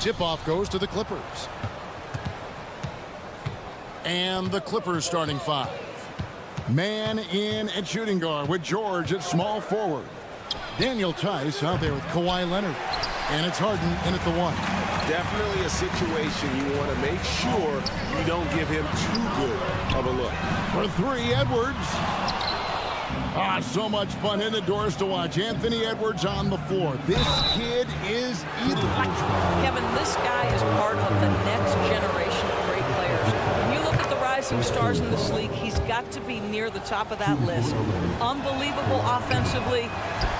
Tip-off goes to the Clippers. And the Clippers starting five. Man in at shooting guard with George at small forward. Daniel Tice out there with Kawhi Leonard. And it's Harden in at the one. Definitely a situation you want to make sure you don't give him too good of a look. For three, Edwards. So much fun in the doors to watch. Anthony Edwards on the floor. This kid is electric. Kevin, this guy is part of the next generation of great players. When you look at the rising stars in this league, he's got to be near the top of that list. Unbelievable offensively,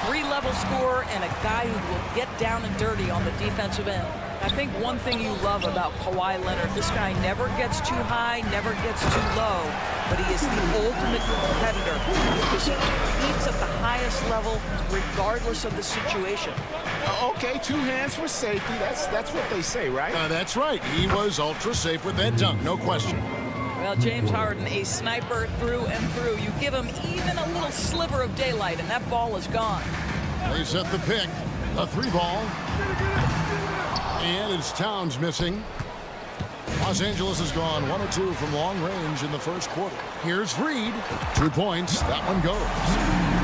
three-level scorer, and a guy who will get down and dirty on the defensive end. I think one thing you love about Kawhi Leonard, this guy never gets too high, never gets too low, but he is the ultimate competitor because he competes at the highest level regardless of the situation. Okay, two hands for safety. That's what they say, right? That's right. He was ultra safe with that dunk, no question. Well, James Harden, a sniper through and through. You give him even a little sliver of daylight, and that ball is gone. They set the pick. A three ball. And it's Towns missing. Los Angeles has gone 1 of 2 from long range in the first quarter. Here's Reed. 2 points. That one goes.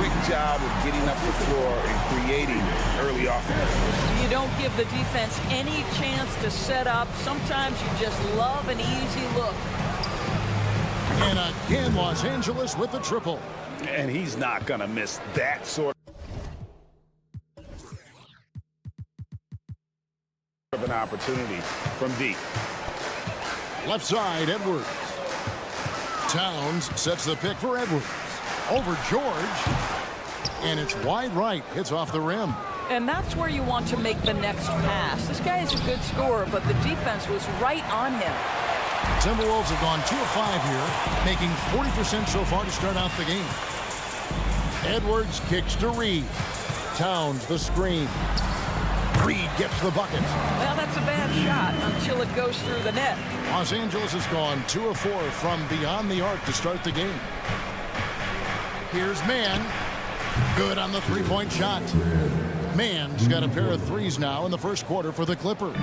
Quick job of getting up the floor and creating early offense. You don't give the defense any chance to set up. Sometimes you just love an easy look. And again, Los Angeles with the triple. And he's not going to miss that sort of an opportunity from deep. Left side, Edwards. Towns sets the pick for Edwards. Over George. And it's wide right. Hits off the rim. And that's where you want to make the next pass. This guy is a good scorer, but the defense was right on him. The Timberwolves have gone 2 of 5 here, making 40% so far to start out the game. Edwards kicks to Reed. Towns the screen. Reed gets the bucket. Well, that's a bad shot until it goes through the net. Los Angeles has gone 2 of 4 from beyond the arc to start the game. Here's Mann. Good on the three-point shot. Mann's got a pair of threes now in the first quarter for the Clippers.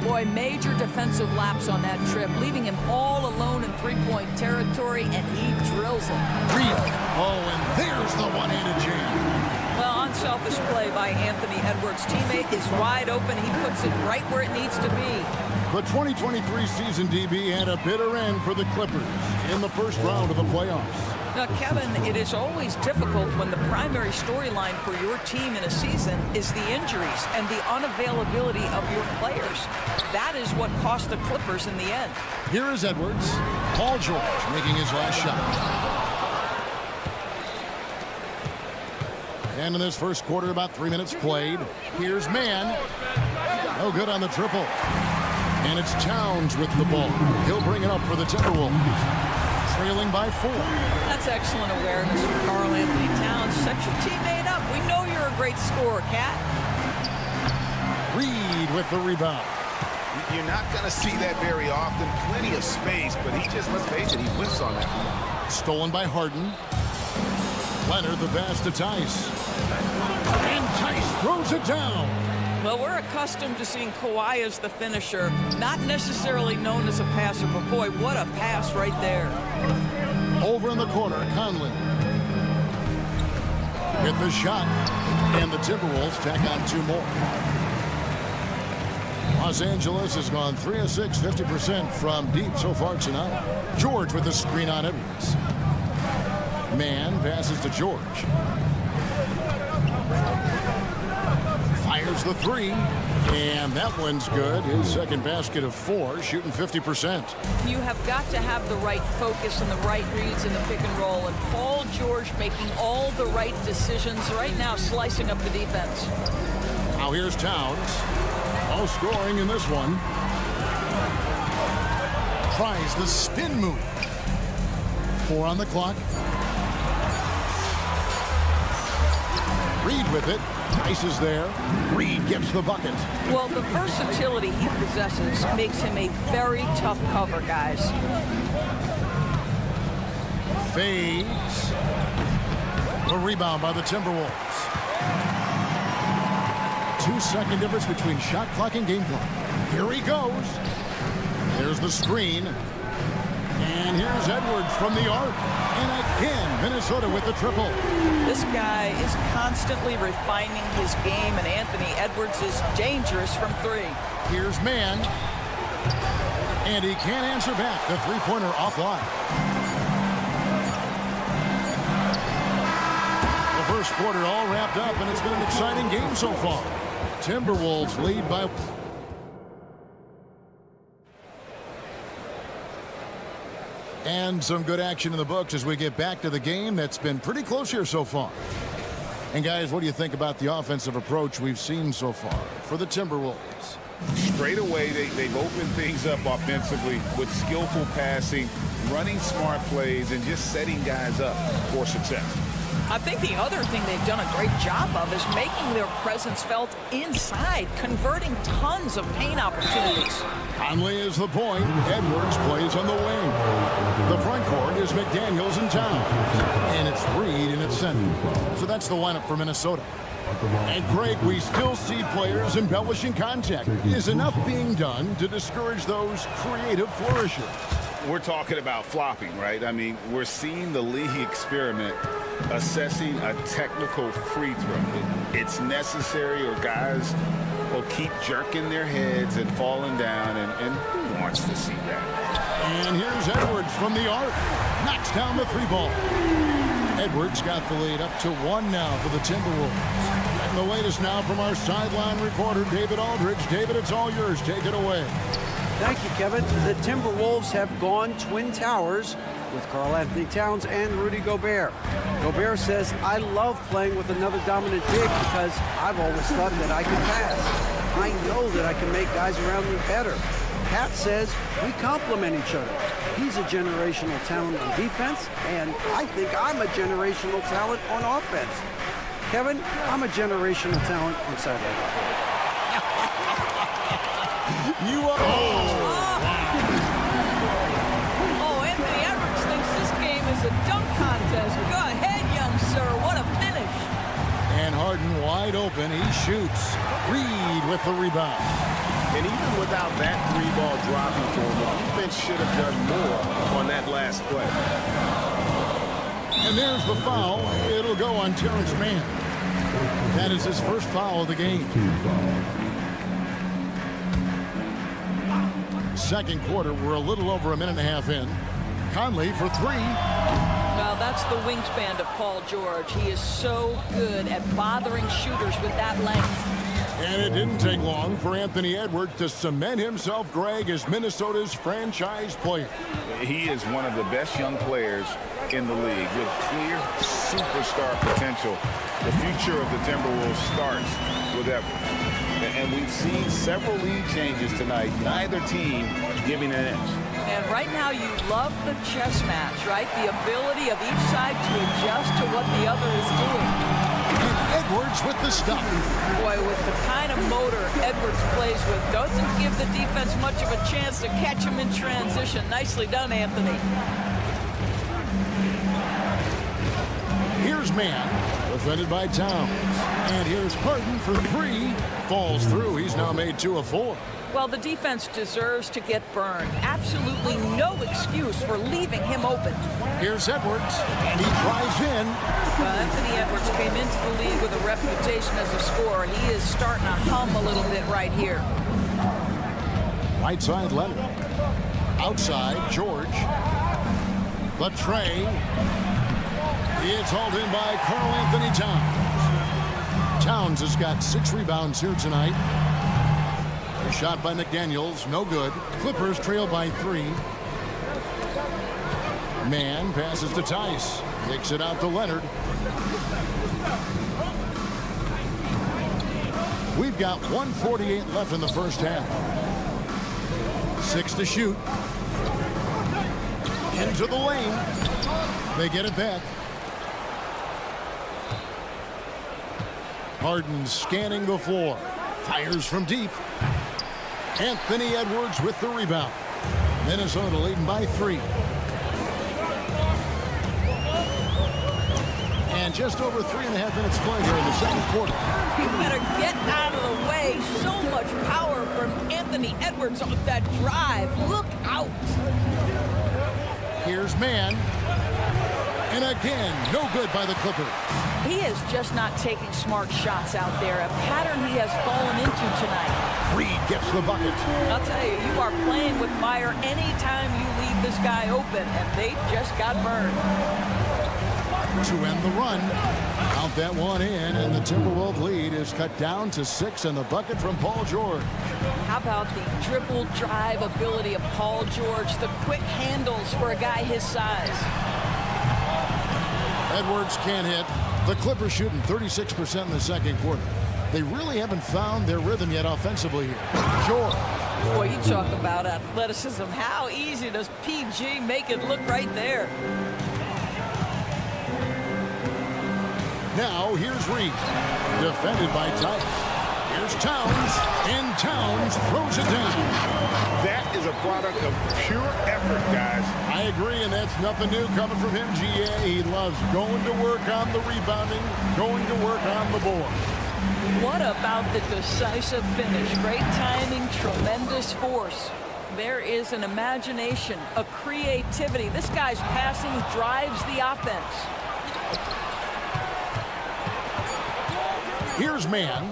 Boy, major defensive lapse on that trip, leaving him all alone in three-point territory, and he drills it. Reed. Oh, and there's the one-handed jam. Well, unselfish play by Anthony Edwards' teammate is wide open. He puts it right where it needs to be. The 2023 season, DB, had a bitter end for the Clippers in the first round of the playoffs. Now, Kevin, it is always difficult when the primary storyline for your team in a season is the injuries and the unavailability of your players. That is what cost the Clippers in the end. Here is Edwards. Paul George making his last shot. And in this first quarter, about 3 minutes played. Here's Mann. No good on the triple. And it's Towns with the ball. He'll bring it up for the Timberwolves. Trailing by 4. That's excellent awareness from Karl Anthony Towns. Set your teammate up. We know you're a great scorer, Cat. Reed with the rebound. You're not going to see that very often. Plenty of space, but he just, let's face it, he whiffs on that. Stolen by Harden. Leonard the pass to Tice. And Tice throws it down. Well, we're accustomed to seeing Kawhi as the finisher, not necessarily known as a passer, but boy, what a pass right there. Over in the corner, Conley. Hit the shot, and the Timberwolves tack on 2 more. Los Angeles has gone 3 of 6, 50% from deep so far tonight. George with the screen on Edwards. Mann passes to George. Fires the 3, and that one's good. His second basket of 4, shooting 50%. You have got to have the right focus and the right reads in the pick and roll, and Paul George making all the right decisions right now, slicing up the defense. Now here's Towns. No scoring in this one. Tries the spin move. 4 on the clock. Reed with it. Tice is there. Reed gets the bucket. Well, the versatility he possesses makes him a very tough cover, guys. Fades. The rebound by the Timberwolves. 2-second difference between shot clock and game clock. Here he goes. There's the screen. And here's Edwards from the arc. And again, Minnesota with the triple. This guy is constantly refining his game, and Anthony Edwards is dangerous from 3. Here's Mann. And he can't answer back. The three-pointer offline. The first quarter all wrapped up, and it's been an exciting game so far. Timberwolves lead by... And some good action in the books as we get back to the game that's been pretty close here so far. And guys, what do you think about the offensive approach we've seen so far for the Timberwolves? Straight away, they've opened things up offensively with skillful passing, running smart plays, and just setting guys up for success. I think the other thing they've done a great job of is making their presence felt inside, converting tons of paint opportunities. Conley is the point. Edwards plays on the wing. The front court is McDaniels and Towns. And it's Reed in its center. So that's the lineup for Minnesota. And Greg, we still see players embellishing contact. Is enough being done to discourage those creative flourishes? We're talking about flopping, right? I mean, we're seeing the league experiment assessing a technical free throw. It's necessary, or guys will keep jerking their heads and falling down, and who wants to see that? And here's Edwards from the arc. Knocks down the 3-ball. Edwards got the lead up to 1 now for the Timberwolves. And the latest now from our sideline reporter, David Aldridge. David, it's all yours. Take it away. Thank you, Kevin. The Timberwolves have gone Twin Towers with Karl Anthony Towns and Rudy Gobert. Gobert says, I love playing with another dominant big because I've always thought that I could pass. I know that I can make guys around me better. Pat says, we complement each other. He's a generational talent on defense, and I think I'm a generational talent on offense. Kevin, I'm a generational talent on sideline. You are... Oh, Anthony Edwards thinks this game is a dunk contest. Go ahead, young sir. What a finish. And Harden wide open. He shoots. Reed with the rebound. And even without that 3-ball dropping for him, the defense should have done more on that last play. And there's the foul. It'll go on Terrence Mann. That is his first foul of the game. Second quarter, we're a little over a minute and a half in. Conley for 3. Well, that's the wingspan of Paul George. He is so good at bothering shooters with that length. And it didn't take long for Anthony Edwards to cement himself, Greg, as Minnesota's franchise player. He is one of the best young players in the league with clear superstar potential. The future of the Timberwolves starts with Edwards. And we've seen several lead changes tonight, neither team giving an inch. And right now you love the chess match, right? The ability of each side to adjust to what the other is doing. And Edwards with the stuff. Boy, with the kind of motor Edwards plays with, doesn't give the defense much of a chance to catch him in transition. Nicely done, Anthony. Here's man, defended by Towns. And here's Harden for three. Falls through. He's now made 2 of 4. Well, the defense deserves to get burned. Absolutely no excuse for leaving him open. Here's Edwards, and he drives in. Well, Anthony Edwards came into the league with a reputation as a scorer. He is starting to hum a little bit right here. Right side, Leonard. Outside, George. The tray. It's hauled in by Karl Anthony Towns. Towns has got 6 rebounds here tonight. A shot by McDaniels, no good. Clippers trail by 3. Man passes to Tice. Kicks it out to Leonard. We've got 1:48 left in the first half. 6 to shoot. Into the lane. They get it back. Harden scanning the floor. Fires from deep. Anthony Edwards with the rebound. Minnesota leading by 3. And just over 3.5 minutes played here in the second quarter. You better get out of the way. So much power from Anthony Edwards on that drive. Look out. Here's man. And again, no good by the Clippers. He is just not taking smart shots out there. A pattern he has fallen into tonight. Reed gets the bucket. I'll tell you, you are playing with fire anytime you leave this guy open, and they just got burned. To end the run. Count that one in, and the Timberwolves lead is cut down to 6, and the bucket from Paul George. How about the dribble drive ability of Paul George, the quick handles for a guy his size. Edwards can't hit. The Clippers shooting 36% in the second quarter. They really haven't found their rhythm yet offensively here. George. Boy, you talk about athleticism. How easy does PG make it look right there? Now here's Reed. Defended by Tice. Here's Towns. And Towns throws it down. That is a product of pure effort, guys. I agree, and that's nothing new coming from him, GA. He loves going to work on the rebounding, going to work on the board. What about the decisive finish? Great timing, tremendous force. There is an imagination, a creativity. This guy's passing drives the offense. Here's man.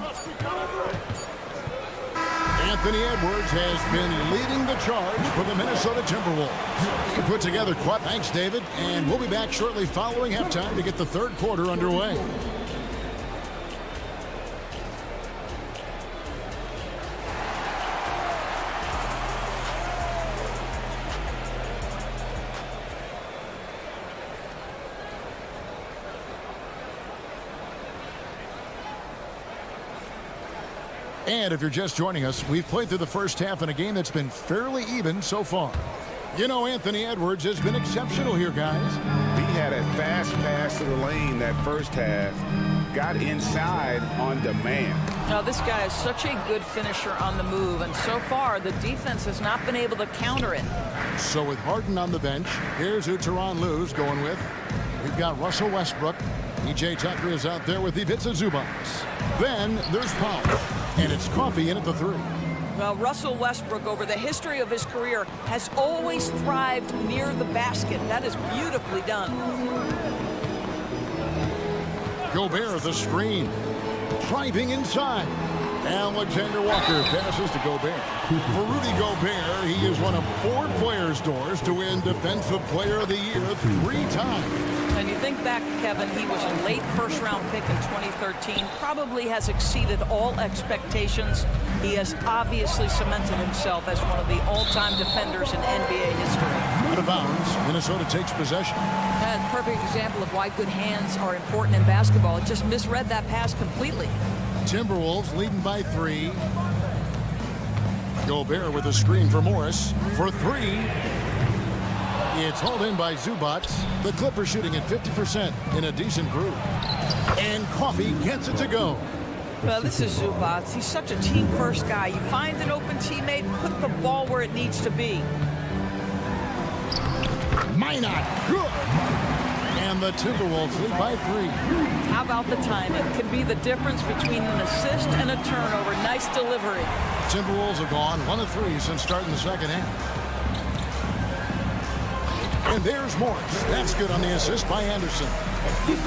Anthony Edwards has been leading the charge for the Minnesota Timberwolves. Put together quite. Thanks, David. And we'll be back shortly following halftime to get the third quarter underway. And if you're just joining us, we've played through the first half in a game that's been fairly even so far. You know, Anthony Edwards has been exceptional here, guys. He had a fast pass to the lane that first half. Got inside on demand. Now, this guy is such a good finisher on the move, and so far, the defense has not been able to counter it. So with Harden on the bench, here's who Tyronn Lue's going with. We've got Russell Westbrook. PJ Tucker is out there with Ivica Zubac. Then there's Powell. And it's Coffee in at the 3. Well, Russell Westbrook, over the history of his career, has always thrived near the basket. That is beautifully done. Gobert, the screen. Driving inside. Alexander Walker passes to Gobert. For Rudy Gobert, he is one of 4 players, Doors, to win Defensive Player of the Year 3 times. And you think back, Kevin, he was a late first-round pick in 2013. Probably has exceeded all expectations. He has obviously cemented himself as one of the all-time defenders in NBA history. Out of bounds, Minnesota takes possession. That's a perfect example of why good hands are important in basketball. It just misread that pass completely. Timberwolves leading by 3. Gobert with a screen for Morris. For 3. It's hauled in by Zubac. The Clippers shooting at 50% in a decent group. And Coffee gets it to go. Well, this is Zubac. He's such a team-first guy. You find an open teammate, put the ball where it needs to be. Minot, good. And the Timberwolves lead by 3. How about the timing? Can be the difference between an assist and a turnover. Nice delivery. Timberwolves have gone 1 of 3 since starting the second half. And there's Morris. That's good on the assist by Anderson.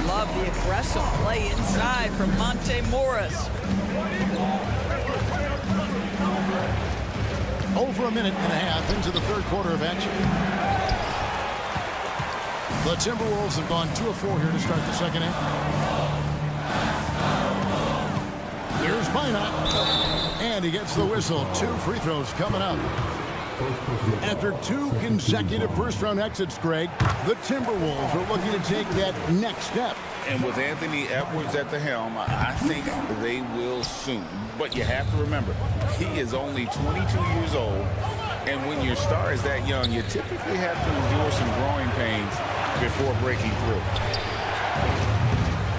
Love the aggressive play inside from Monte Morris. Over a minute and a half into the third quarter of action. The Timberwolves have gone 2 of 4 here to start the second half. Here's Minot. And he gets the whistle. 2 free throws coming up. After 2 consecutive first-round exits, Greg, the Timberwolves are looking to take that next step. And with Anthony Edwards at the helm, I think they will soon. But you have to remember, he is only 22 years old. And when your star is that young, you typically have to endure some growing pains before breaking through.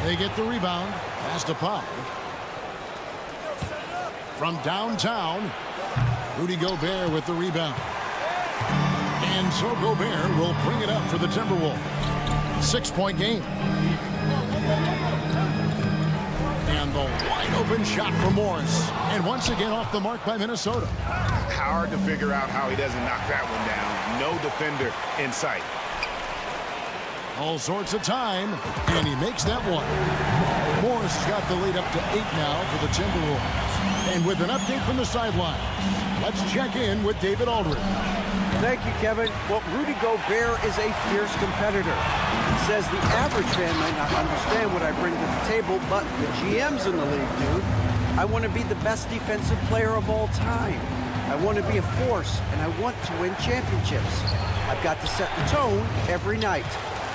They get the rebound. Pass to Powell. From downtown, Rudy Gobert with the rebound. And so Gobert will bring it up for the Timberwolves. 6-point game. And the wide open shot for Morris. And once again off the mark by Minnesota. Hard to figure out how he doesn't knock that one down. No defender in sight. All sorts of time. And he makes that one. Morris has got the lead up to 8 now for the Timberwolves. And with an update from the sideline, let's check in with David Aldridge. Thank you, Kevin. Well, Rudy Gobert is a fierce competitor. He says the average fan might not understand what I bring to the table, but the GMs in the league do. I want to be the best defensive player of all time. I want to be a force, and I want to win championships. I've got to set the tone every night.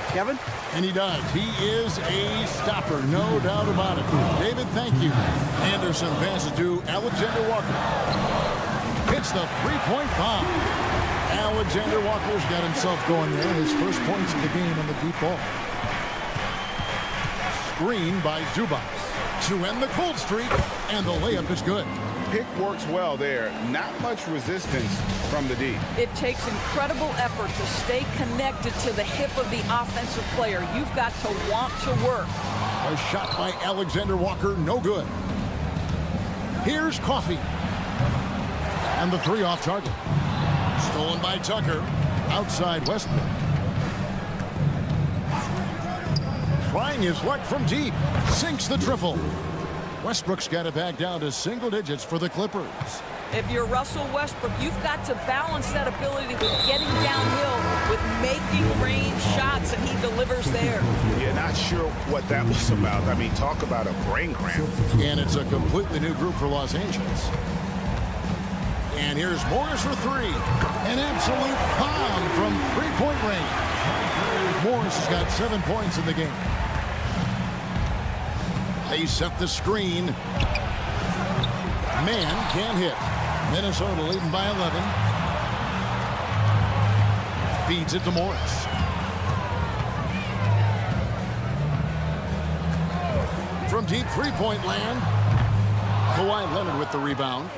Kevin? And he does. He is a stopper, no doubt about it. David, thank you. Anderson passes to Alexander Walker. Hits the three-point bomb. Alexander Walker's got himself going there. His first points of the game on the deep ball. Screen by Zubac to end the cold streak, and the layup is good. Pick works well there. Not much resistance from the D. It takes incredible effort to stay connected to the hip of the offensive player. You've got to want to work. A shot by Alexander Walker, no good. Here's Coffee. And the 3 off target. Stolen by Tucker. Outside Westbrook. Trying his luck from deep. Sinks the triple. Westbrook's got it back down to single digits for the Clippers. If you're Russell Westbrook, you've got to balance that ability with getting downhill, with making range shots, and he delivers there. Yeah, not sure what that was about. I mean, talk about a brain cramp. And it's a completely new group for Los Angeles. And here's Morris for 3. An absolute bomb from three-point range. Morris has got 7 points in the game. They set the screen. Man can't hit. Minnesota leading by 11. Feeds it to Morris. From deep three-point land, Kawhi Leonard with the rebound.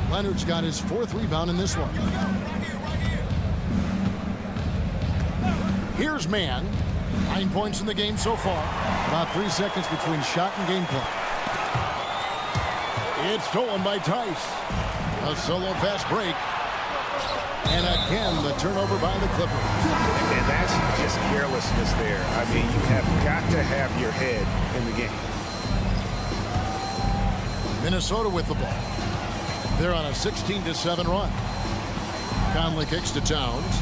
Leonard's got his 4th rebound in this one. Here's Man. 9 points in the game so far. About 3 seconds between shot and game clock. It's stolen by Tice. A solo fast break. And again, the turnover by the Clippers. And that's just carelessness there. I mean, you have got to have your head in the game. Minnesota with the ball. They're on a 16-7 run. Conley kicks to Towns.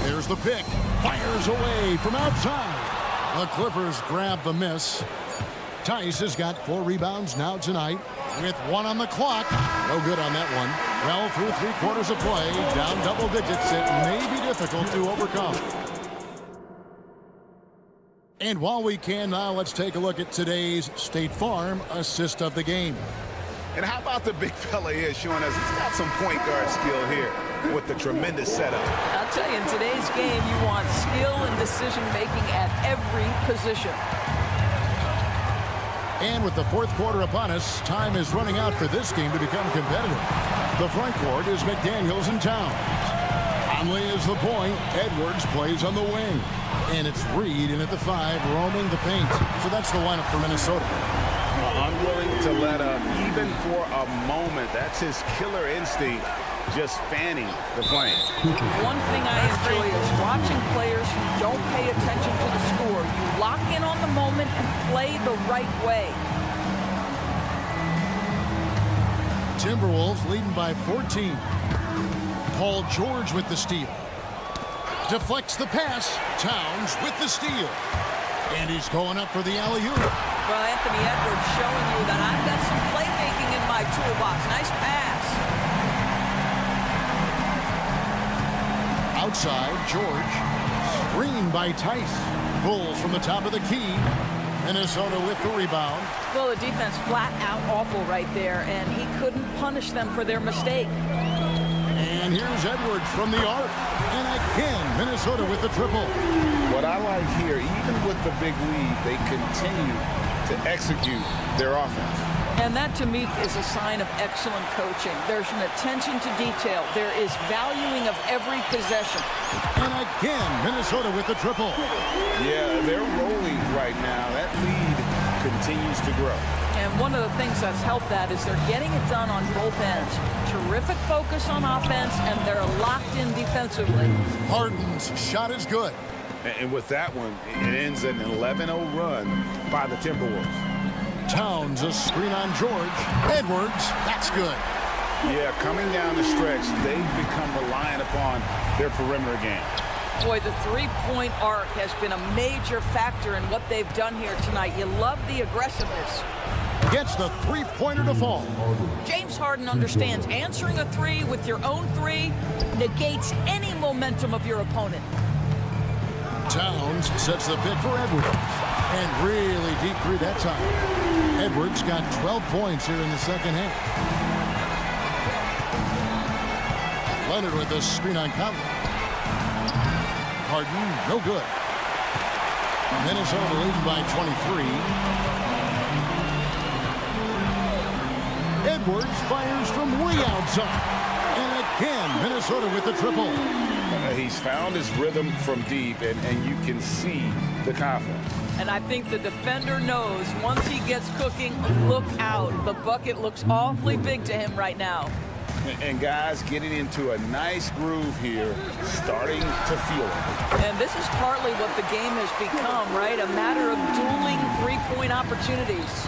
There's the pick. Fires away from outside. The Clippers grab the miss. Tice has got 4 rebounds now tonight with 1 on the clock. No good on that one. Well, through 3 quarters of play, down double digits, it may be difficult to overcome. And while we can now, let's take a look at today's State Farm assist of the game. And how about the big fella here showing us he's got some point guard skill here with the tremendous setup. I'll tell you, in today's game, you want skill and decision-making at every position. And with the 4th quarter upon us, time is running out for this game to become competitive. The front court is McDaniels and Towns. Conley is the point. Edwards plays on the wing. And it's Reed in at the 5, roaming the paint. So that's the lineup for Minnesota. Unwilling to let up, even for a moment. That's his killer instinct, just fanning the flame. One thing I enjoy is watching players who don't pay attention to the score. You lock in on the moment and play the right way. Timberwolves leading by 14. Paul George with the steal. Deflects the pass. Towns with the steal. And he's going up for the alley-oop. Well, Anthony Edwards showing you that I've got some playmaking in my toolbox. Nice pass. Outside, George. Screen by Tice. Bulls from the top of the key. Minnesota with the rebound. Well, the defense flat out awful right there, and he couldn't punish them for their mistake. And here's Edwards from the arc. And again, Minnesota with the triple. What I like here, even with the big lead, they continue to execute their offense. And that, to me, is a sign of excellent coaching. There's an attention to detail. There is valuing of every possession. And again, Minnesota with the triple. Yeah, they're rolling right now. That lead continues to grow. And one of the things that's helped that is they're getting it done on both ends. Terrific focus on offense, and they're locked in defensively. Harden's shot is good. And with that one, it ends an 11-0 run by the Timberwolves. Towns, a screen on George. Edwards, that's good. Yeah, coming down the stretch, they've become reliant upon their perimeter game. Boy, the three-point arc has been a major factor in what they've done here tonight. You love the aggressiveness. Gets the three-pointer to fall. James Harden understands answering a 3 with your own 3 negates any momentum of your opponent. Towns sets the pick for Edwards. And really deep 3 that time. Edwards got 12 points here in the second half. Leonard with the screen on Conley. Harden, no good. Minnesota leading by 23. Edwards fires from way outside. And again, Minnesota with the triple. He's found his rhythm from deep, and you can see the confidence. And I think the defender knows once he gets cooking, look out. The bucket looks awfully big to him right now. And guys getting into a nice groove here, starting to feel it. And this is partly what the game has become, right? A matter of dueling three-point opportunities.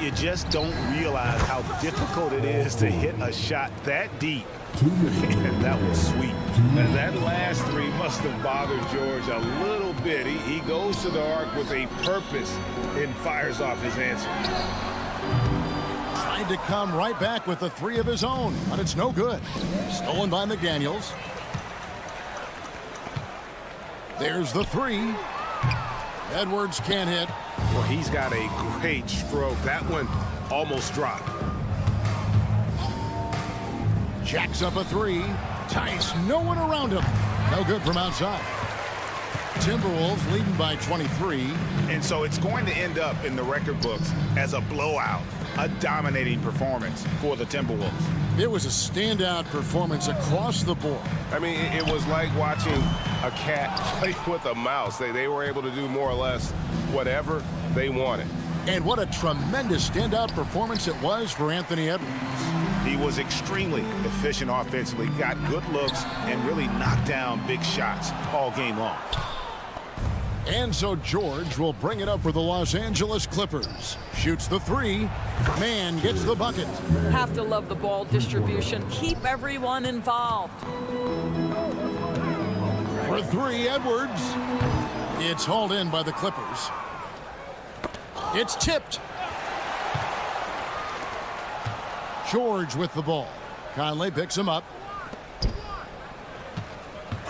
You just don't realize how difficult it is to hit a shot that deep. And that was sweet. And that last 3 must have bothered George a little bit. He goes to the arc with a purpose and fires off his answer. Tried to come right back with the 3 of his own, but it's no good. Stolen by McDaniels. There's the 3. Edwards can't hit. Well, he's got a great stroke. That one almost dropped. Jacks up a 3. Tice, no one around him. No good from outside. Timberwolves leading by 23. And so it's going to end up in the record books as a blowout, a dominating performance for the Timberwolves. It was a standout performance across the board. I mean, it was like watching a cat play with a mouse. They were able to do more or less whatever they wanted. And what a tremendous standout performance it was for Anthony Edwards. He was extremely efficient offensively, got good looks, and really knocked down big shots all game long. And so George will bring it up for the Los Angeles Clippers. Shoots the three. Man gets the bucket. Have to love the ball distribution. Keep everyone involved. For three, Edwards. It's hauled in by the Clippers. It's tipped. George with the ball. Conley picks him up.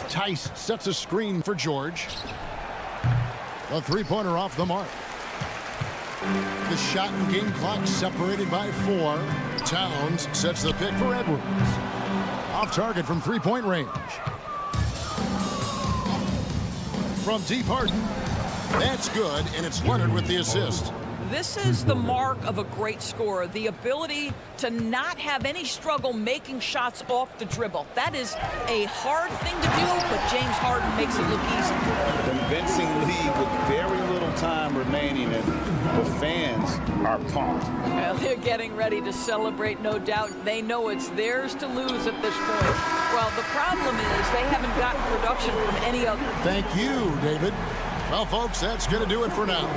Tice sets a screen for George. A three-pointer off the mark. The shot and game clock separated by 4. Towns sets the pick for Edwards. Off target from three-point range. From deep Harden. That's good, and it's Leonard with the assist. This is the mark of a great scorer, the ability to not have any struggle making shots off the dribble. That is a hard thing to do, but James Harden makes it look easy. Convincing lead with very little time remaining, and the fans are pumped. Well, they're getting ready to celebrate, no doubt. They know it's theirs to lose at this point. Well, the problem is they haven't gotten production from any other. Thank you, David. Well, folks, that's going to do it for now.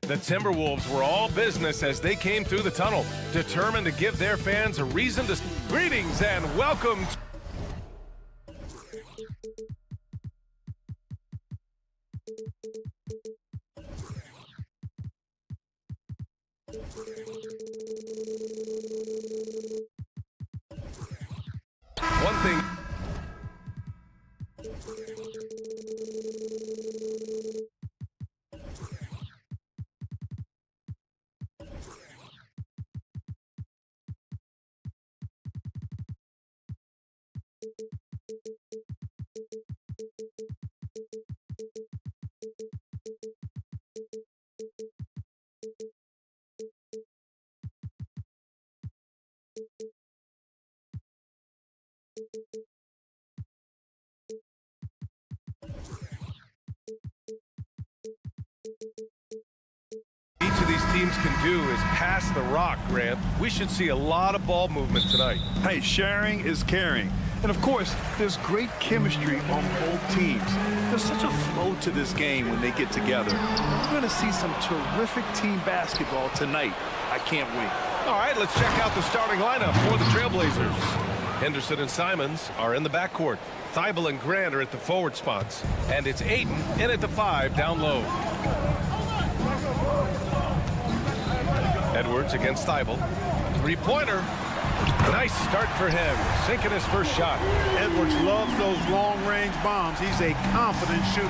The Timberwolves were all business as they came through the tunnel, determined to give their fans a reason to... Greetings and welcome to... One thing... Each of these teams can do is pass the rock, Grant. We should see a lot of ball movement tonight. Hey, sharing is caring. And of course, there's great chemistry on both teams. There's such a flow to this game when they get together. We're going to see some terrific team basketball tonight. I can't wait. All right, let's check out the starting lineup for the Trailblazers. Henderson and Simons are in the backcourt. Thibault and Grant are at the forward spots. And it's Ayton in at the 5 down low. Edwards against Thibault. Three-pointer. Nice start for him. Sinking his first shot. Edwards loves those long-range bombs. He's a confident shooter.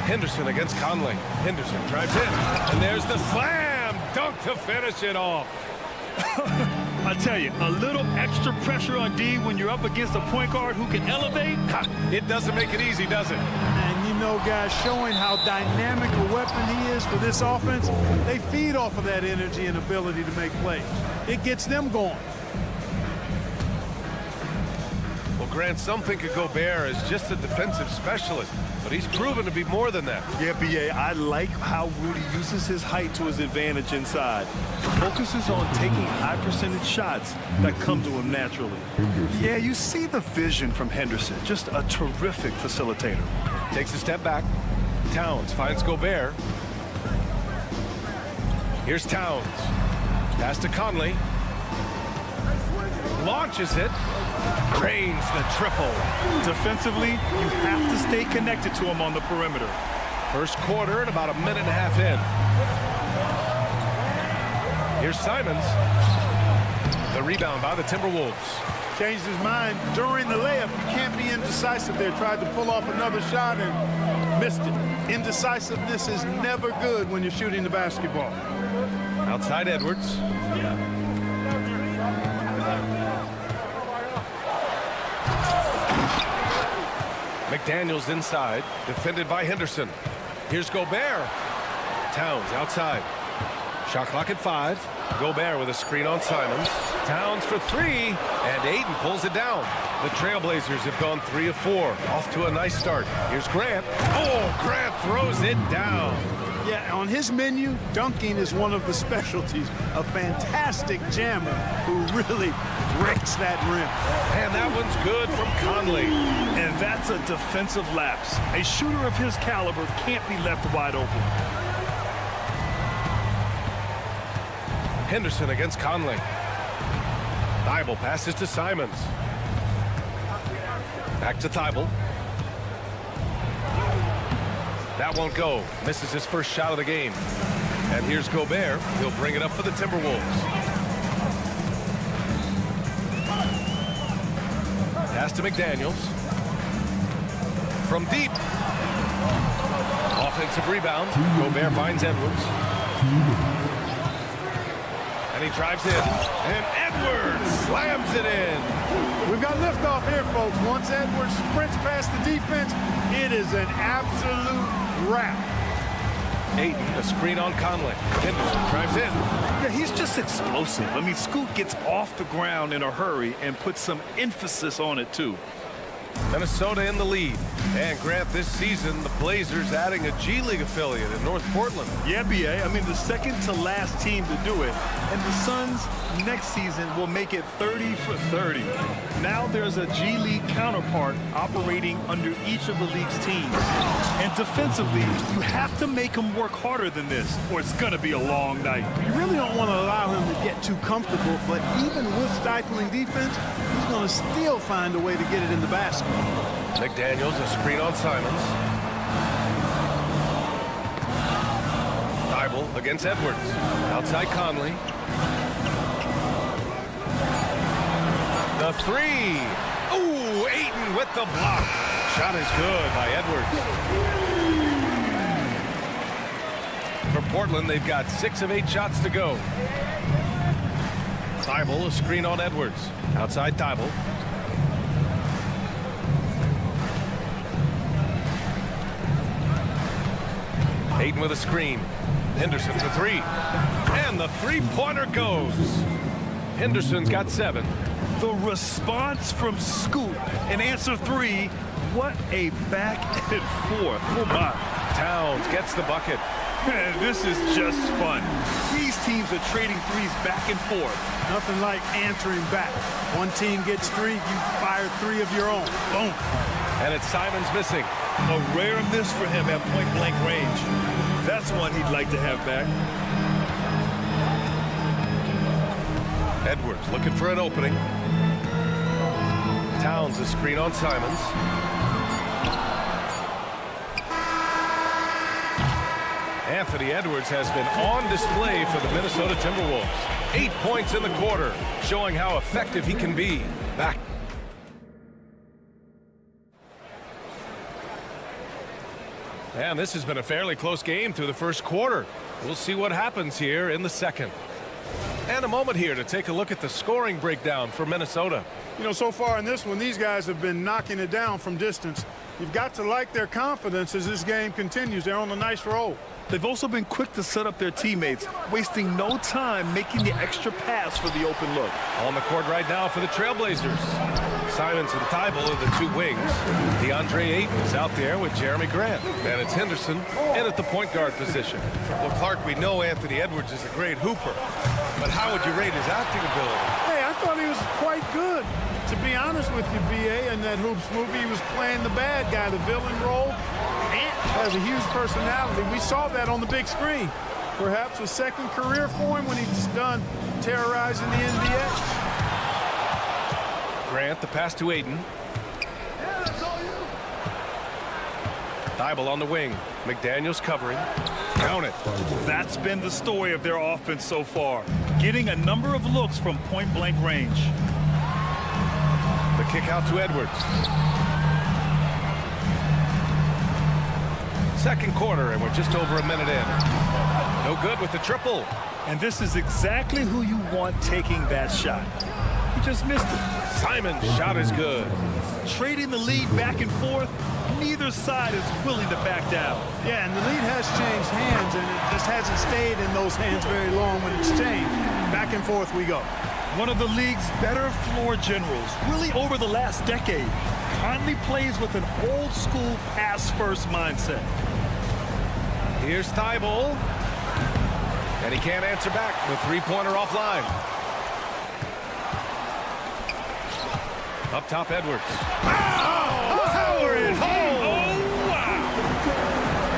Henderson against Conley. Henderson drives in. And there's the slam dunk to finish it off. I tell you, a little extra pressure on D when you're up against a point guard who can elevate. It doesn't make it easy, does it? And you know, guys, showing how dynamic a weapon he is for this offense, they feed off of that energy and ability to make plays. It gets them going. Well, Grant, some think of Gobert as just a defensive specialist, but he's proven to be more than that. Yeah, B.A., I like how Rudy uses his height to his advantage inside. Focuses on taking high-percentage shots that come to him naturally. Yeah, you see the vision from Henderson. Just a terrific facilitator. Takes a step back. Towns finds Gobert. Here's Towns. Pass to Conley. Launches it. Cranes the triple. Defensively, you have to stay connected to him on the perimeter. First quarter and about a minute and a half in. Here's Simons. The rebound by the Timberwolves. Changed his mind during the layup. You can't be indecisive there. Tried to pull off another shot and missed it. Indecisiveness is never good when you're shooting the basketball. Outside Edwards. McDaniels inside, defended by Henderson. Here's Gobert. Towns outside. Shot clock at 5. Gobert with a screen on Simons. Towns for 3, and Ayton pulls it down. The Trailblazers have gone 3 of 4. Off to a nice start. Here's Grant. Oh, Grant throws it down. Yeah, on his menu, dunking is one of the specialties. A fantastic jammer who really breaks that rim. And that one's good from Conley. And that's a defensive lapse. A shooter of his caliber can't be left wide open. Henderson against Conley. Thibault passes to Simons. Back to Thibault. That won't go. Misses his first shot of the game. And here's Gobert. He'll bring it up for the Timberwolves. Pass to McDaniels. From deep. Offensive rebound. Gobert finds Edwards. And he drives in. And Edwards slams it in. We've got liftoff here, folks. Once Edwards sprints past the defense, it is an absolute wrap. Ayton, a screen on Conley. Henderson drives in. Yeah, he's just explosive. I mean, Scoot gets off the ground in a hurry and puts some emphasis on it, too. Minnesota in the lead. And Grant, this season, the Blazers adding a G League affiliate in North Portland. Yeah, BA. I mean, the second to last team to do it. And the Suns next season will make it 30 for 30. Now there's a G League counterpart operating under each of the league's teams. And defensively, you have to make them work harder than this, or it's going to be a long night. You really don't want to allow him to get too comfortable, but even with stifling defense, he's going to still find a way to get it in the basket. McDaniels, a screen on Simons. Thibault against Edwards. Outside Conley. The three. Ooh, Ayton with the block. Shot is good by Edwards. For Portland, they've got 6 of 8 shots to go. Thibault, a screen on Edwards. Outside Thibault. Ayton with a screen. Henderson for 3. And the three-pointer goes. Henderson's got 7. The response from Scoot in answer 3. What a back and forth. Oh, my. Towns gets the bucket. Man, this is just fun. These teams are trading threes back and forth. Nothing like answering back. One team gets 3, you fire 3 of your own. Boom. And it's Simons missing. A rare miss for him at point-blank range. That's one he'd like to have back. Edwards looking for an opening. Towns, a screen on Simons. Anthony Edwards has been on display for the Minnesota Timberwolves. 8 points in the quarter, showing how effective he can be. Back. And this has been a fairly close game through the first quarter. We'll see what happens here in the second. And a moment here to take a look at the scoring breakdown for Minnesota. You know, so far in this one, these guys have been knocking it down from distance. You've got to like their confidence as this game continues. They're on a nice roll. They've also been quick to set up their teammates, wasting no time making the extra pass for the open look. On the court right now for the Trailblazers. Simons and Thibault are the 2 wings. DeAndre Ayton is out there with Jeremy Grant. And it's Henderson in at the point guard position. Well, Clark, we know Anthony Edwards is a great hooper. But how would you rate his acting ability? Hey, I thought he was quite good. To be honest with you, BA, in that Hoops movie, he was playing the bad guy, the villain role. Ant has a huge personality. We saw that on the big screen. Perhaps a second career for him when he's done terrorizing the NBA. Grant, the pass to Ayton. Thibault on the wing. McDaniels covering. Count it. That's been the story of their offense so far. Getting a number of looks from point-blank range. The kick out to Edwards. Second quarter, and we're just over a minute in. No good with the triple. And this is exactly who you want taking that shot. He just missed it. Simon's shot is good. Trading the lead back and forth, neither side is willing to back down. Yeah, and the lead has changed hands, and it just hasn't stayed in those hands very long when it's changed. Back and forth we go. One of the league's better floor generals, really over the last decade. Conley plays with an old-school pass-first mindset. Here's Thibault. And he can't answer back. The three-pointer offline. Up top, Edwards. Power is wow.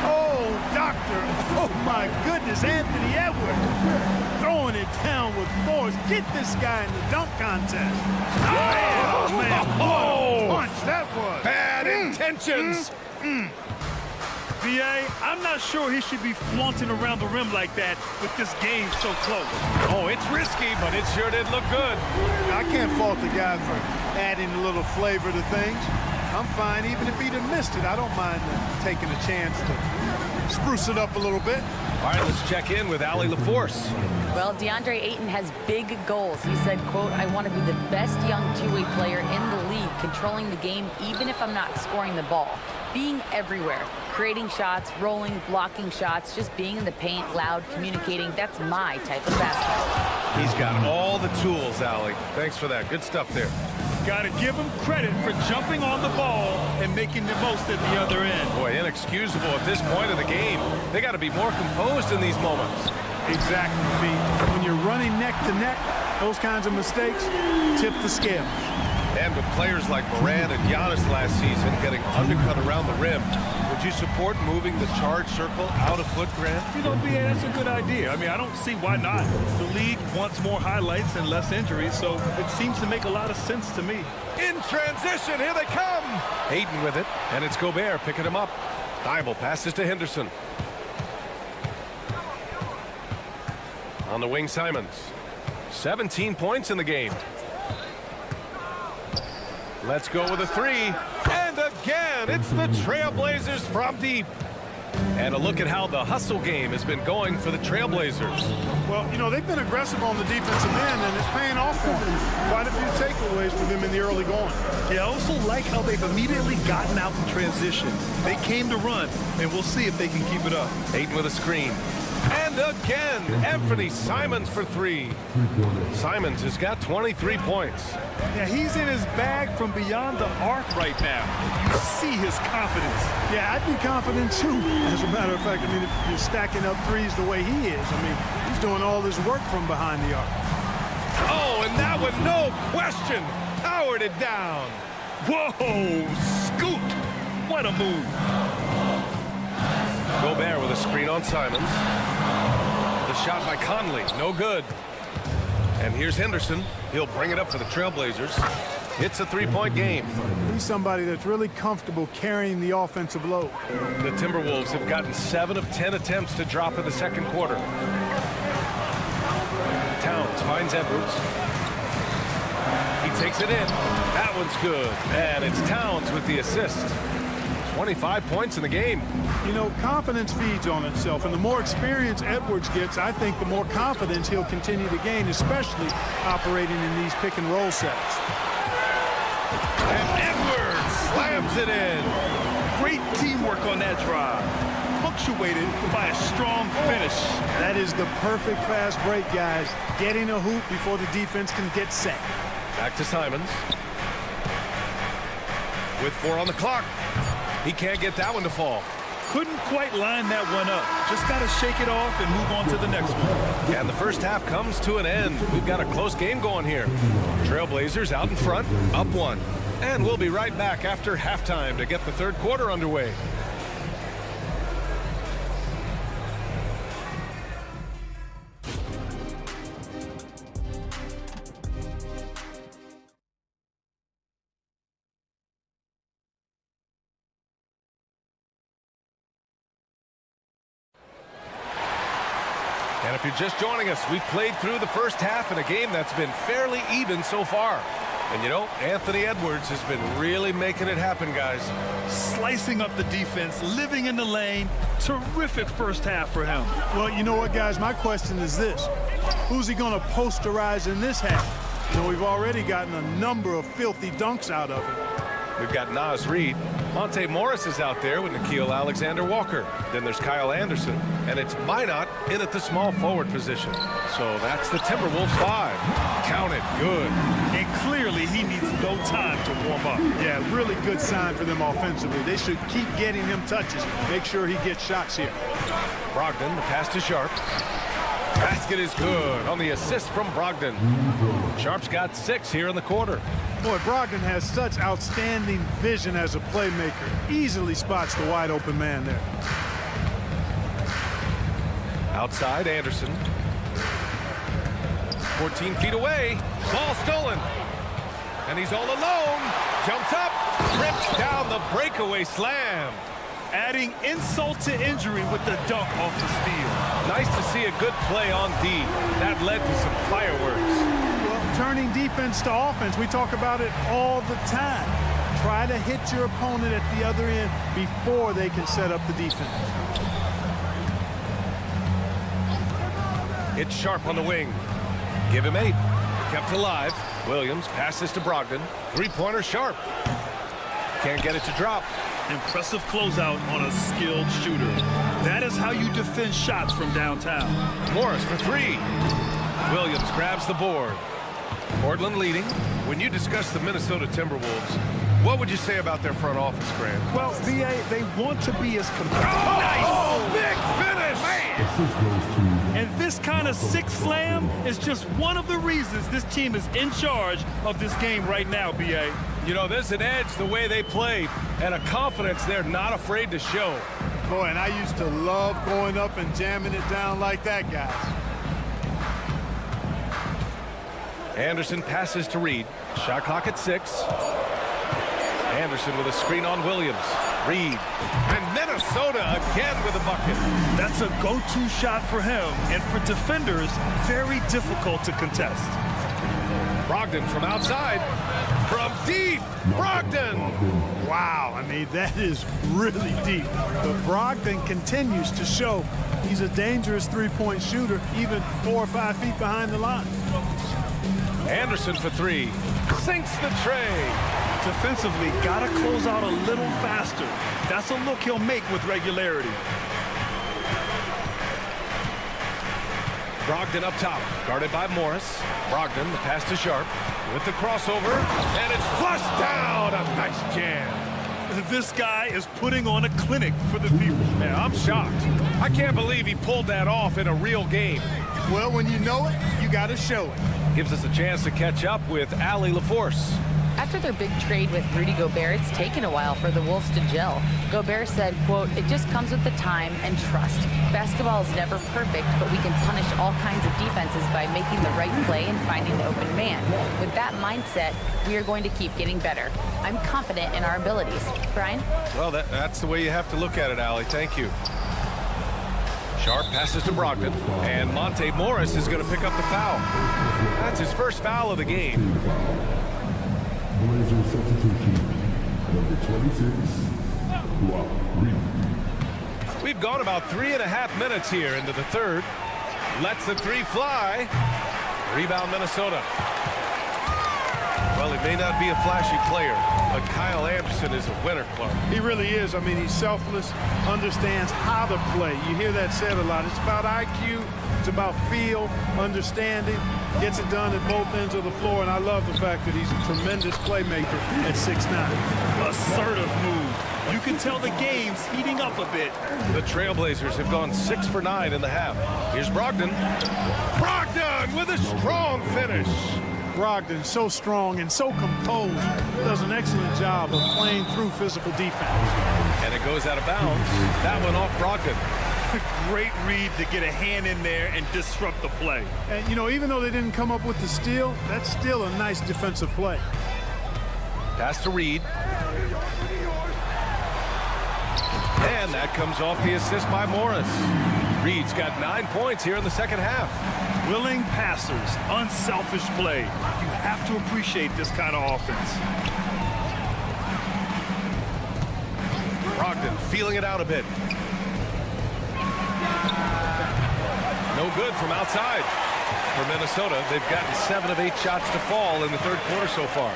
Oh, doctor. Oh, my goodness, Anthony Edwards. Throwing it down with force. Get this guy in the dunk contest. Oh, man. What a punch that was. Bad intentions. VA, I'm not sure he should be flaunting around the rim like that with this game so close. Oh, it's risky, but it sure did look good. I can't fault the guy for adding a little flavor to things. I'm fine, even if he'd have missed it. I don't mind taking a chance to spruce it up a little bit. All right, let's check in with Allie LaForce. Well, DeAndre Ayton has big goals. He said, quote, "I want to be the best young two-way player in the league, controlling the game even if I'm not scoring the ball. Being everywhere, creating shots, rolling, blocking shots, just being in the paint, loud, communicating. That's my type of basketball." He's got all the tools, Allie. Thanks for that. Good stuff there. Got to give them credit for jumping on the ball and making the most at the other end. Boy, inexcusable at this point of the game. They got to be more composed in these moments. Exactly, Pete. When you're running neck to neck, those kinds of mistakes tip the scale. And with players like Morant and Giannis last season getting undercut around the rim, would you support moving the charge circle out a foot, Grant? You know, BA, that's a good idea. I mean, I don't see why not. The league wants more highlights and less injuries, so it seems to make a lot of sense to me. In transition, here they come. Hayden with it, and it's Gobert picking him up. Thibault passes to Henderson. On the wing, Simons. 17 points in the game. Let's go with a three. And again, it's the Trailblazers from deep. And a look at how the hustle game has been going for the Trailblazers. Well, you know, they've been aggressive on the defensive end, and it's paying off for them. Quite a few takeaways for them in the early going. Yeah, I also like how they've immediately gotten out in transition. They came to run, and we'll see if they can keep it up. Hayden with a screen. And again, Anthony Simons for three. Simons has got 23 points. Yeah, he's in his bag from beyond the arc right now. You see his confidence. Yeah, I'd be confident too. As a matter of fact, I mean, if you're stacking up threes the way he is, I mean, he's doing all this work from behind the arc. Oh, and that one, no question, powered it down. Whoa, scoot. What a move. Gobert with a screen on Simons. The shot by Conley, no good. And here's Henderson. He'll bring it up for the Trailblazers. It's a three-point game. He's somebody that's really comfortable carrying the offensive load. The Timberwolves have gotten 7 of 10 attempts to drop in the second quarter. Towns finds Edwards. He takes it in. That one's good. And it's Towns with the assist. 25 points in the game. You know, confidence feeds on itself, and the more experience Edwards gets, I think the more confidence he'll continue to gain, especially operating in these pick-and-roll sets. And Edwards slams it in. Great teamwork on that drive. Punctuated by a strong finish. That is the perfect fast break, guys. Getting a hoop before the defense can get set. Back to Simons. With 4 on the clock. He can't get that one to fall. Couldn't quite line that one up. Just got to shake it off and move on to the next one. And the first half comes to an end. We've got a close game going here. Trailblazers out in front, up 1. And we'll be right back after halftime to get the third quarter underway. And if you're just joining us, we've played through the first half in a game that's been fairly even so far. And you know, Anthony Edwards has been really making it happen, guys. Slicing up the defense, living in the lane. Terrific first half for him. Well, you know what, guys? My question is this. Who's he going to posterize in this half? You know, we've already gotten a number of filthy dunks out of him. We've got Nas Reed. Monte Morris is out there with Nickeil Alexander-Walker. Then there's Kyle Anderson. And it's Minot in at the small forward position. So that's the Timberwolves 5. Counted. Good. And clearly he needs no time to warm up. Yeah, really good sign for them offensively. They should keep getting him touches. Make sure he gets shots here. Brogdon, the pass to Sharp. Basket is good on the assist from Brogdon. Sharp's got 6 here in the quarter. Boy, Brogdon has such outstanding vision as a playmaker. Easily spots the wide open man there. Outside, Anderson. 14 feet away. Ball stolen. And he's all alone. Jumps up. Rips down the breakaway slam. Adding insult to injury with the dunk off the steal. Nice to see a good play on D. That led to some fireworks. Well, turning defense to offense, we talk about it all the time. Try to hit your opponent at the other end before they can set up the defense. It's Sharp on the wing. Give him 8. Kept alive. Williams passes to Brogdon. Three-pointer Sharp. Can't get it to drop. Impressive closeout on a skilled shooter. That is how you defend shots from downtown. Morris for 3. Williams grabs the board. Portland leading. When you discuss the Minnesota Timberwolves, what would you say about their front office, Grant? Well, VA, they want to be as competitive. Oh, big finish! Man. And this kind of sick slam is just one of the reasons this team is in charge of this game right now, BA. You know, there's an edge the way they played and a confidence they're not afraid to show. Boy, and I used to love going up and jamming it down like that, guys. Anderson passes to Reed. Shot clock at 6. Anderson with a screen on Williams. Reed. And Minnesota again with a bucket. That's a go-to shot for him, and for defenders, very difficult to contest. Brogdon from outside. From deep. Brogdon. Wow, I mean, that is really deep. But Brogdon continues to show he's a dangerous three-point shooter, even 4 or 5 feet behind the line. Anderson for 3. Sinks the tray. Defensively, got to close out a little faster. That's a look he'll make with regularity. Brogdon up top, guarded by Morris. Brogdon, the pass to Sharp, with the crossover, and it's flushed down. A nice jam. This guy is putting on a clinic for the people. Yeah, I'm shocked. I can't believe he pulled that off in a real game. Well, when you know it, you got to show it. Gives us a chance to catch up with Allie LaForce. After their big trade with Rudy Gobert, it's taken a while for the Wolves to gel. Gobert said, quote, "It just comes with the time and trust. Basketball is never perfect, but we can punish all kinds of defenses by making the right play and finding the open man. With that mindset, we are going to keep getting better. I'm confident in our abilities." Brian? Well, that's the way you have to look at it, Allie. Thank you. Sharp passes to Brogdon, and Monte Morris is going to pick up the foul. That's his first foul of the game. Blazer substitution, number 26, Reed. We've gone about 3.5 minutes here into the third. Lets the 3 fly. Rebound Minnesota. Well, he may not be a flashy player, but Kyle Anderson is a winner, Clark. He really is. I mean, he's selfless, understands how to play. You hear that said a lot. It's about IQ. It's about feel, understanding. Gets it done at both ends of the floor, and I love the fact that he's a tremendous playmaker at 6'9". Assertive move. You can tell the game's heating up a bit. The Trailblazers have gone 6 for 9 in the half. Here's Brogdon. Brogdon with a strong finish. Brogdon, so strong and so composed, does an excellent job of playing through physical defense. And it goes out of bounds. That one off Brogdon. Great read to get a hand in there and disrupt the play. And, you know, even though they didn't come up with the steal, that's still a nice defensive play. Pass to Reed. And that comes off the assist by Morris. Reed's got 9 points here in the second half. Willing passers, unselfish play. You have to appreciate this kind of offense. Brogdon feeling it out a bit. No good from outside. For Minnesota, they've gotten 7 of 8 shots to fall in the third quarter so far.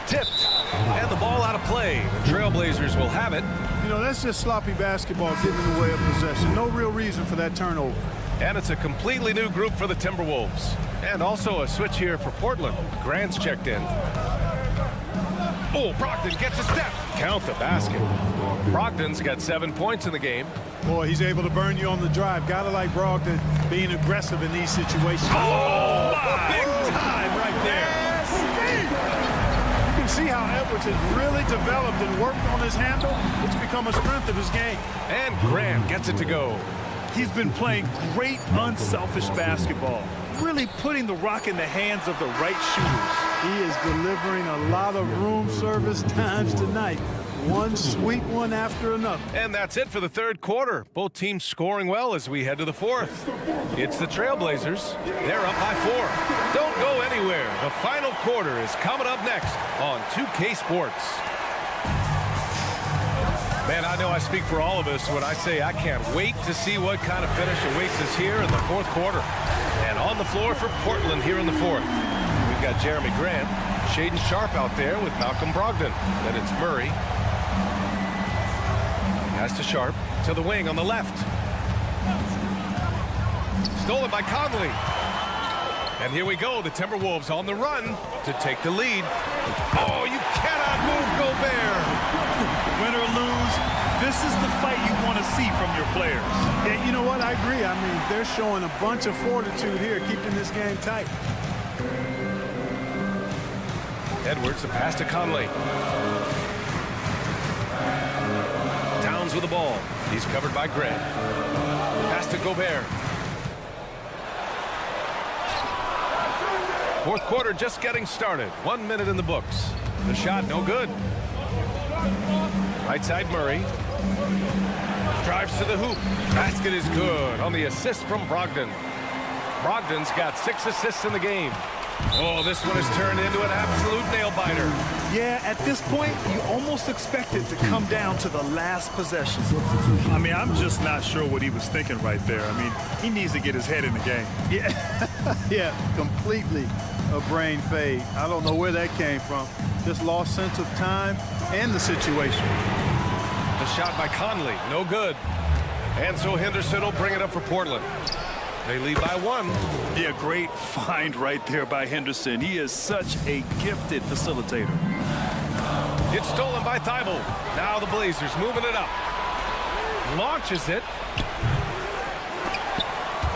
Tipped. And the ball out of play. The Trailblazers will have it. You know, that's just sloppy basketball getting away of possession. No real reason for that turnover. And it's a completely new group for the Timberwolves. And also a switch here for Portland. Grant's checked in. Oh, Brogdon gets a step. Count the basket. Brogdon's got 7 points in the game. Boy, he's able to burn you on the drive. Gotta like Brogdon being aggressive in these situations. Oh, big time right there. You can see how Edwards has really developed and worked on his handle. It's become a strength of his game. And Grant gets it to go. He's been playing great unselfish basketball, really putting the rock in the hands of the right shooters. He is delivering a lot of room service times tonight. One sweet one after another. And that's it for the third quarter. Both teams scoring well as we head to the fourth. It's the Trailblazers. They're up by 4. Don't go anywhere. The final quarter is coming up next on 2K Sports. Man, I know I speak for all of us when I say I can't wait to see what kind of finish awaits us here in the fourth quarter. And on the floor for Portland here in the fourth, we've got Jeremy Grant, Shaedon Sharpe out there with Malcolm Brogdon. Then it's Murray. Pass to Sharpe, to the wing on the left. Stolen by Conley. And here we go. The Timberwolves on the run to take the lead. Oh, you cannot move Gobert. Win or lose, this is the fight you want to see from your players. Yeah, you know what? I agree. I mean, they're showing a bunch of fortitude here, keeping this game tight. Edwards, the pass to Conley. Towns with the ball. He's covered by Grant. Pass to Gobert. Fourth quarter just getting started. 1 minute in the books. The shot no good. Right side Murray. Drives to the hoop. Basket is good on the assist from Brogdon. Brogdon's got 6 assists in the game. Oh, this one has turned into an absolute nail-biter. Yeah, at this point, you almost expect it to come down to the last possession. I mean, I'm just not sure what he was thinking right there. I mean, he needs to get his head in the game. Yeah, yeah, completely a brain fade. I don't know where that came from. Just lost sense of time and the situation. The shot by Conley, no good. And so Henderson will bring it up for Portland. They lead by 1. Yeah, great find right there by Henderson. He is such a gifted facilitator. It's stolen by Thibault. Now the Blazers moving it up. Launches it.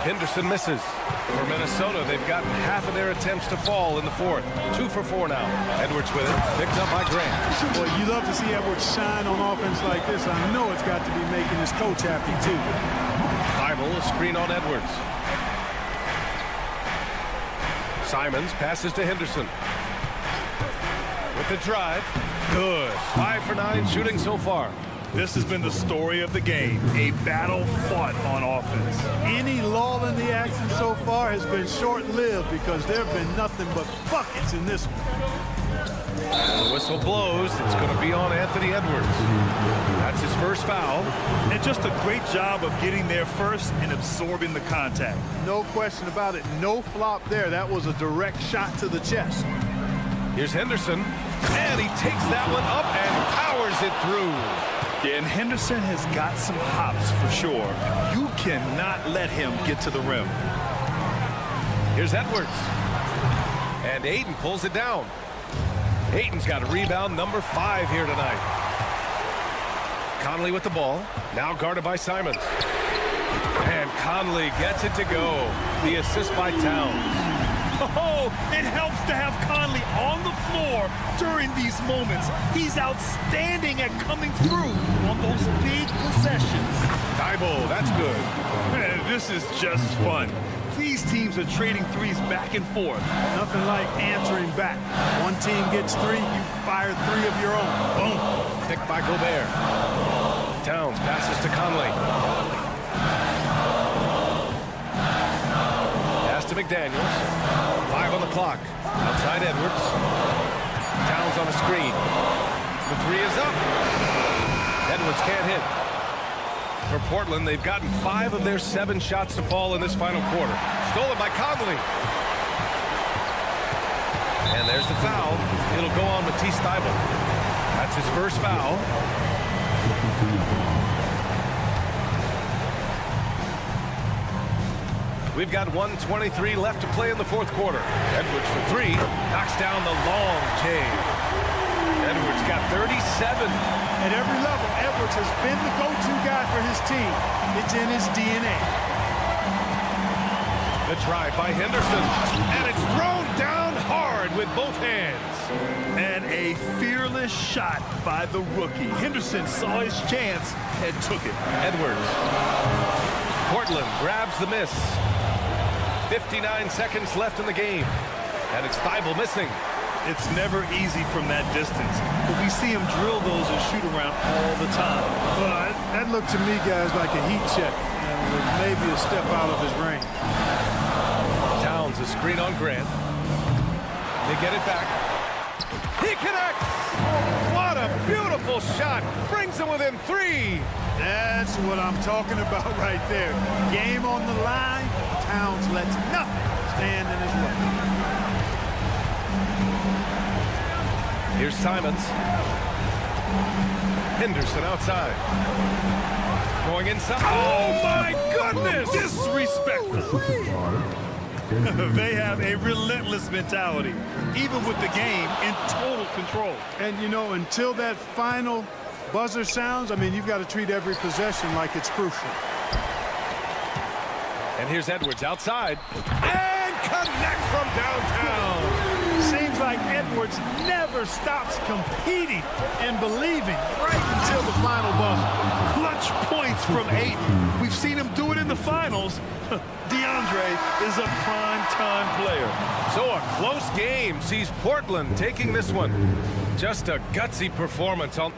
Henderson misses. For Minnesota, they've gotten half of their attempts to fall in the fourth. 2 for 4 now. Edwards with it. Picked up by Grant. Boy, you love to see Edwards shine on offense like this. I know it's got to be making his coach happy, too. Thibault, a screen on Edwards. Simons passes to Henderson. With the drive. Good. 5 for 9 shooting so far. This has been the story of the game. A battle fought on offense. Any lull in the action so far has been short-lived because there have been nothing but buckets in this one. And the whistle blows. It's going to be on Anthony Edwards. That's his first foul. And just a great job of getting there first and absorbing the contact. No question about it. No flop there. That was a direct shot to the chest. Here's Henderson. And he takes that one up and powers it through. Yeah, and Henderson has got some hops for sure. You cannot let him get to the rim. Here's Edwards. And Ayton pulls it down. Ayton's got a rebound number 5 here tonight. Conley with the ball. Now guarded by Simons. And Conley gets it to go. The assist by Towns. Oh, it helps to have Conley on the floor during these moments. He's outstanding at coming through on those big possessions. Thibault, that's good. Man, this is just fun. These teams are trading threes back and forth. Nothing like answering back. One team gets 3, you fire 3 of your own. Boom. Picked by Gobert. Towns passes to Conley. Pass to McDaniels. 5 on the clock. Outside Edwards. Towns on a screen. The 3 is up. Edwards can't hit. For Portland, they've gotten 5 of their 7 shots to fall in this final quarter. Stolen by Conley. And there's the foul. It'll go on Matisse Thybulle. That's his first foul. We've got 1:23 left to play in the fourth quarter. Edwards for 3. Knocks down the long K. Edwards got 37. At every level, Edwards has been the go-to guy for his team. It's in his DNA. The drive by Henderson. And it's thrown down hard with both hands. And a fearless shot by the rookie. Henderson saw his chance and took it. Edwards. Portland grabs the miss. 59 seconds left in the game. And it's Thybulle missing. It's never easy from that distance, but we see him drill those and shoot around all the time. Well, that looked to me, guys, like a heat check. With maybe a step out of his range. Towns a screen on Grant. They get it back. He connects! What a beautiful shot! Brings him within 3. That's what I'm talking about right there. Game on the line. Towns lets nothing stand in his way. Here's Simons. Henderson outside. Going inside. Oh, my goodness! Disrespectful. They have a relentless mentality, even with the game in total control. And, you know, until that final buzzer sounds, I mean, you've got to treat every possession like it's crucial. And here's Edwards outside. And connects from downtown. Seems like Edwards never stops competing and believing right until the final buzzer. Clutch points from Ayton. We've seen him do it in the finals. DeAndre is a prime-time player. So a close game sees Portland taking this one. Just a gutsy performance on...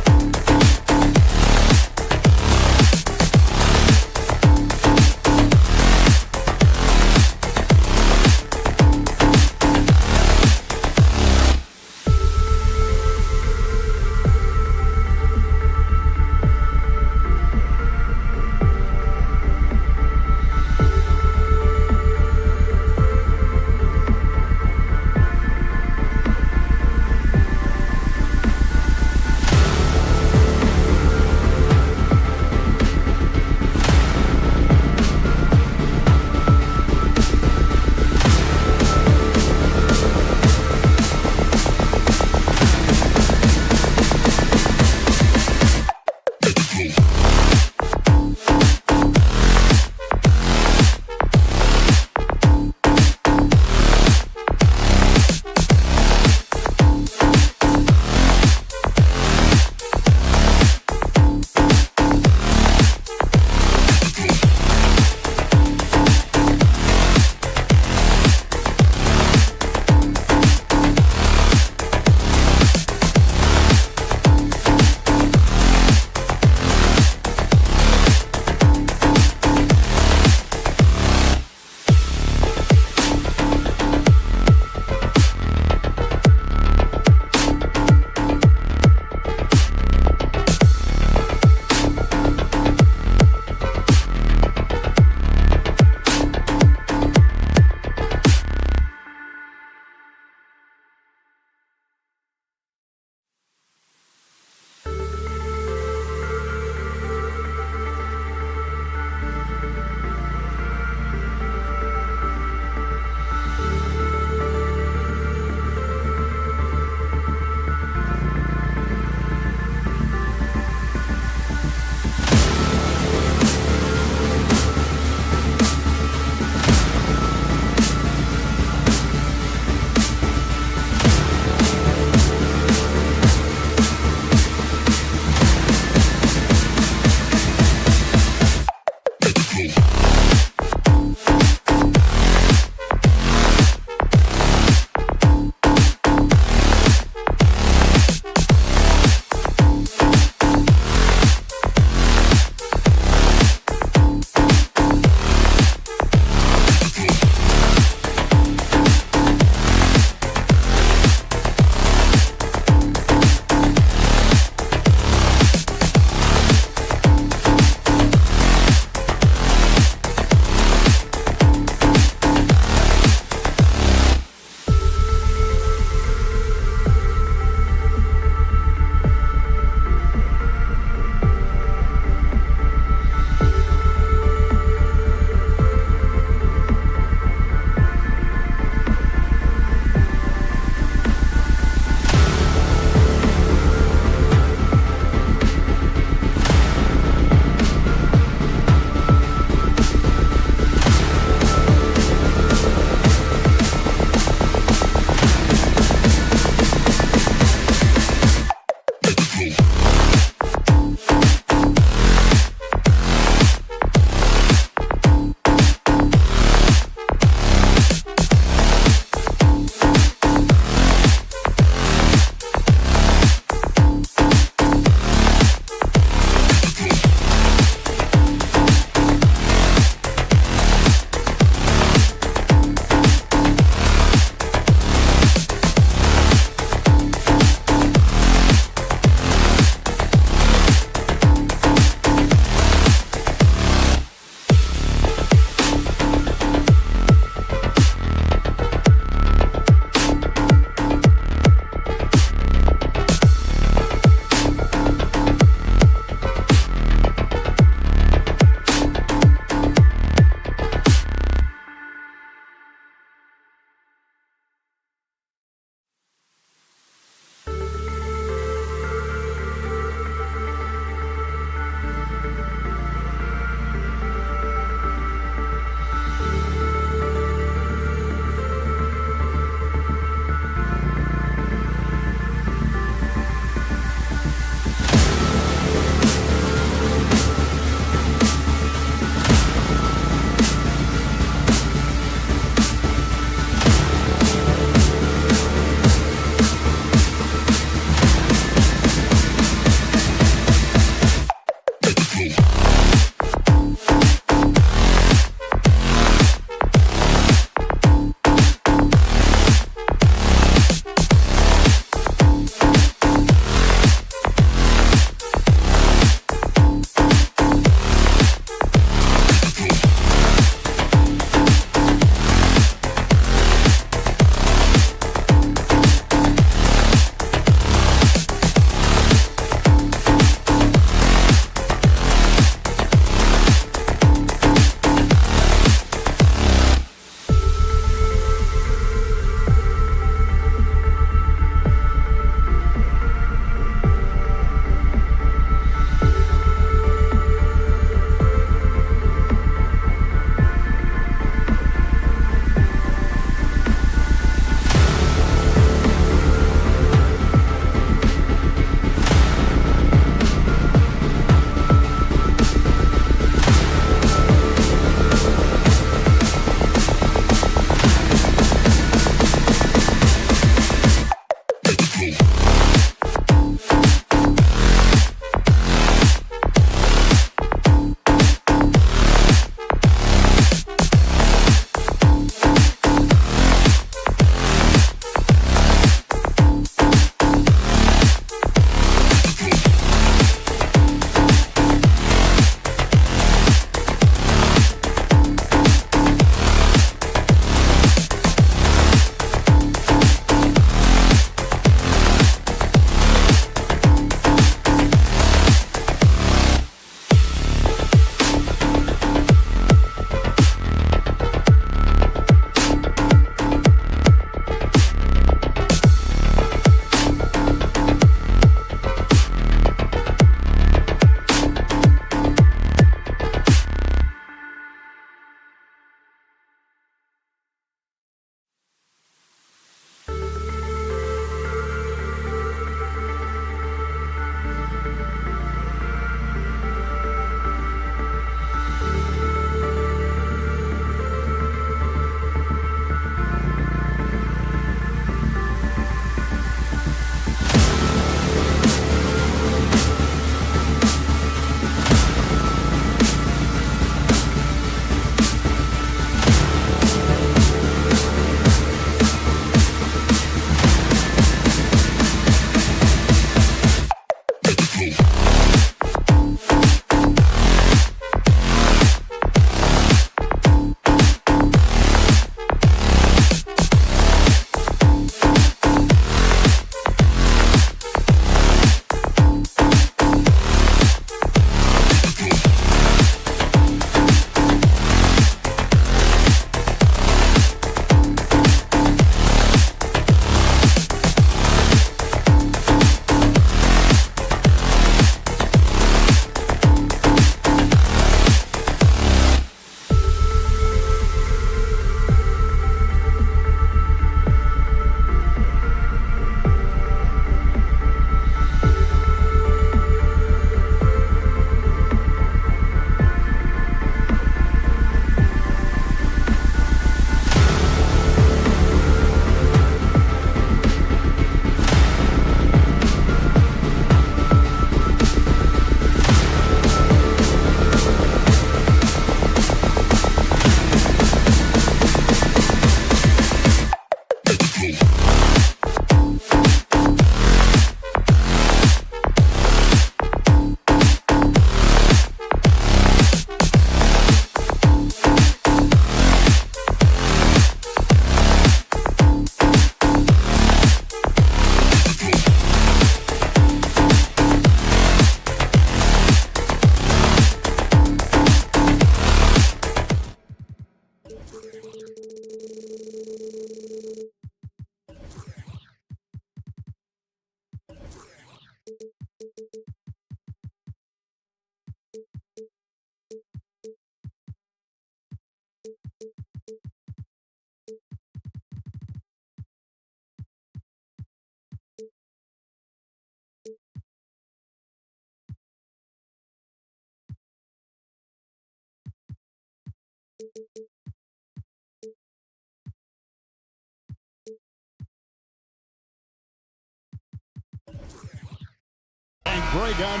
And Greg on.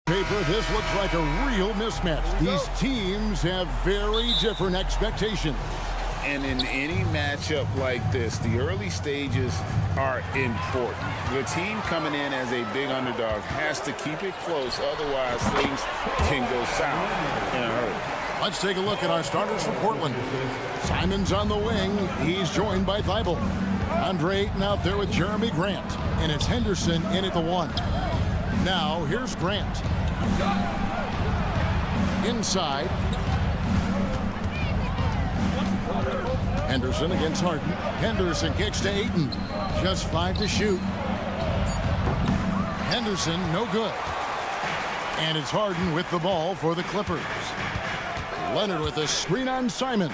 Paper, this looks like a real mismatch. These teams have very different expectations. And in any matchup like this, the early stages are important. The team coming in as a big underdog has to keep it close, otherwise things can go south in a hurry. Let's take a look at our starters for Portland. Simon's on the wing. He's joined by Thibault. Andre Ayton out there with Jeremy Grant. And it's Henderson in at the 1. Now, here's Grant. Inside. Henderson against Harden. Henderson kicks to Ayton. Just 5 to shoot. Henderson, no good. And it's Harden with the ball for the Clippers. Leonard with a screen on Simons.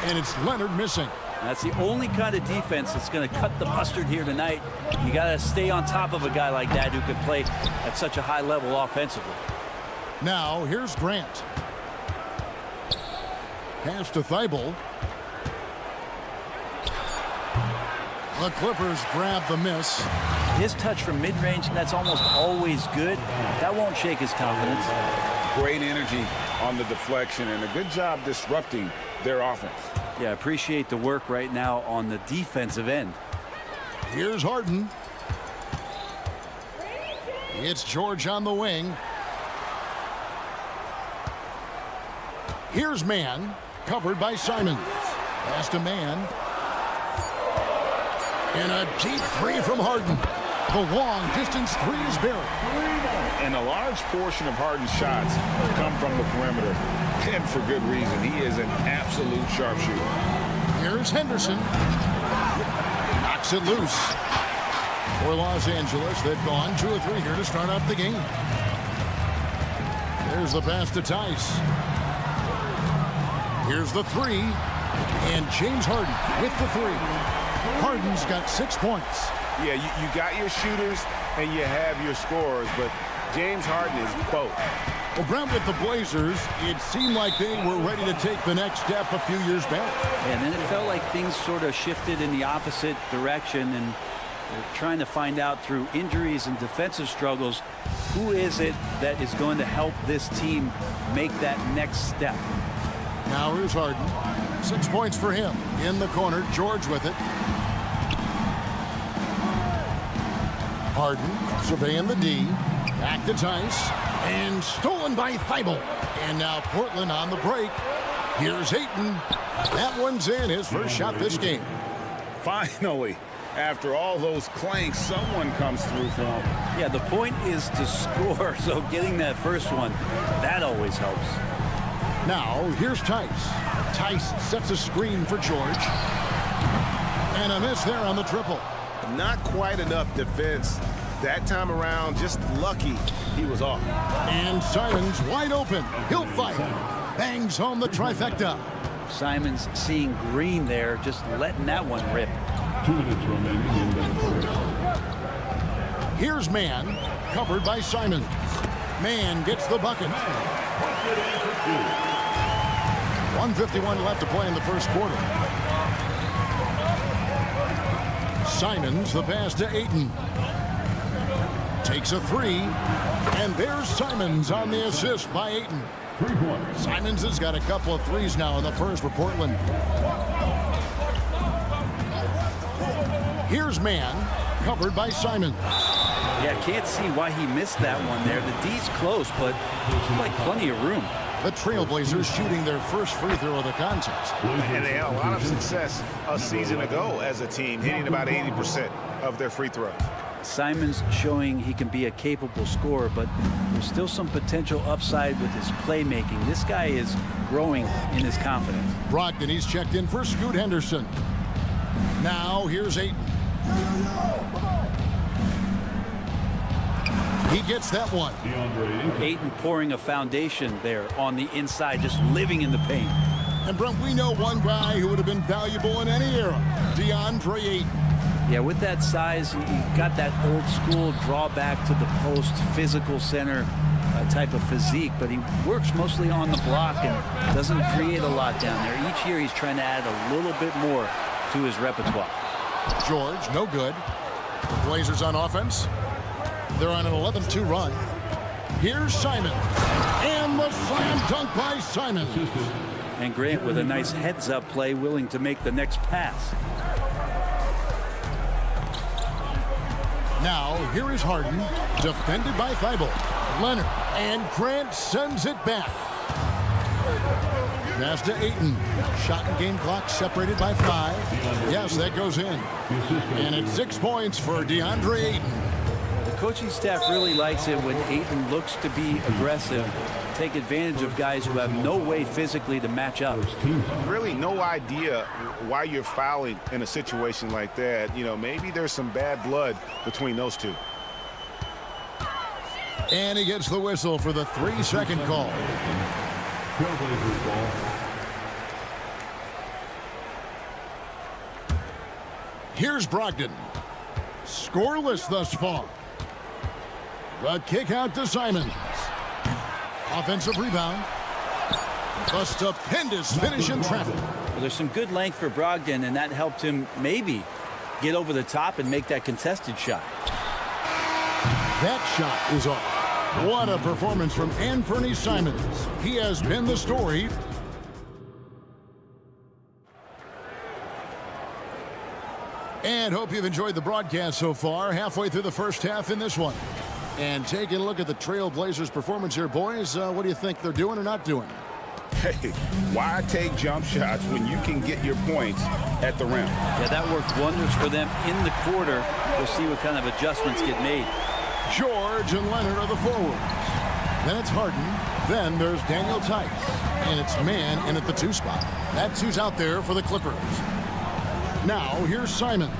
And it's Leonard missing. That's the only kind of defense that's going to cut the mustard here tonight. You got to stay on top of a guy like that who can play at such a high level offensively. Now, here's Grant. Pass to Thibault. The Clippers grab the miss. His touch from mid-range, that's almost always good. That won't shake his confidence. Great energy on the deflection and a good job disrupting their offense. Yeah, appreciate the work right now on the defensive end. Here's Harden. It's George on the wing. Here's Mann, covered by Simons. Pass to Mann. And a deep 3 from Harden. The long distance 3 is buried. And a large portion of Harden's shots come from the perimeter, and for good reason. He is an absolute sharpshooter. Here's Henderson. Knocks it loose. For Los Angeles, they've gone 2 of 3 here to start out the game. There's the pass to Tice. Here's the 3. And James Harden with the 3. Harden's got 6 points. Yeah, you got your shooters and you have your scorers, but James Harden is both. Well, Brent, with the Blazers, it seemed like they were ready to take the next step a few years back. And then it felt like things sort of shifted in the opposite direction, and they're trying to find out through injuries and defensive struggles, who is it that is going to help this team make that next step. Now here's Harden. 6 points for him. In the corner, George with it. Harden surveying the D. Back to Tice. And stolen by Thibault. And now Portland on the break. Here's Ayton. That one's in. His first shot this game. Finally, after all those clanks, someone comes through for him. Yeah, the point is to score, so getting that first one, that always helps. Now, here's Tice. Tice sets a screen for George. And a miss there on the triple. Not quite enough defense that time around. Just lucky he was off. And Simons wide open. He'll fight. Bangs home the trifecta. Simons seeing green there, just letting that one rip. 2 minutes remaining in the first. Here's Mann, covered by Simons. Mann gets the bucket. 1:51 left to play in the first quarter. Simons, the pass to Ayton. Takes a three, and there's Simons on the assist by Ayton. 3 points. Simons has got a couple of threes now in the first for Portland. Here's Mann, covered by Simons. Yeah, can't see why he missed that one there. The D's close, but there's like plenty of room. The Trailblazers shooting their first free throw of the contest. And they had a lot of success a season ago as a team, hitting about 80% of their free throws. Simons showing he can be a capable scorer, but there's still some potential upside with his playmaking. This guy is growing in his confidence. Brogdon, he's checked in for Scoot Henderson. Now here's Ayton. He gets that one. Ayton pouring a foundation there on the inside, just living in the paint. And Brent, we know one guy who would have been valuable in any era, DeAndre Ayton. Yeah, with that size, he got that old school draw back to the post, physical center type of physique, but he works mostly on the block and doesn't create a lot down there. Each year he's trying to add a little bit more to his repertoire. George, no good. The Blazers on offense. They're on an 11-2 run. Here's Simon. And the slam dunk by Simon. And Grant with a nice heads-up play, willing to make the next pass. Now, here is Harden, defended by Thibault. Leonard, and Grant sends it back. Pass to Ayton. Shot and game clock separated by 5. Yes, that goes in. And it's 6 points for DeAndre Ayton. The coaching staff really likes it when Ayton looks to be aggressive, take advantage of guys who have no way physically to match up. Really no idea why you're fouling in a situation like that. You know, maybe there's some bad blood between those two. And he gets the whistle for the 3-second call. Here's Brogdon. Scoreless thus far. The kick out to Simons. Offensive rebound. A stupendous finish in traffic. Well, there's some good length for Brogdon, and that helped him maybe get over the top and make that contested shot. That shot is off. What a performance from Anthony Simons. He has been the story. And hope you've enjoyed the broadcast so far. Halfway through the first half in this one. And taking a look at the Trailblazers' performance here, boys. What do you think they're doing or not doing? Hey, why take jump shots when you can get your points at the rim? Yeah, that worked wonders for them in the quarter. We'll see what kind of adjustments get made. George and Leonard are the forwards. Then it's Harden. Then there's Daniel Tice. And it's Mann in at the 2 spot. That's who's out there for the Clippers. Now here's Simons.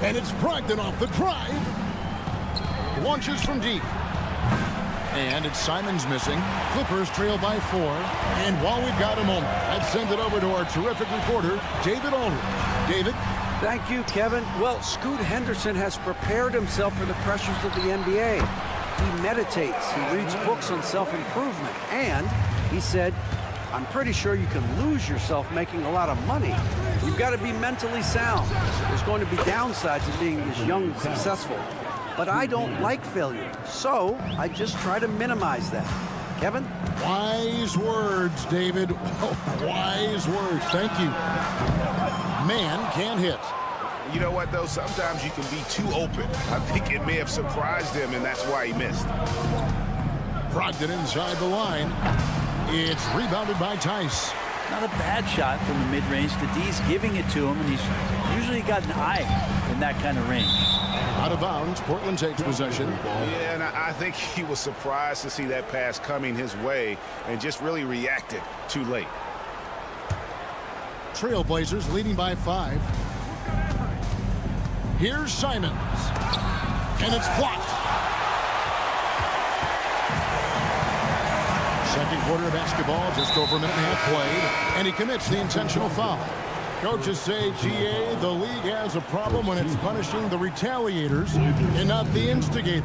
And it's Brogdon off the drive. Launches from deep. And it's Simons missing. Clippers trail by 4. And while we've got a moment, let's send it over to our terrific reporter, David Aldridge. David? Thank you, Kevin. Well, Scoot Henderson has prepared himself for the pressures of the NBA. He meditates. He reads books on self-improvement. And he said, I'm pretty sure you can lose yourself making a lot of money. You've got to be mentally sound. There's going to be downsides of being this young and successful. But I don't like failure, so I just try to minimize that. Kevin? Wise words, David. Wise words. Thank you. Man can't hit. You know what, though? Sometimes you can be too open. I think it may have surprised him, and that's why he missed. Brogdon inside the line. It's rebounded by Tice. Not a bad shot from the mid-range. D's giving it to him, and he's usually got an eye in that kind of range. Out of bounds, Portland takes possession. Yeah, and I think he was surprised to see that pass coming his way and just really reacted too late. Trailblazers leading by 5. Here's Simons. And it's blocked. Second quarter of basketball, just over a minute and a half played, and he commits the intentional foul. Coaches say, GA, the league has a problem when it's punishing the retaliators and not the instigators.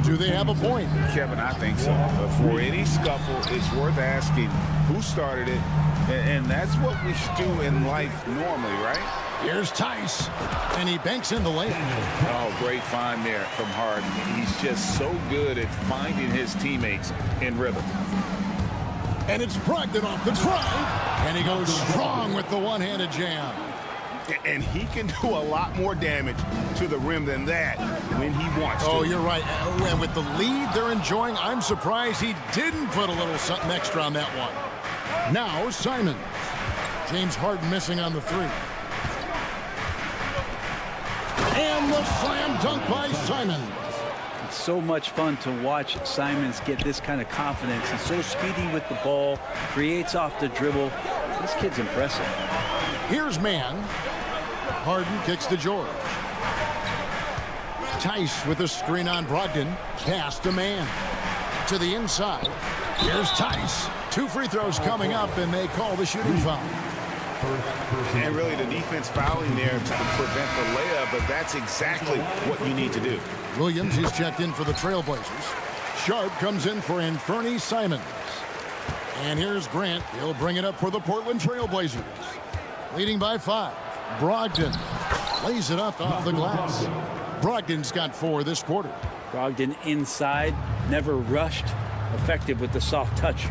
Do they have a point? Kevin, I think so. But for any scuffle, it's worth asking who started it, and that's what we do in life normally, right? Here's Tice, and he banks in the layup. Oh, great find there from Harden. He's just so good at finding his teammates in rhythm. And it's Brogdon off the drive, and he goes strong with the one-handed jam. And he can do a lot more damage to the rim than that when he wants to. Oh, you're right. And with the lead they're enjoying, I'm surprised he didn't put a little something extra on that one. Now, Simons. James Harden missing on the 3. And the slam dunk by Simons. It's so much fun to watch Simons get this kind of confidence. He's so speedy with the ball, creates off the dribble. This kid's impressive. Here's Man. Harden kicks to George. Tice with a screen on Brogdon. Pass to Man. To the inside. Here's Tice. 2 free throws coming up, and they call the shooting foul. And really the defense fouling there to prevent the layup, but that's exactly what you need to do. Williams is checked in for the Trailblazers. Sharp comes in for Anthony Simons. And here's Grant. He'll bring it up for the Portland Trailblazers. Leading by 5. Brogdon lays it up off the glass. Brogdon's got 4 this quarter. Brogdon inside, never rushed, effective with the soft touch.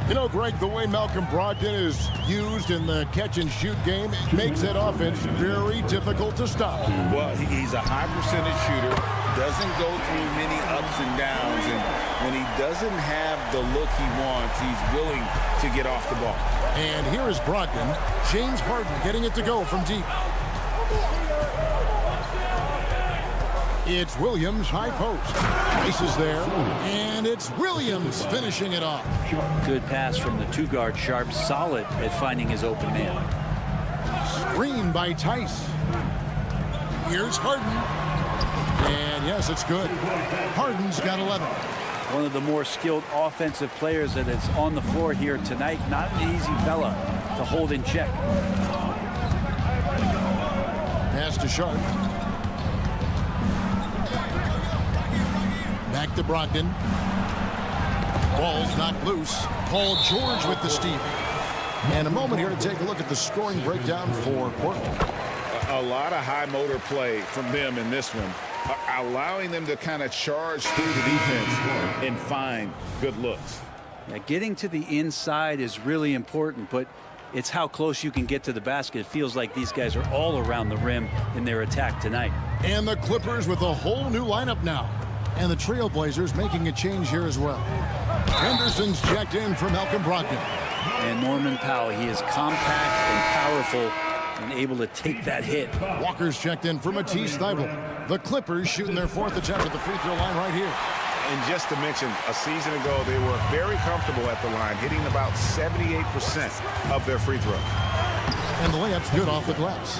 You know, Greg, the way Malcolm Brogdon is used in the catch-and-shoot game, it makes that offense very difficult to stop. Well, he's a high percentage shooter, doesn't go through many ups and downs, and when he doesn't have the look he wants, he's willing to get off the ball. And here is Brogdon. James Harden getting it to go from deep. It's Williams, high post. Ice is there, and it's Williams finishing it off. Good pass from the 2-guard Sharp, solid at finding his open man. Screen by Tice. Here's Harden. And yes, it's good. Harden's got 11. One of the more skilled offensive players that is on the floor here tonight. Not an easy fella to hold in check. Pass to Sharp. Back to Brogdon. Ball's knocked loose. Paul George with the steal. And a moment here to take a look at the scoring breakdown for Portland. A lot of high motor play from them in this one, allowing them to kind of charge through the defense and find good looks. Yeah, getting to the inside is really important, but it's how close you can get to the basket. It feels like these guys are all around the rim in their attack tonight. And the Clippers with a whole new lineup now. And the Trailblazers making a change here as well. Henderson's checked in for Malcolm Brogdon. And Norman Powell, he is compact and powerful and able to take that hit. Walker's checked in for Matisse Thybulle. The Clippers shooting their 4th attempt at the free throw line right here. And just to mention, a season ago, they were very comfortable at the line, hitting about 78% of their free throws. And the layup's good off the glass.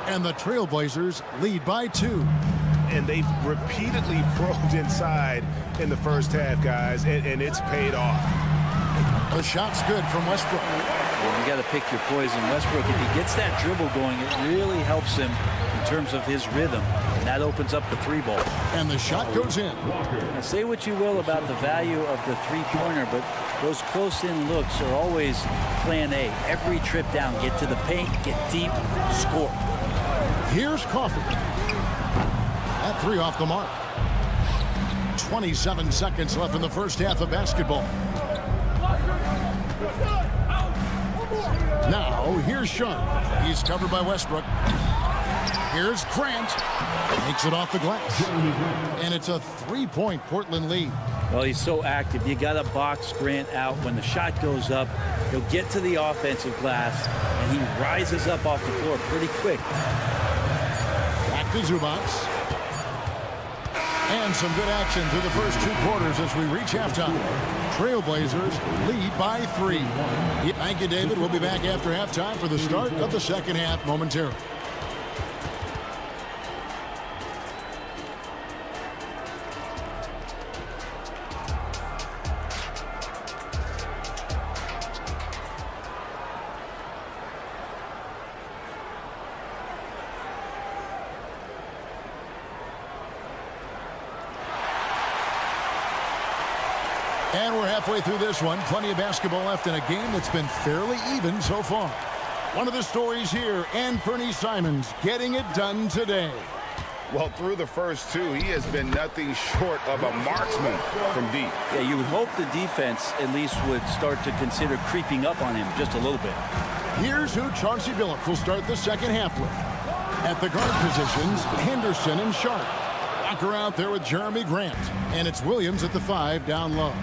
And the Trailblazers lead by 2. And they've repeatedly probed inside in the first half, guys, and it's paid off. The shot's good from Westbrook. Well, you got to pick your poison. Westbrook, if he gets that dribble going, it really helps him in terms of his rhythm. And that opens up the 3-ball. And the shot goes in. Now, say what you will about the value of the 3-pointer, but those close-in looks are always plan A. Every trip down, get to the paint, get deep, score. Here's Coffey. That 3 off the mark. 27 seconds left in the first half of basketball. Now, here's Sharp. He's covered by Westbrook. Here's Grant. Makes it off the glass. And it's a 3-point Portland lead. Well, he's so active. You got to box Grant out. When the shot goes up, he'll get to the offensive glass, and he rises up off the floor pretty quick. Back to Zubats. And some good action through the first 2 quarters as we reach halftime. Trailblazers lead by 3. Thank you, David. We'll be back after halftime for the start of the second half momentarily. And we're halfway through this one. Plenty of basketball left in a game that's been fairly even so far. One of the stories here, Anthony Simons getting it done today. Well, through the first 2, he has been nothing short of a marksman from deep. Yeah, you would hope the defense at least would start to consider creeping up on him just a little bit. Here's who Chauncey Billups will start the second half with. At the guard positions, Henderson and Sharp. Walker out there with Jeremy Grant. And it's Williams at the 5 down low.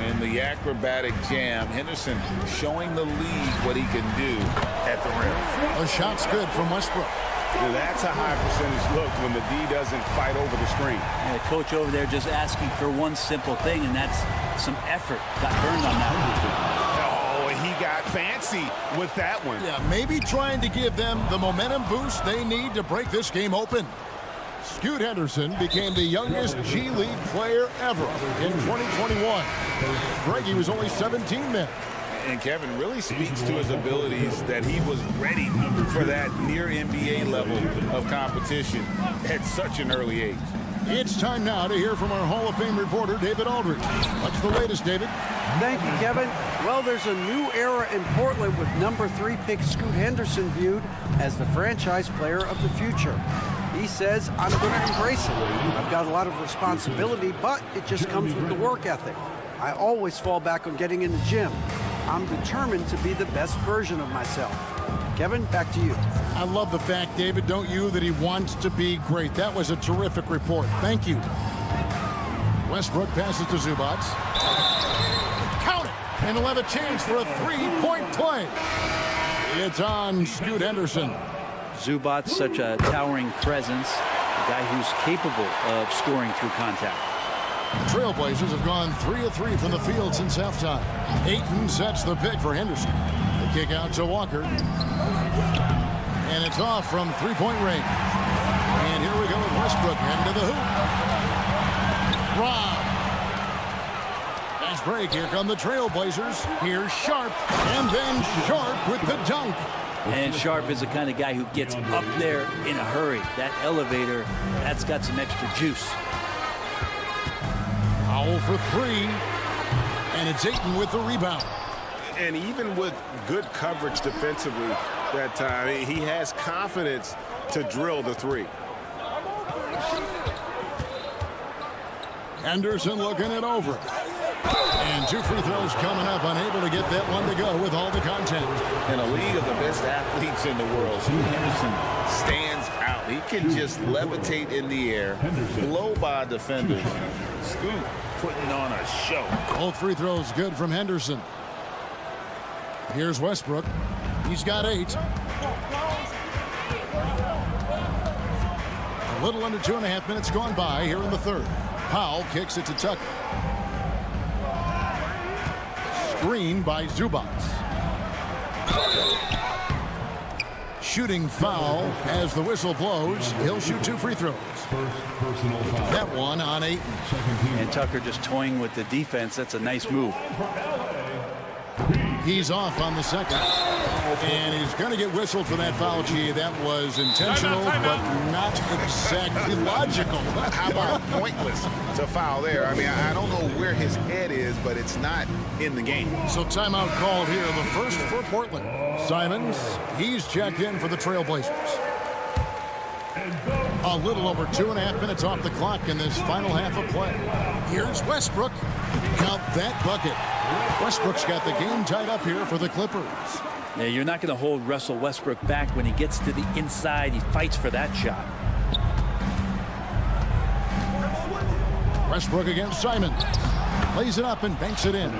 In the acrobatic jam, Henderson showing the league what he can do at the rim. A shot's good from Westbrook. That's a high percentage look when the D doesn't fight over the screen. And the coach over there just asking for one simple thing, and that's some effort. Got burned on that one. Oh, he got fancy with that one. Yeah, maybe trying to give them the momentum boost they need to break this game open. Scoot Henderson became the youngest G League player ever in 2021. Greggy was only 17 then. And Kevin really speaks to his abilities that he was ready for that near NBA level of competition at such an early age. It's time now to hear from our Hall of Fame reporter, David Aldridge. What's the latest, David? Thank you, Kevin. Well, there's a new era in Portland with number 3 pick Scoot Henderson viewed as the franchise player of the future. He says, I'm going to embrace it. I've got a lot of responsibility, but it just comes with the work ethic. I always fall back on getting in the gym. I'm determined to be the best version of myself. Kevin, back to you. I love the fact, David, don't you, that he wants to be great. That was a terrific report. Thank you. Westbrook passes to Zubats. Count it! And he'll have a chance for a 3-point play. It's on Scoot Henderson. Zubats, such a towering presence, a guy who's capable of scoring through contact. The Trailblazers have gone 3 of 3 from the field since halftime. Ayton sets the pick for Henderson. The kick out to Walker. And it's off from 3-point range. And here we go with Westbrook heading to the hoop. Rob. Fast break. Here come the Trailblazers. Here's Sharp. And then Sharp with the dunk. And Sharp is the kind of guy who gets up there in a hurry. That elevator, that's got some extra juice. Foul for 3. And it's Ayton with the rebound. And even with good coverage defensively that time, he has confidence to drill the 3. Henderson looking it over. And 2 free throws coming up, unable to get that one to go with all the content. In a league of the best athletes in the world, Scoot Henderson stands out. He can just levitate in the air, blow by defenders. Scoot putting on a show. Both free throws good from Henderson. Here's Westbrook. He's got 8. A little under 2.5 minutes gone by here in the third. Powell kicks it to Tucker. Screen by Zubats. Shooting foul as the whistle blows. He'll shoot 2 free throws. That one on 8. And Tucker just toying with the defense. That's a nice move. He's off on the second. And he's going to get whistled for that foul, G. That was intentional, but not exactly logical. How about pointless to foul there? I mean, I don't know where his head is, but it's not in the game. So timeout called here, the first for Portland. Simons, he's checked in for the Trailblazers. A little over 2.5 minutes off the clock in this final half of play. Here's Westbrook. Count that bucket. Westbrook's got the game tied up here for the Clippers. Yeah, you're not going to hold Russell Westbrook back when he gets to the inside. He fights for that shot. Westbrook against Simons. Lays it up and banks it in.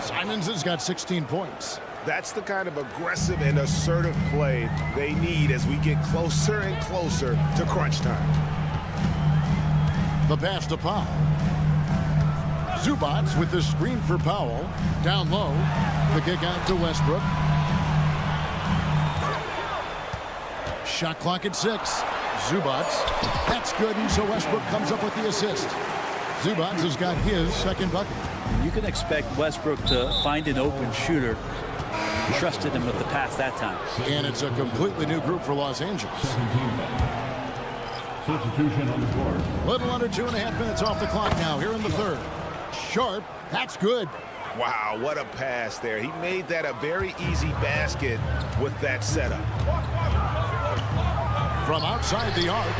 Simons has got 16 points. That's the kind of aggressive and assertive play they need as we get closer and closer to crunch time. The pass to Powell. Zubats with the screen for Powell. Down low. The kick out to Westbrook. Shot clock at 6. Zubats. That's good, and so Westbrook comes up with the assist. Zubats has got his second bucket. You can expect Westbrook to find an open shooter. Trusted him with the pass that time. And it's a completely new group for Los Angeles. Substitution on the court. Little under 2.5 minutes off the clock now here in the third. Sharp. That's good. Wow, what a pass there. He made that a very easy basket with that setup. From outside the arc.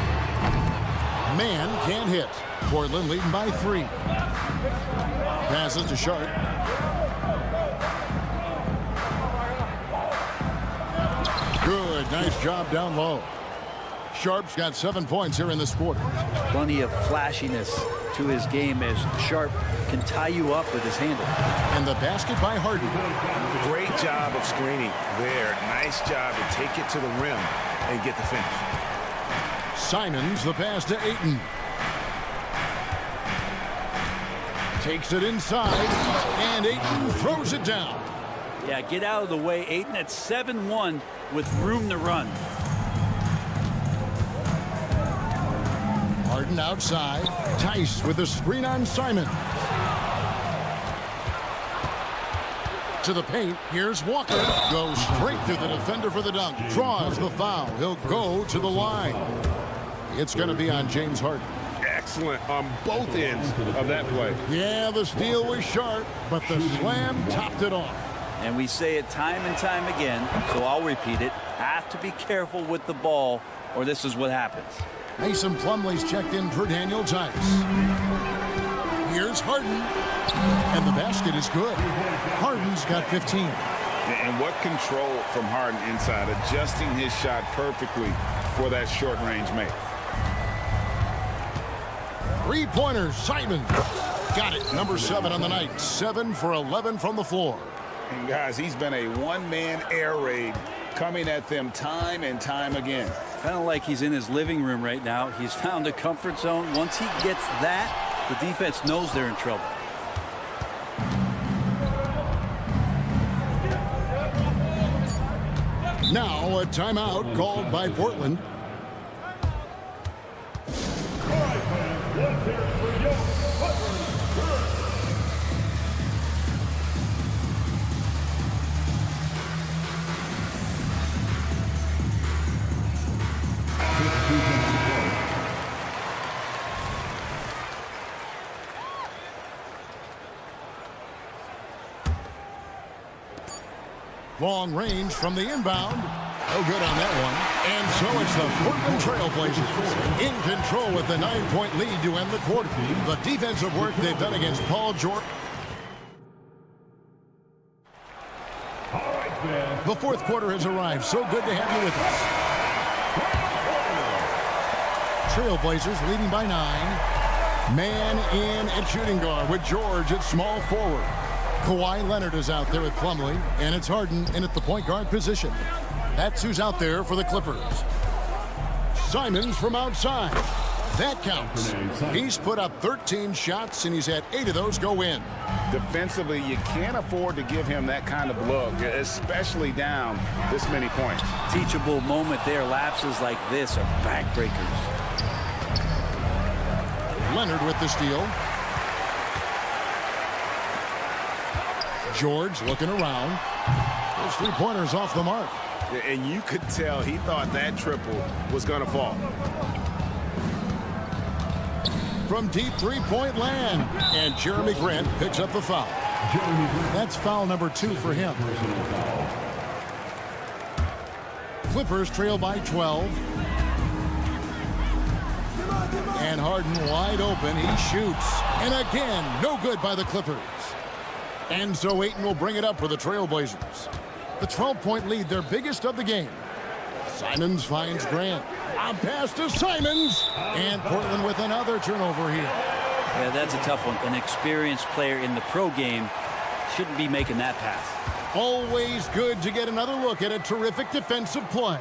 Man can't hit. Portland leading by 3. Passes to Sharp. Good, nice job down low. Sharp's got 7 points here in this quarter. Plenty of flashiness to his game as Sharp can tie you up with his handle. And the basket by Harden. Great job of screening there. Nice job to take it to the rim and get the finish. Simons, the pass to Ayton. Takes it inside, and Ayton throws it down. Yeah, get out of the way. Ayton at 7-1 with room to run. Harden outside. Tice with a screen on Simon. To the paint. Here's Walker. Goes straight to the defender for the dunk. Draws the foul. He'll go to the line. It's going to be on James Harden. Excellent on both ends of that play. Yeah, the steal was sharp, but the slam topped it off. And we say it time and time again, so I'll repeat it. Have to be careful with the ball, or this is what happens. Mason Plumlee's checked in for Daniel Tice. Here's Harden. And the basket is good. Harden's got 15. And what control from Harden inside, adjusting his shot perfectly for that short-range make. Three-pointers, Simon. Got it. Number 7 on the night. 7 for 11 from the floor. And guys, he's been a one-man air raid coming at them time and time again. Kind of like he's in his living room right now. He's found a comfort zone. Once he gets that, the defense knows they're in trouble. Now a timeout called by Portland. Long range from the inbound. No good on that one. And so it's the Portland Trailblazers in control with the 9-point lead to end the quarter. The defensive work they've done against Paul George. The fourth quarter has arrived. So good to have you with us. Trailblazers leading by 9. Man in at shooting guard with George at small forward. Kawhi Leonard is out there with Plumlee, and it's Harden in at the point guard position. That's who's out there for the Clippers. Simons from outside. That counts. He's put up 13 shots, and he's had 8 of those go in. Defensively, you can't afford to give him that kind of look, especially down this many points. Teachable moment there. Lapses like this are backbreakers. Leonard with the steal. George looking around. His three-pointer's off the mark. And you could tell he thought that triple was going to fall. From deep three-point land. And Jeremy Grant picks up the foul. That's foul number 2 for him. Clippers trail by 12. And Harden wide open. He shoots. And again, no good by the Clippers. And so Ayton will bring it up for the Trailblazers. The 12-point lead, their biggest of the game. Simons finds Grant. A pass to Simons. And Portland with another turnover here. Yeah, that's a tough one. An experienced player in the pro game shouldn't be making that pass. Always good to get another look at a terrific defensive play.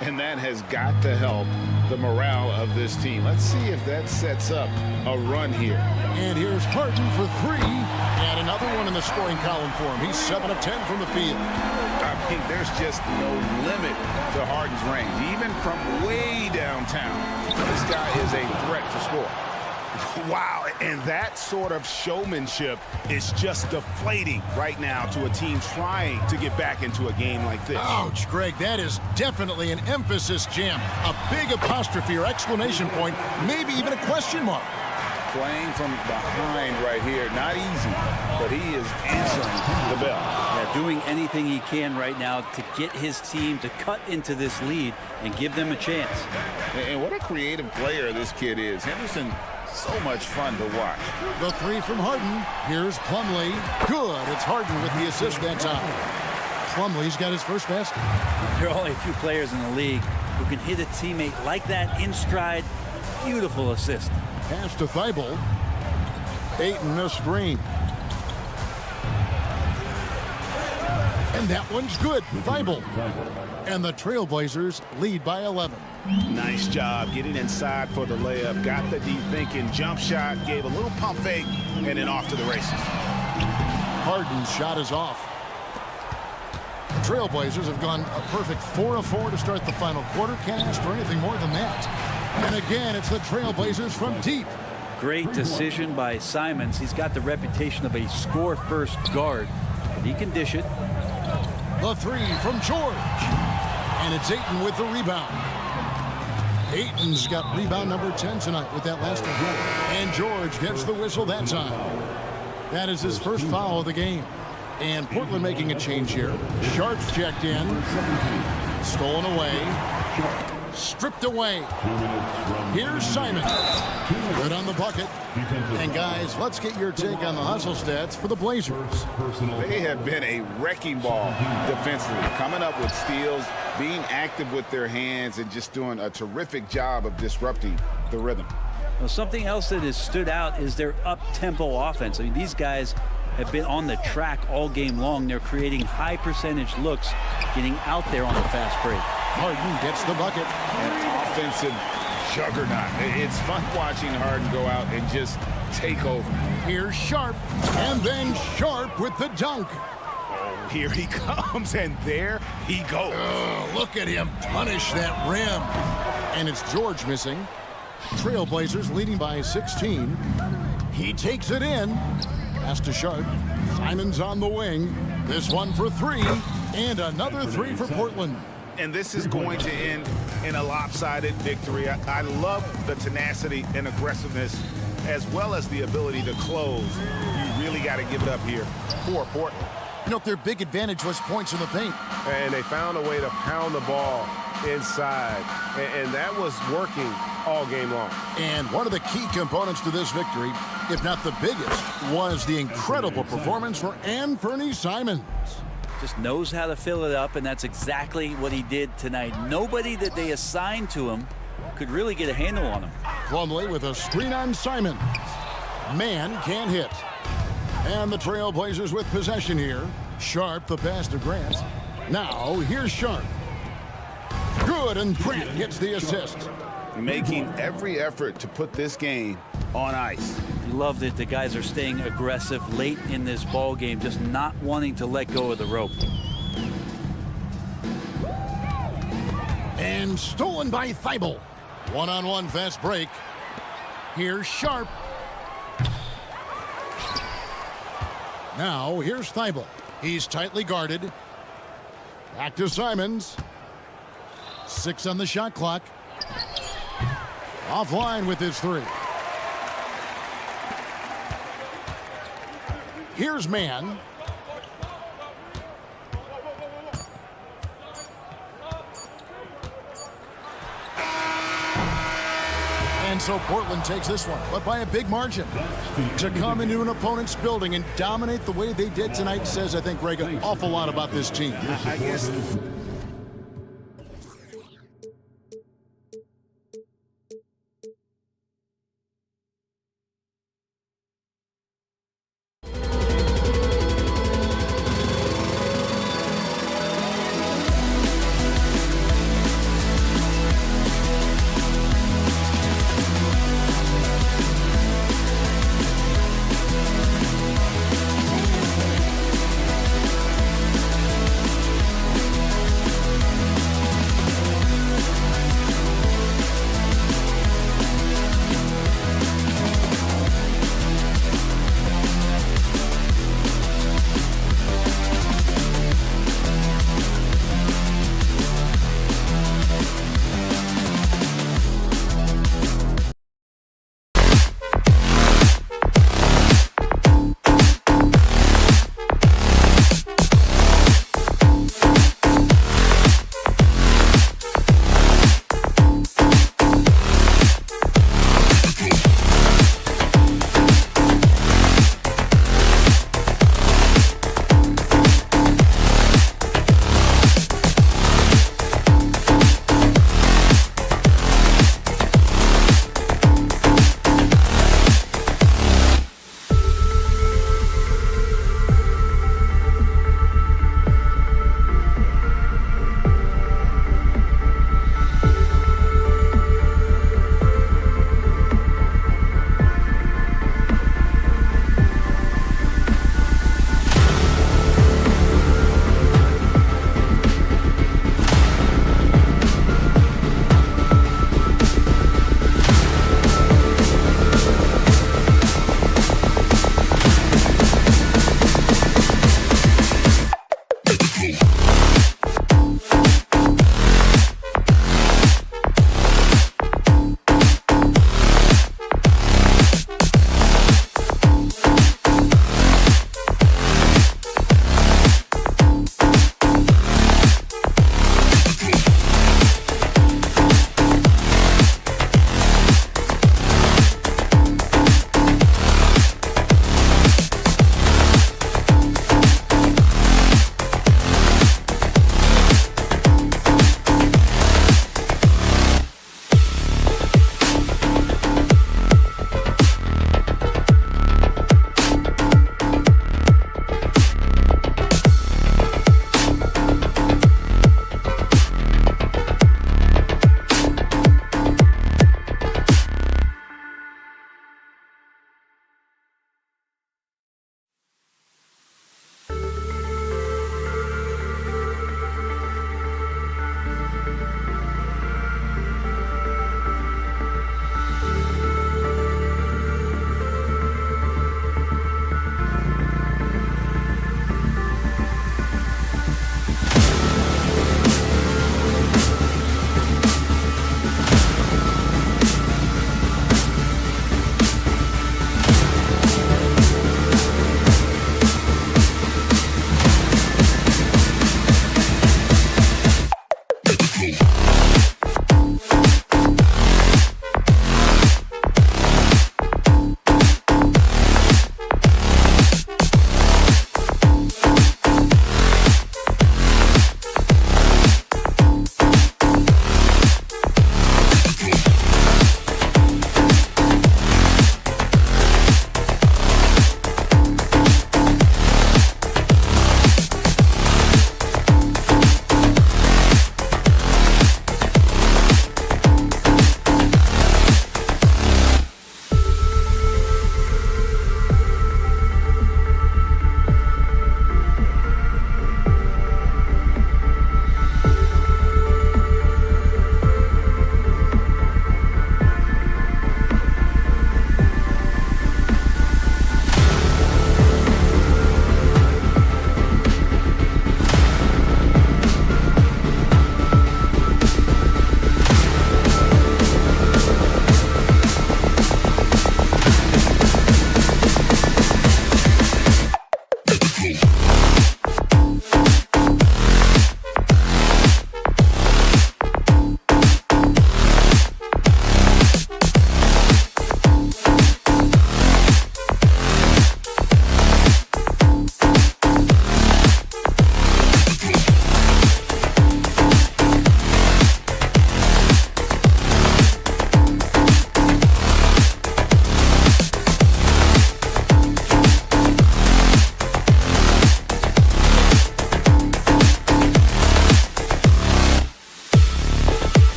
And that has got to help the morale of this team. Let's see if that sets up a run here. And here's Harden for 3. And another one in the scoring column for him. He's 7 of 10 from the field. I mean, there's just no limit to Harden's range. Even from way downtown, this guy is a threat to score. Wow, and that sort of showmanship is just deflating right now to a team trying to get back into a game like this. Ouch, Greg, that is definitely an emphasis jam. A big apostrophe or exclamation point, maybe even a question mark. Playing from behind right here, not easy, but he is answering the bell. Yeah, doing anything he can right now to get his team to cut into this lead and give them a chance. And what a creative player this kid is. Henderson, so much fun to watch. The 3 from Harden. Here's Plumlee. Good. It's Harden with the assist that time. Plumlee's got his first basket. There are only a few players in the league who can hit a teammate like that in stride. Beautiful assist. Pass to Thibault. Ayton a screen. And that one's good. Thibault. And the Trailblazers lead by 11. Nice job getting inside for the layup. Got the deep thinking jump shot, gave a little pump fake, and then off to the races. Harden's shot is off. The Trailblazers have gone a perfect 4 of 4 to start the final quarter. Can't ask for anything more than that. And again, it's the Trailblazers from deep. Great decision by Simons. He's got the reputation of a score-first guard, but he can dish it. The 3 from George. And it's Ayton with the rebound. Ayton's got rebound number 10 tonight with that last one. And George gets the whistle that time. That is his first foul of the game. And Portland making a change here. Sharp's checked in. Stolen away. Stripped away. Here's Simon. Good on the bucket. And guys, let's get your take on the hustle stats for the Blazers. They have been a wrecking ball defensively, coming up with steals, being active with their hands, and just doing a terrific job of disrupting the rhythm. Well, something else that has stood out is their up-tempo offense. I mean, these guys have been on the track all game long. They're creating high-percentage looks, getting out there on the fast break. Harden gets the bucket. An offensive juggernaut. It's fun watching Harden go out and just take over. Here's Sharp, and then Sharp with the dunk. Oh, here he comes, and there he goes. Oh, look at him punish that rim. And it's George missing. Trailblazers leading by 16. He takes it in. Pass to Sharp. Simons on the wing. This one for 3, and another 3 for Portland. And this is going to end in a lopsided victory. I love the tenacity and aggressiveness, as well as the ability to close. You really got to give it up here for Portland. You know, their big advantage was points in the paint. And they found a way to pound the ball inside. And that was working all game long. And one of the key components to this victory, if not the biggest, was the incredible performance for Anthony Simons. Just knows how to fill it up, and that's exactly what he did tonight. Nobody that they assigned to him could really get a handle on him. Plumlee with a screen on Simons. Man can't hit. And the Trailblazers with possession here. Sharp, the pass to Grant. Now, here's Sharp. Good, and Grant gets the assist. Making every effort to put this game on ice. Love that the guys are staying aggressive late in this ball game, just not wanting to let go of the rope. And stolen by Thibault. One-on-one fast break. Here's Sharp. Now, here's Thibault. He's tightly guarded. Back to Simons. 6 on the shot clock. Offline with his 3. Here's Mann. And so Portland takes this one, but by a big margin. To come into an opponent's building and dominate the way they did tonight says, I think, Greg, an awful lot about this team. I guess.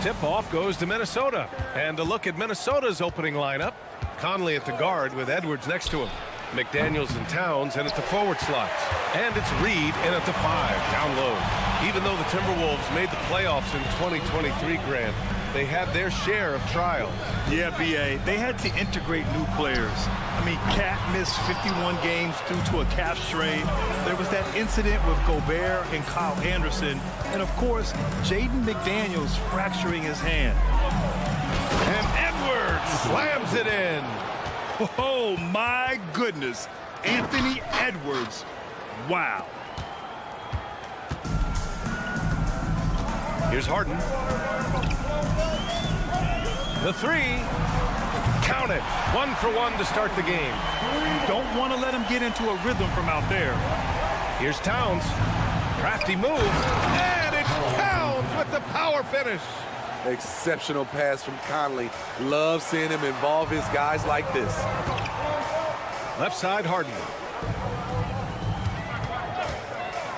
Tip-off goes to Minnesota. And to look at Minnesota's opening lineup, Conley at the guard with Edwards next to him. McDaniels and Towns in at the forward slots. And it's Reed in at the 5, down low. Even though the Timberwolves made the playoffs in 2023, Grant, they had their share of trials. Yeah, B.A., they had to integrate new players. I mean, Cat missed 51 games due to a calf strain. There was that incident with Gobert and Kyle Anderson. And, of course, Jaden McDaniels fracturing his hand. And Edwards slams it in. Oh, my goodness. Anthony Edwards. Wow. Here's Harden. The 3. Count it. 1 for 1 to start the game. You don't want to let him get into a rhythm from out there. Here's Towns. Crafty move. And it's Towns with the power finish. Exceptional pass from Conley. Love seeing him involve his guys like this. Left side, Harden.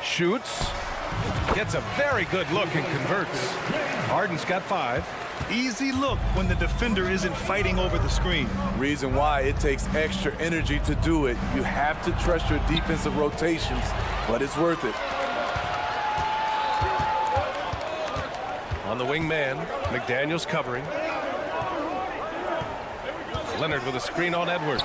Shoots. Gets a very good look and converts. Harden's got 5. Easy look when the defender isn't fighting over the screen. Reason why it takes extra energy to do it. You have to trust your defensive rotations, but it's worth it. On the wing man, McDaniels covering. Leonard with a screen on Edwards.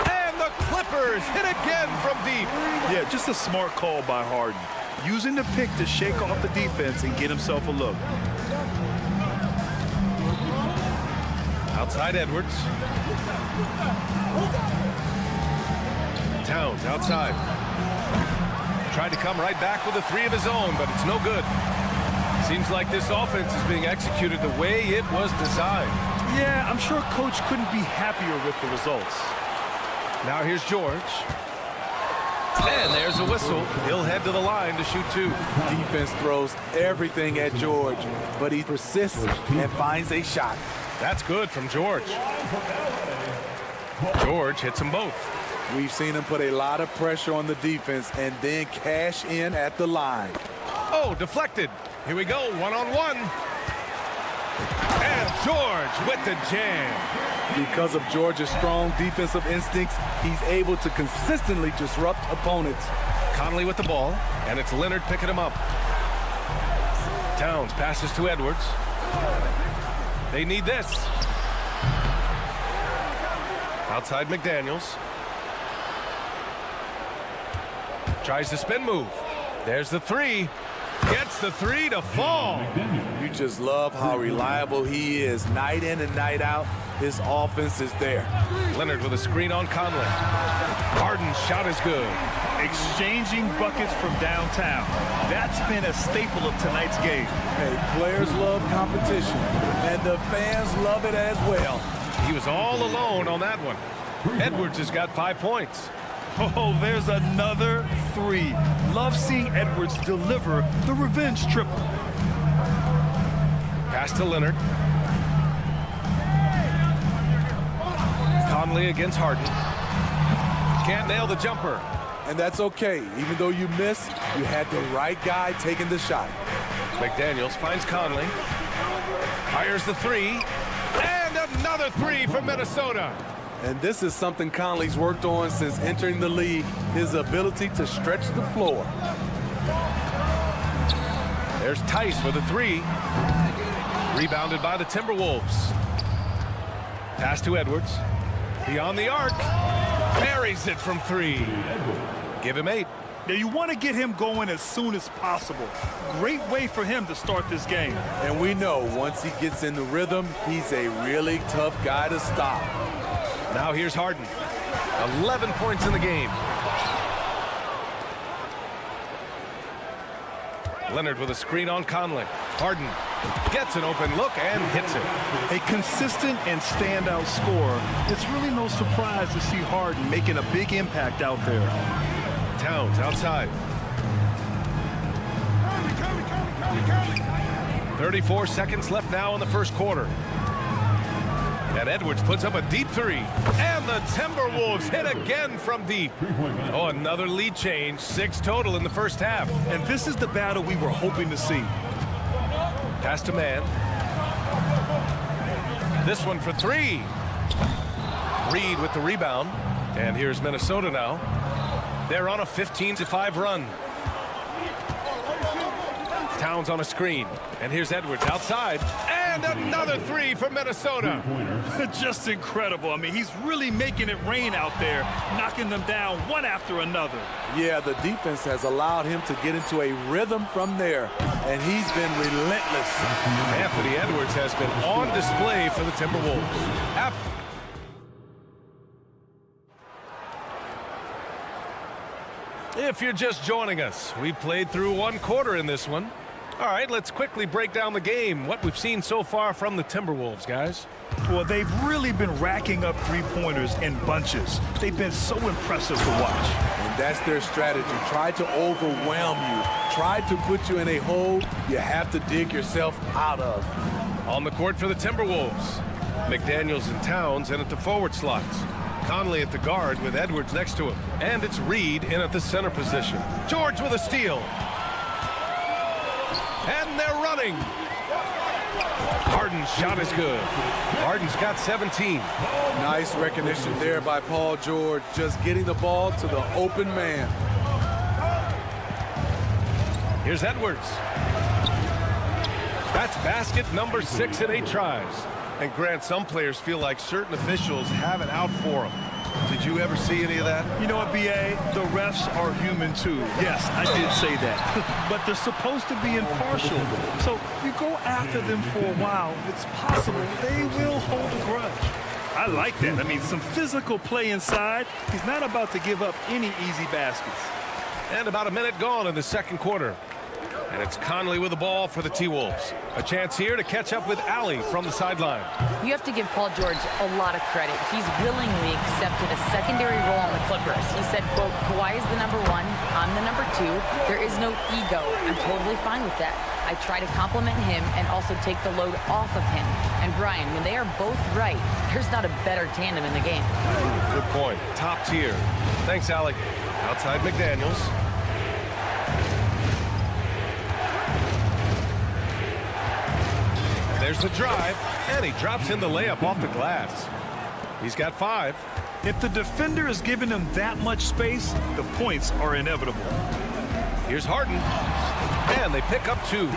And the Clippers hit again from deep. Yeah, just a smart call by Harden. Using the pick to shake off the defense and get himself a look. Outside Edwards. Towns outside. Tried to come right back with a 3 of his own, but it's no good. Seems like this offense is being executed the way it was designed. Yeah, I'm sure Coach couldn't be happier with the results. Now here's George. And there's a whistle. He'll head to the line to shoot 2. Defense throws everything at George, but he persists and finds a shot. That's good from George. George hits them both. We've seen him put a lot of pressure on the defense and then cash in at the line. Oh, deflected. Here we go, 1-on-1. And George with the jam. Because of George's strong defensive instincts, he's able to consistently disrupt opponents. Conley with the ball, and it's Leonard picking him up. Towns passes to Edwards. They need this. Outside McDaniels. Tries the spin move. There's the 3. Gets the 3 to fall. You just love how reliable he is. Night in and night out, his offense is there. Leonard with a screen on Conley. Harden's shot is good. Exchanging buckets from downtown. That's been a staple of tonight's game. Hey, players love competition, and the fans love it as well. He was all alone on that one. Edwards has got 5 points. Oh, there's another 3. Love seeing Edwards deliver the revenge triple. Pass to Leonard. Conley against Harden. Can't nail the jumper. And that's okay. Even though you miss, you had the right guy taking the shot. McDaniels finds Conley. Fires the 3. And another 3 from Minnesota. And this is something Conley's worked on since entering the league, his ability to stretch the floor. There's Tice with a 3. Rebounded by the Timberwolves. Pass to Edwards. Beyond the arc. Buries it from 3. Give him 8. Now you want to get him going as soon as possible. Great way for him to start this game. And we know once he gets in the rhythm, he's a really tough guy to stop. Now here's Harden. 11 points in the game. Leonard with a screen on Conley. Harden gets an open look and hits it. A consistent and standout scorer. It's really no surprise to see Harden making a big impact out there. Towns outside. 34 seconds left now in the first quarter. And Edwards puts up a deep 3. And the Timberwolves hit again from deep. Oh, another lead change. 6 total in the first half. And this is the battle we were hoping to see. Pass to man. This one for three. Reed with the rebound. And here's Minnesota now. They're on a 15-5 run. Towns on a screen. And here's Edwards outside. And another three for Minnesota. Just incredible. I mean, he's really making it rain out there, knocking them down one after another. Yeah, the defense has allowed him to get into a rhythm from there, and he's been relentless. Anthony Edwards has been on display for the Timberwolves. If you're just joining us, we played through one quarter in this one. All right, let's quickly break down the game, what we've seen so far from the Timberwolves, guys. Well, they've really been racking up three-pointers in bunches. They've been so impressive to watch. And that's their strategy. Try to overwhelm you. Try to put you in a hole you have to dig yourself out of. On the court for the Timberwolves, McDaniels and Towns in at the forward slots. Conley at the guard with Edwards next to him. And it's Reed in at the center position. George with a steal. And they're running. Harden's shot is good. Harden's got 17. Nice recognition there by Paul George, just getting the ball to the open man. Here's Edwards. That's basket number 6 in 8 tries. And Grant, some players feel like certain officials have it out for them. Did you ever see any of that? You know what, B.A.? The refs are human, too. Yes, I did say that. But they're supposed to be impartial. So you go after them for a while, it's possible they will hold a grudge. I like that. I mean, some physical play inside. He's not about to give up any easy baskets. And about a minute gone in the second quarter. And it's Conley with the ball for the T-Wolves. A chance here to catch up with Allie from the sideline. You have to give Paul George a lot of credit. He's willingly accepted a secondary role on the Clippers. He said, quote, Kawhi is the number 1, I'm the number 2. There is no ego. I'm totally fine with that. I try to compliment him and also take the load off of him. And Brian, when they are both right, there's not a better tandem in the game. Good point. Top tier. Thanks, Allie. Outside McDaniels. There's the drive, and he drops in the layup off the glass. He's got 5. If the defender is giving him that much space, the points are inevitable. Here's Harden, and they pick up 2.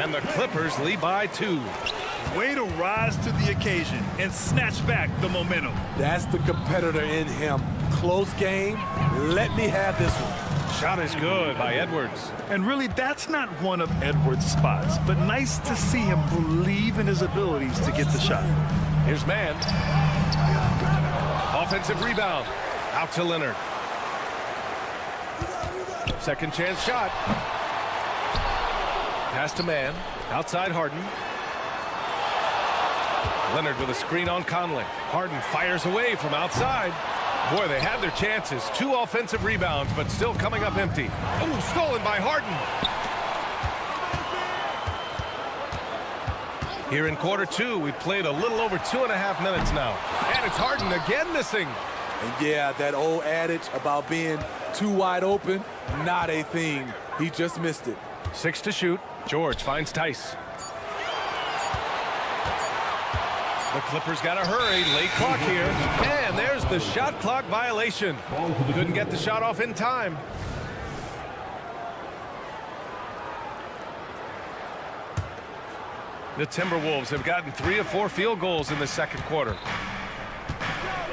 And the Clippers lead by 2. Way to rise to the occasion and snatch back the momentum. That's the competitor in him. Close game. Let me have this one. Shot is good by Edwards. And really, that's not one of Edwards' spots, but nice to see him believe in his abilities to get the shot. Here's Mann. Offensive rebound. Out to Leonard. Second chance shot. Pass to Mann. Outside Harden. Leonard with a screen on Conley. Harden fires away from outside. Boy, they had their chances. 2 offensive rebounds, but still coming up empty. Oh, stolen by Harden. Here in quarter 2, we've played a little over 2.5 minutes now. And it's Harden again missing. And yeah, that old adage about being too wide open, not a thing. He just missed it. 6 to shoot. George finds Tice. The Clippers got to hurry. Late clock here. And there's the shot clock violation. Couldn't get the shot off in time. The Timberwolves have gotten 3 of 4 field goals in the second quarter.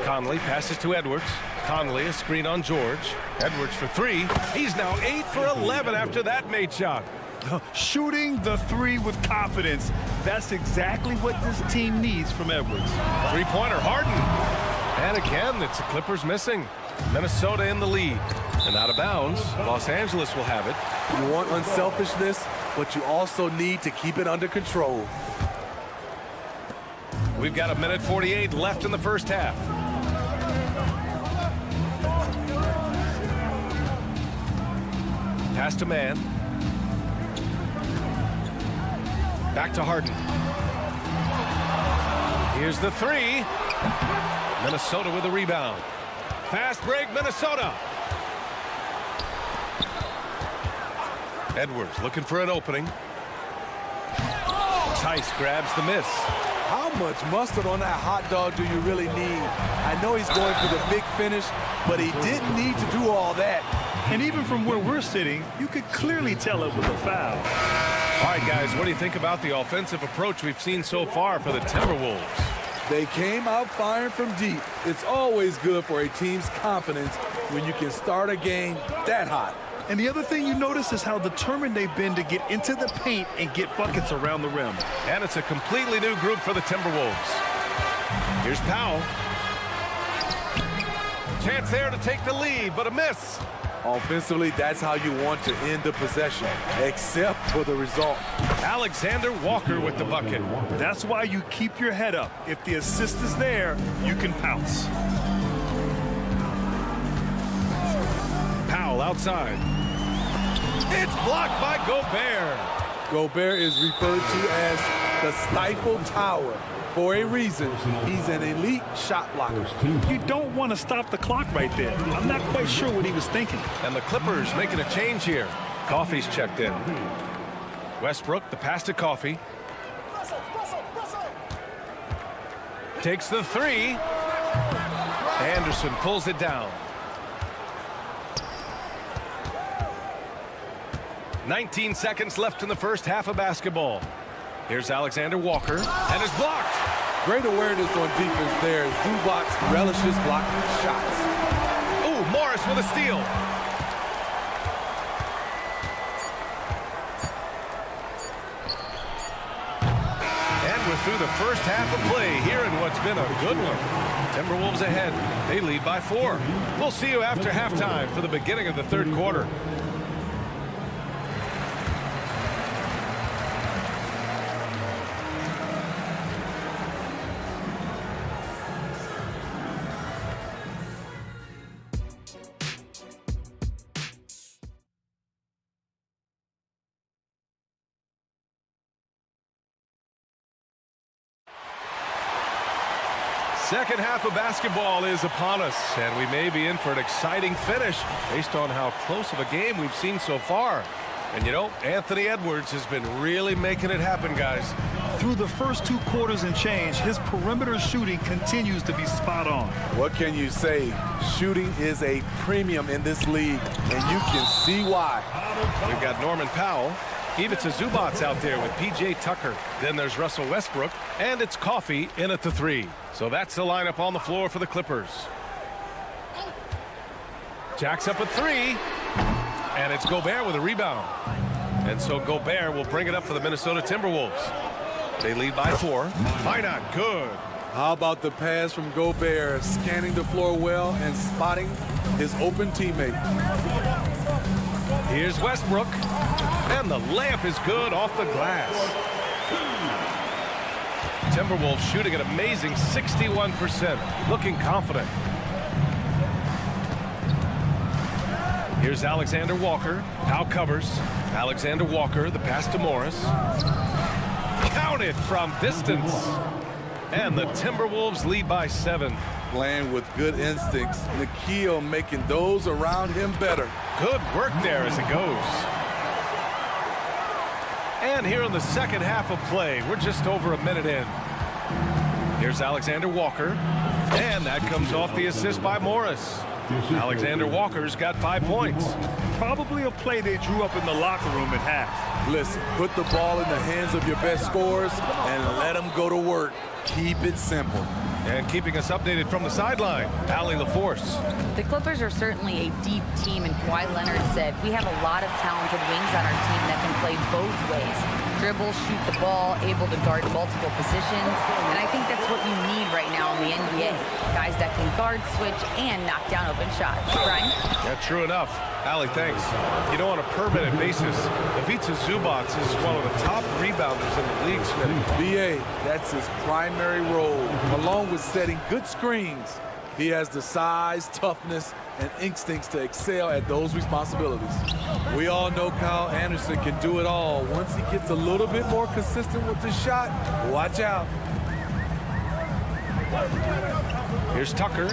Conley passes to Edwards. Conley, a screen on George. Edwards for 3. He's now 8 for 11 after that made shot. Shooting the 3 with confidence. That's exactly what this team needs from Edwards. 3-pointer, Harden. And again, it's the Clippers missing. Minnesota in the lead. And out of bounds, Los Angeles will have it. You want unselfishness, but you also need to keep it under control. We've got 1:48 left in the first half. Pass to Mann. Back to Harden. Here's the 3. Minnesota with a rebound. Fast break, Minnesota. Edwards looking for an opening. Tice grabs the miss. How much mustard on that hot dog do you really need? I know he's going for the big finish, but he didn't need to do all that. And even from where we're sitting, you could clearly tell it was a foul. All right, guys, what do you think about the offensive approach we've seen so far for the Timberwolves? They came out firing from deep. It's always good for a team's confidence when you can start a game that hot. And the other thing you notice is how determined they've been to get into the paint and get buckets around the rim. And it's a completely new group for the Timberwolves. Here's Powell. Chance there to take the lead, but a miss. Offensively, that's how you want to end the possession, except for the result. Alexander Walker with the bucket. That's why you keep your head up. If the assist is there, you can pounce. Powell outside. It's blocked by Gobert. Gobert is referred to as the Stifle Tower. For a reason, he's an elite shot blocker. You don't want to stop the clock right there. I'm not quite sure what he was thinking. And the Clippers making a change here. Coffey's checked in. Westbrook, the pass to Coffey. Takes the three. Anderson pulls it down. 19 seconds left in the first half of basketball. Here's Alexander Walker, and it's blocked. Great awareness on defense there. Zubac relishes blocking shots. Ooh, Morris with a steal. And we're through the first half of play here in what's been a good one. Timberwolves ahead. They lead by 4. We'll see you after halftime for the beginning of the third quarter. Second half of basketball is upon us, and we may be in for an exciting finish based on how close of a game we've seen so far. And you know, Anthony Edwards has been really making it happen, guys. Through the first 2 quarters and change, his perimeter shooting continues to be spot on. What can you say? Shooting is a premium in this league, and you can see why. We've got Norman Powell. Ivica Zubac's out there with P.J. Tucker. Then there's Russell Westbrook, and it's Coffey in at the 3. So that's the lineup on the floor for the Clippers. Jack's up at 3, and it's Gobert with a rebound. And so Gobert will bring it up for the Minnesota Timberwolves. They lead by 4. Minot, good. How about the pass from Gobert, scanning the floor well and spotting his open teammate. Here's Westbrook, and the layup is good off the glass. Timberwolves shooting an amazing 61%, looking confident. Here's Alexander Walker. Powell covers. Alexander Walker, the pass to Morris. Counted from distance. And the Timberwolves lead by 7. Playing with good instincts. Nikhil making those around him better. Good work there as it goes. And here in the second half of play, we're just over a minute in. Here's Alexander Walker. And that comes off the assist by Morris. Alexander Walker's got 5 points. Probably a play they drew up in the locker room at half. Listen, put the ball in the hands of your best scorers and let them go to work. Keep it simple. And keeping us updated from the sideline, Allie LaForce. The Clippers are certainly a deep team, and Kawhi Leonard said, we have a lot of talented wings on our team that can play both ways. Dribble, shoot the ball, able to guard multiple positions, and I think that's what you need right now in the NBA. Guys that can guard, switch, and knock down open shots. Brian? Yeah, true enough. Allie, thanks. You know, on a permanent basis, Ivica Zubac is one of the top rebounders in the league, Smith. BA, that's his primary role, along with setting good screens. He has the size, toughness, and instincts to excel at those responsibilities. We all know Kyle Anderson can do it all. Once he gets a little bit more consistent with the shot, watch out. Here's Tucker.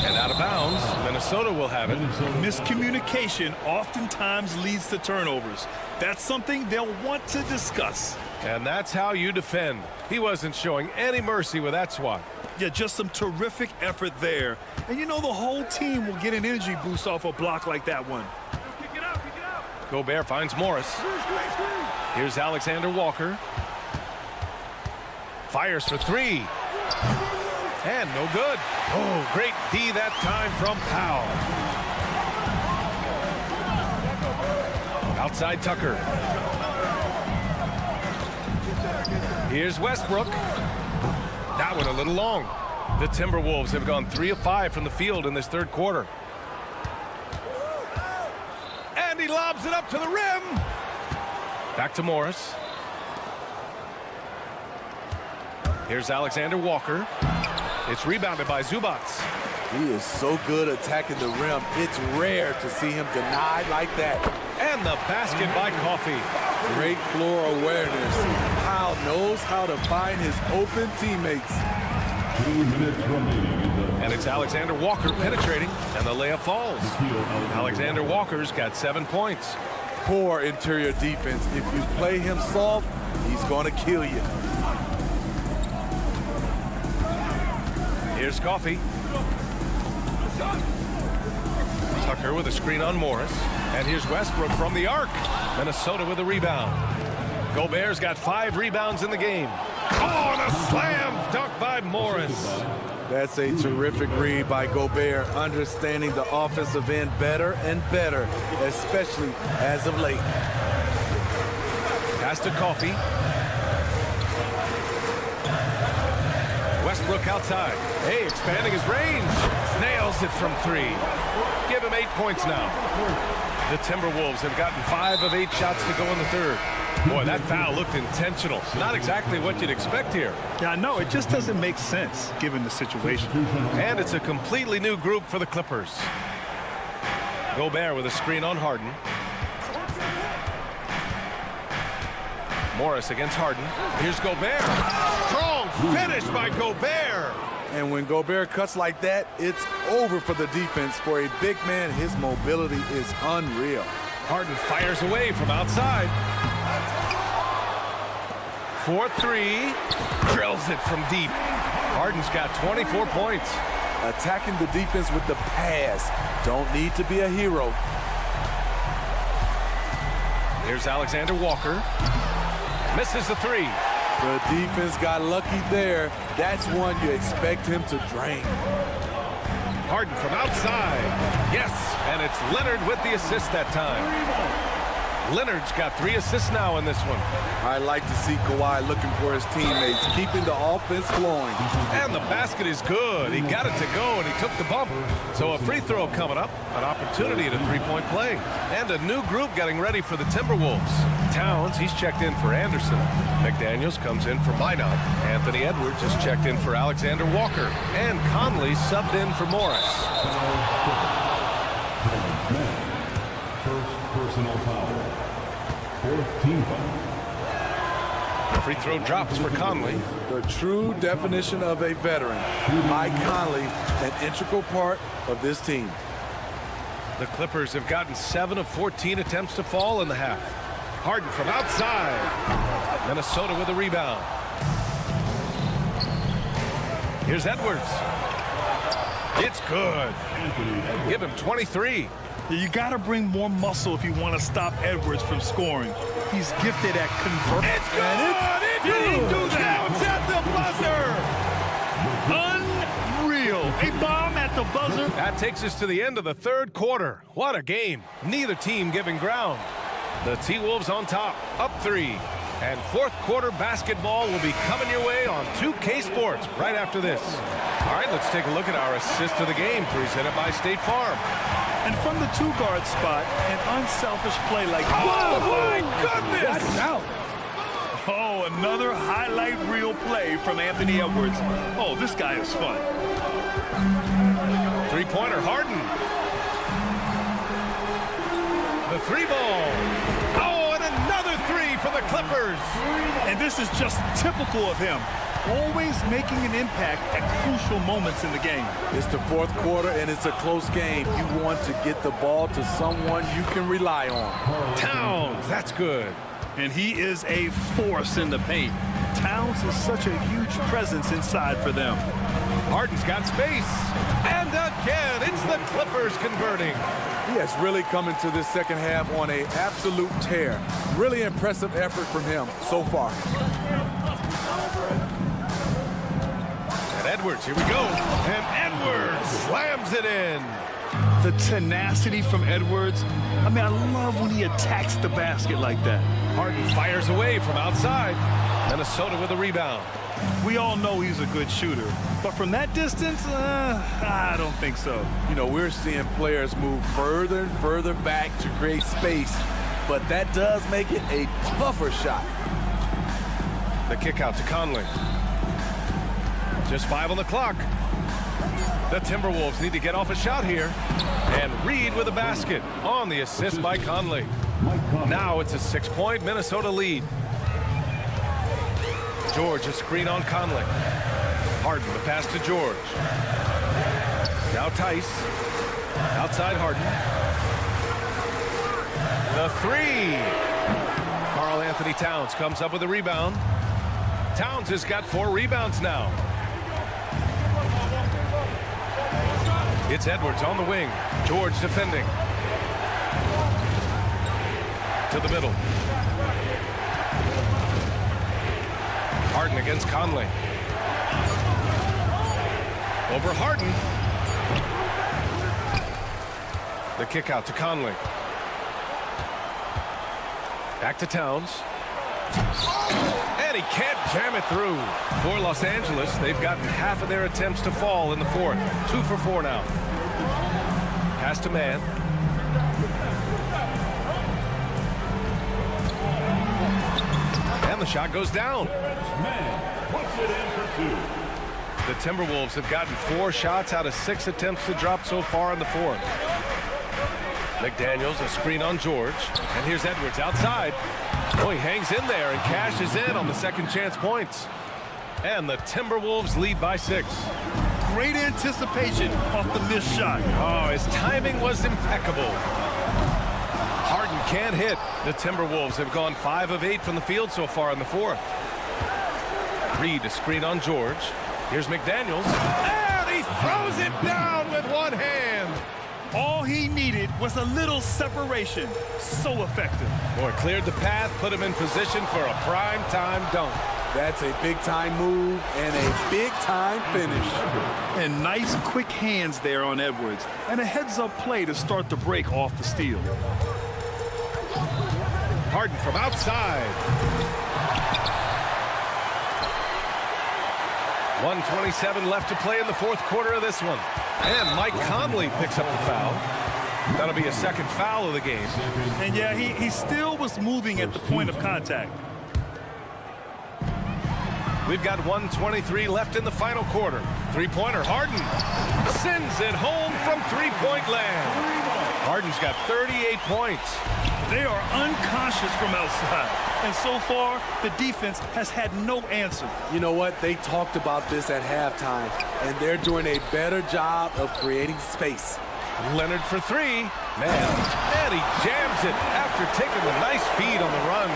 And out of bounds, Minnesota will have it. Miscommunication oftentimes leads to turnovers. That's something they'll want to discuss. And that's how you defend. He wasn't showing any mercy with that swat. Yeah, just some terrific effort there. And you know the whole team will get an energy boost off a block like that one. Gobert finds Morris. Here's Alexander Walker. Fires for three. And no good. Oh, great D that time from Powell. Outside Tucker. Here's Westbrook. That one a little long. The Timberwolves have gone 3 of 5 from the field in this third quarter. And he lobs it up to the rim. Back to Morris. Here's Alexander Walker. It's rebounded by Zubac. He is so good attacking the rim. It's rare to see him denied like that. And the basket by Coffey. Great floor awareness. Powell knows how to find his open teammates. 2 minutes remaining in the And it's Alexander Walker penetrating, and the layup falls. Alexander Walker's got 7 points. Poor interior defense. If you play him soft, he's going to kill you. Here's Coffey. Tucker with a screen on Morris. And here's Westbrook from the arc. Minnesota with a rebound. Gobert's got 5 rebounds in the game. Oh, and a slam dunk by Morris. That's a terrific read by Gobert, understanding the offensive end better and better, especially as of late. Pass to Coffey. Westbrook outside. Hey, expanding his range. Nails it from 3. Give him 8 points now. The Timberwolves have gotten 5 of 8 shots to go in the third. Boy, that foul looked intentional. Not exactly what you'd expect here. Yeah, I know. It just doesn't make sense given the situation. And it's a completely new group for the Clippers. Gobert with a screen on Harden. Morris against Harden. Here's Gobert. Strong finish by Gobert. And when Gobert cuts like that, it's over for the defense. For a big man, his mobility is unreal. Harden fires away from outside. 4-3. Drills it from deep. Harden's got 24 points. Attacking the defense with the pass. Don't need to be a hero. Here's Alexander Walker. Misses the 3. The defense got lucky there. That's one you expect him to drain. Harden from outside. Yes, and it's Leonard with the assist that time. Leonard's got 3 assists now in this one. I like to see Kawhi looking for his teammates, keeping the offense flowing. And the basket is good. He got it to go, and he took the bump. So a free throw coming up, an opportunity to 3-point play. And a new group getting ready for the Timberwolves. Towns, he's checked in for Anderson. McDaniels comes in for Minot. Anthony Edwards is checked in for Alexander Walker. And Conley subbed in for Morris. first personal foul. 4th team foul. The free throw drops for Conley. The true definition of a veteran. Mike Conley, an integral part of this team. The Clippers have gotten 7 of 14 attempts to fall in the half. Harden from outside. Minnesota with a rebound. Here's Edwards. It's good. Give him 23. You got to bring more muscle if you want to stop Edwards from scoring. He's gifted at converting. It's good! Did he do that? It's at the buzzer! Unreal. A bomb at the buzzer. That takes us to the end of the third quarter. What a game. Neither team giving ground. The T-Wolves on top, up 3. And fourth quarter basketball will be coming your way on 2K Sports right after this. All right, let's take a look at our assist of the game presented by State Farm. And from the 2-guard spot, an unselfish play like that. Oh, my goodness! Watch out. Oh, another highlight reel play from Anthony Edwards. Oh, this guy is fun. Three-pointer, Harden. The 3-ball. Oh, and another 3 for the Clippers. And this is just typical of him. always making an impact at crucial moments in the game. It's the fourth quarter, and it's a close game. You want to get the ball to someone you can rely on. Towns, that's good. And he is a force in the paint. Towns is such a huge presence inside for them. Harden's got space. And again, it's the Clippers converting. He has really come into this second half on an absolute tear. Really impressive effort from him so far. And Edwards, here we go. And Edwards slams it in. The tenacity from Edwards. I mean, I love when he attacks the basket like that. Harden fires away from outside. Minnesota with a rebound. We all know he's a good shooter, but from that distance, I don't think so. You know, we're seeing players move further and further back to create space, but that does make it a tougher shot. The kick out to Conley. Just 5 on the clock. The Timberwolves need to get off a shot here. And Reed with a basket on the assist by Conley. Now it's a 6-point Minnesota lead. George, a screen on Conley. Harden, the pass to George. Now Tice. Outside Harden. The 3. Karl Anthony Towns comes up with a rebound. Towns has got 4 rebounds now. It's Edwards on the wing. George defending. To the middle. Harden against Conley. Over Harden. The kick out to Conley. Back to Towns. And he can't jam it through. For Los Angeles, they've gotten half of their attempts to fall in the fourth. 2 for 4 now. Pass to Mann. And the shot goes down. The Timberwolves have gotten 4 shots out of 6 attempts to drop so far in the fourth. McDaniels, a screen on George. And here's Edwards outside. Oh, he hangs in there and cashes in on the second chance points. And the Timberwolves lead by 6. Great anticipation off the missed shot. Oh, his timing was impeccable. Harden can't hit. The Timberwolves have gone 5 of 8 from the field so far in the fourth. Reed, a screen on George. Here's McDaniels. And he throws it down with one hand. All he needed was a little separation. So effective. Boy, cleared the path, put him in position for a prime-time dunk. That's a big-time move and a big-time finish. And nice, quick hands there on Edwards. And a heads-up play to start the break off the steal. Harden from outside. 1:27 left to play in the fourth quarter of this one. And Mike Conley picks up the foul. That'll be a second foul of the game. And yeah, he still was moving at the point of contact. We've got 1:23 left in the final quarter. 3-pointer, Harden sends it home from 3-point land. Harden's got 38 points. They are unconscious from outside. And so far, the defense has had no answer. You know what? They talked about this at halftime, and they're doing a better job of creating space. Leonard for 3. Man, and he jams it after taking the nice feed on the run.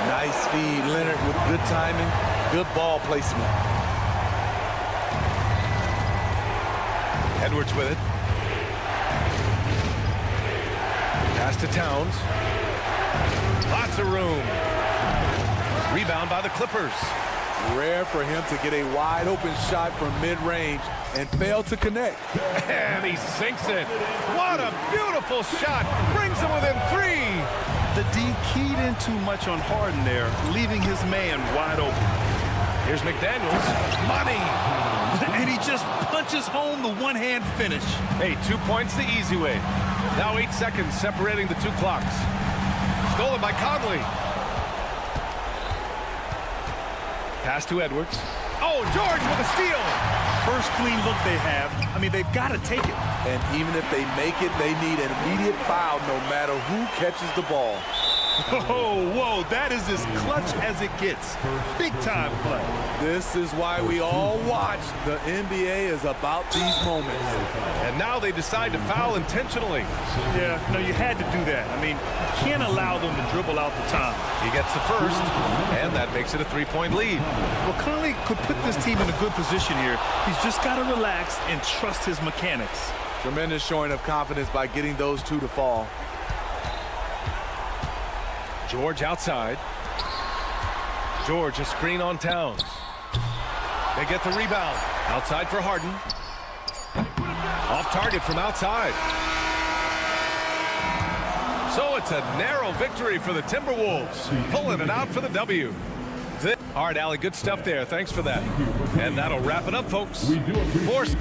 Nice feed. Leonard with good timing, good ball placement. Edwards with it. Pass to Towns. Lots of room. Rebound by the Clippers. Rare for him to get a wide open shot from mid-range and fail to connect. And he sinks it. What a beautiful shot. Brings him within 3. The D keyed in too much on Harden there, leaving his man wide open. Here's McDaniels. Money. And he just punches home the one-hand finish. Hey, 2 points the easy way. Now 8 seconds separating the 2 clocks. Stolen by Conley. Pass to Edwards. Oh, George with a steal. First clean look they have. I mean, they've got to take it. And even if they make it, they need an immediate foul no matter who catches the ball. Oh, whoa, that is as clutch as it gets. Big time play. This is why we all watch. The NBA is about these moments. And now they decide to foul intentionally. Yeah, no, you had to do that. I mean, you can't allow them to dribble out the time. He gets the first, and that makes it a 3-point lead. Well, Conley could put this team in a good position here. He's just got to relax and trust his mechanics. Tremendous showing of confidence by getting those two to fall. George outside. George, a screen on Towns. They get the rebound. Outside for Harden. Off target from outside. So it's a narrow victory for the Timberwolves. Pulling it out for the W. All right, Allie, good stuff there. Thanks for that. And that'll wrap it up, folks. Force.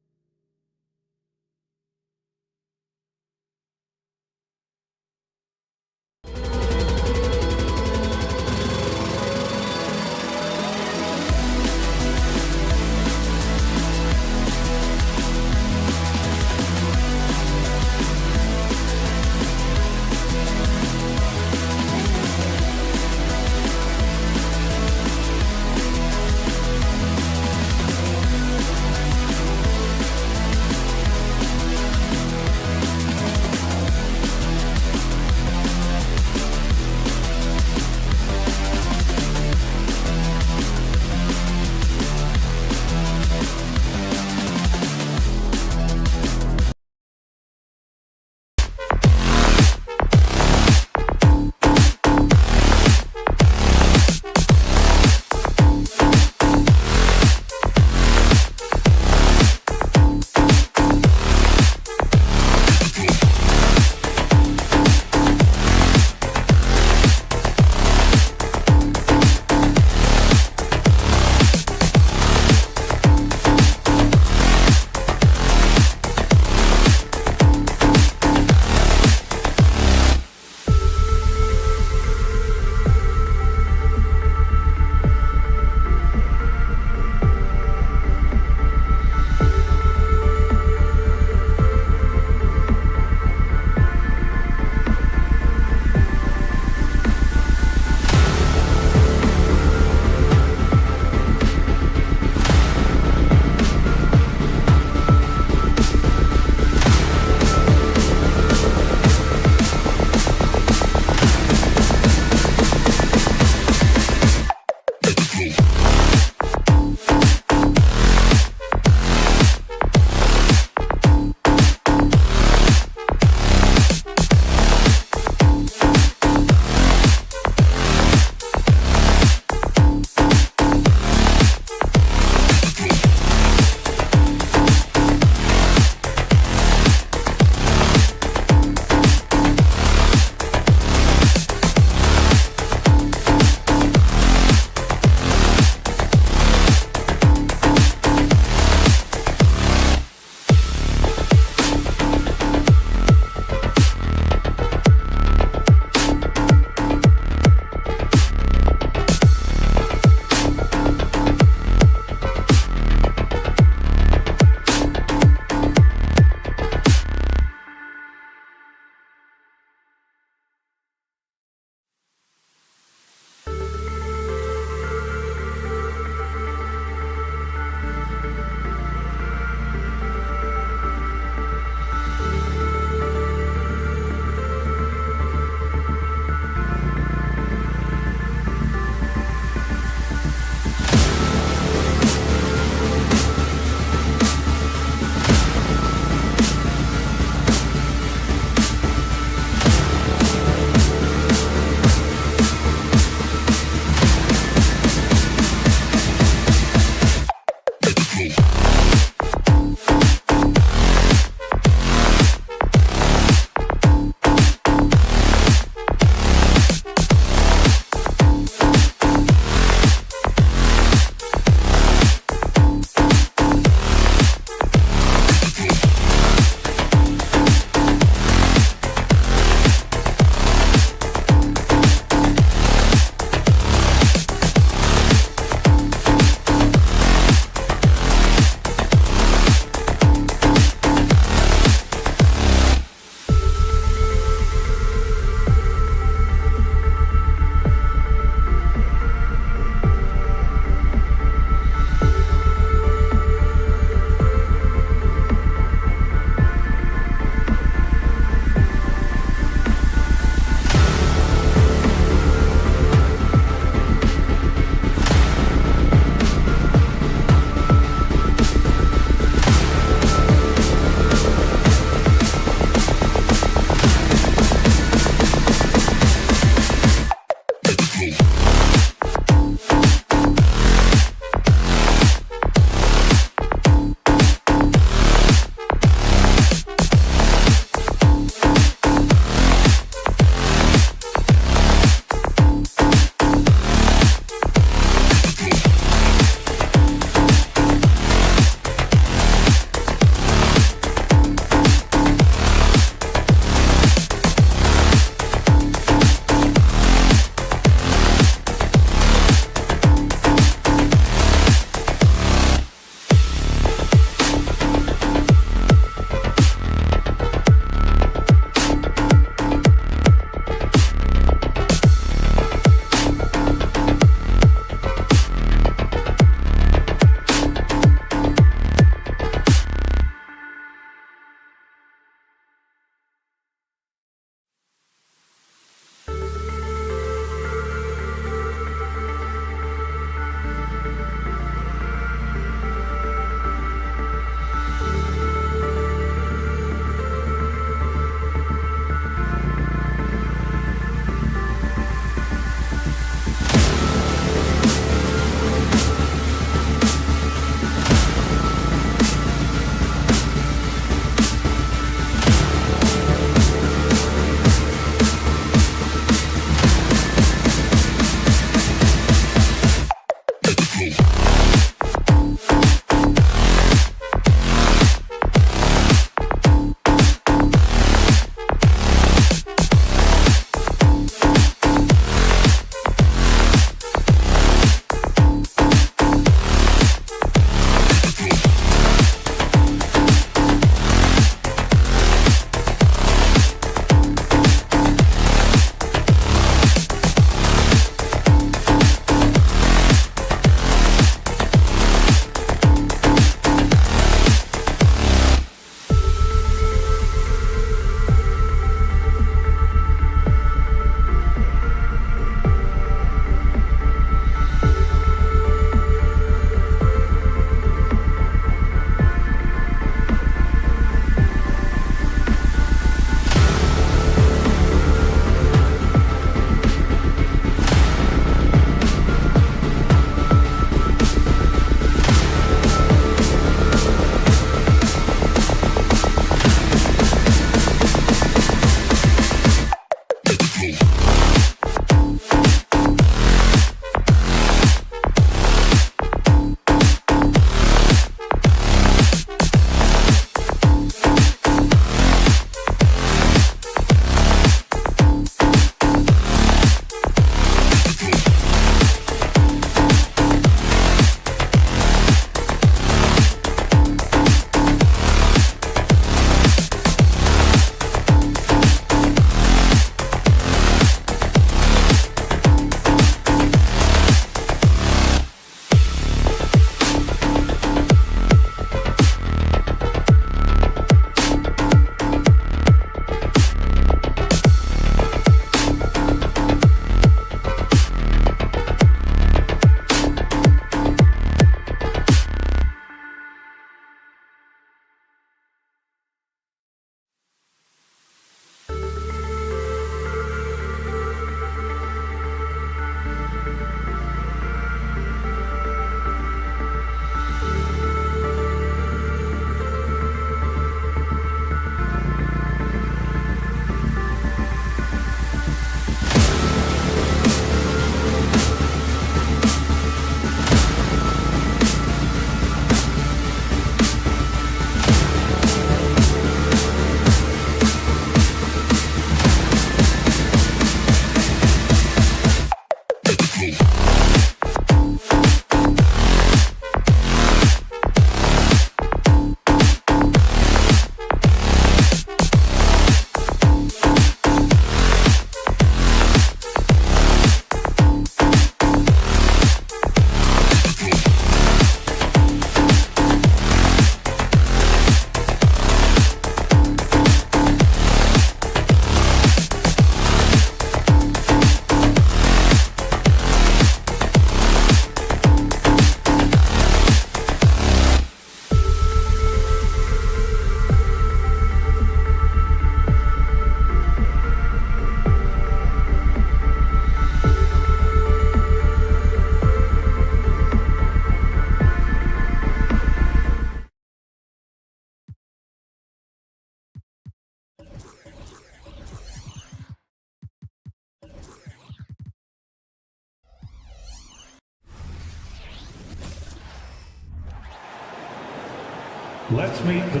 Let's meet the...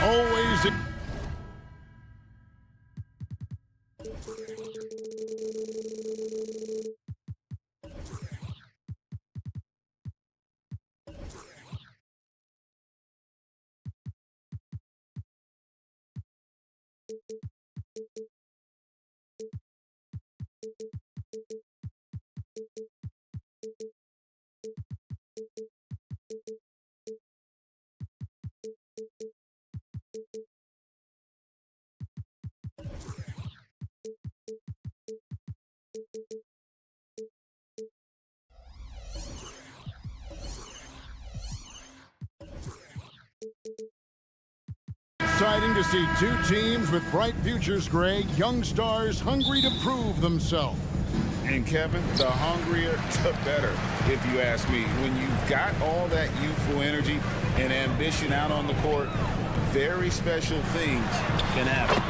Always. Exciting to see two teams with bright futures, Greg. Young stars hungry to prove themselves. And Kevin, the hungrier, the better, if you ask me. When you've got all that youthful energy and ambition out on the court, very special things can happen.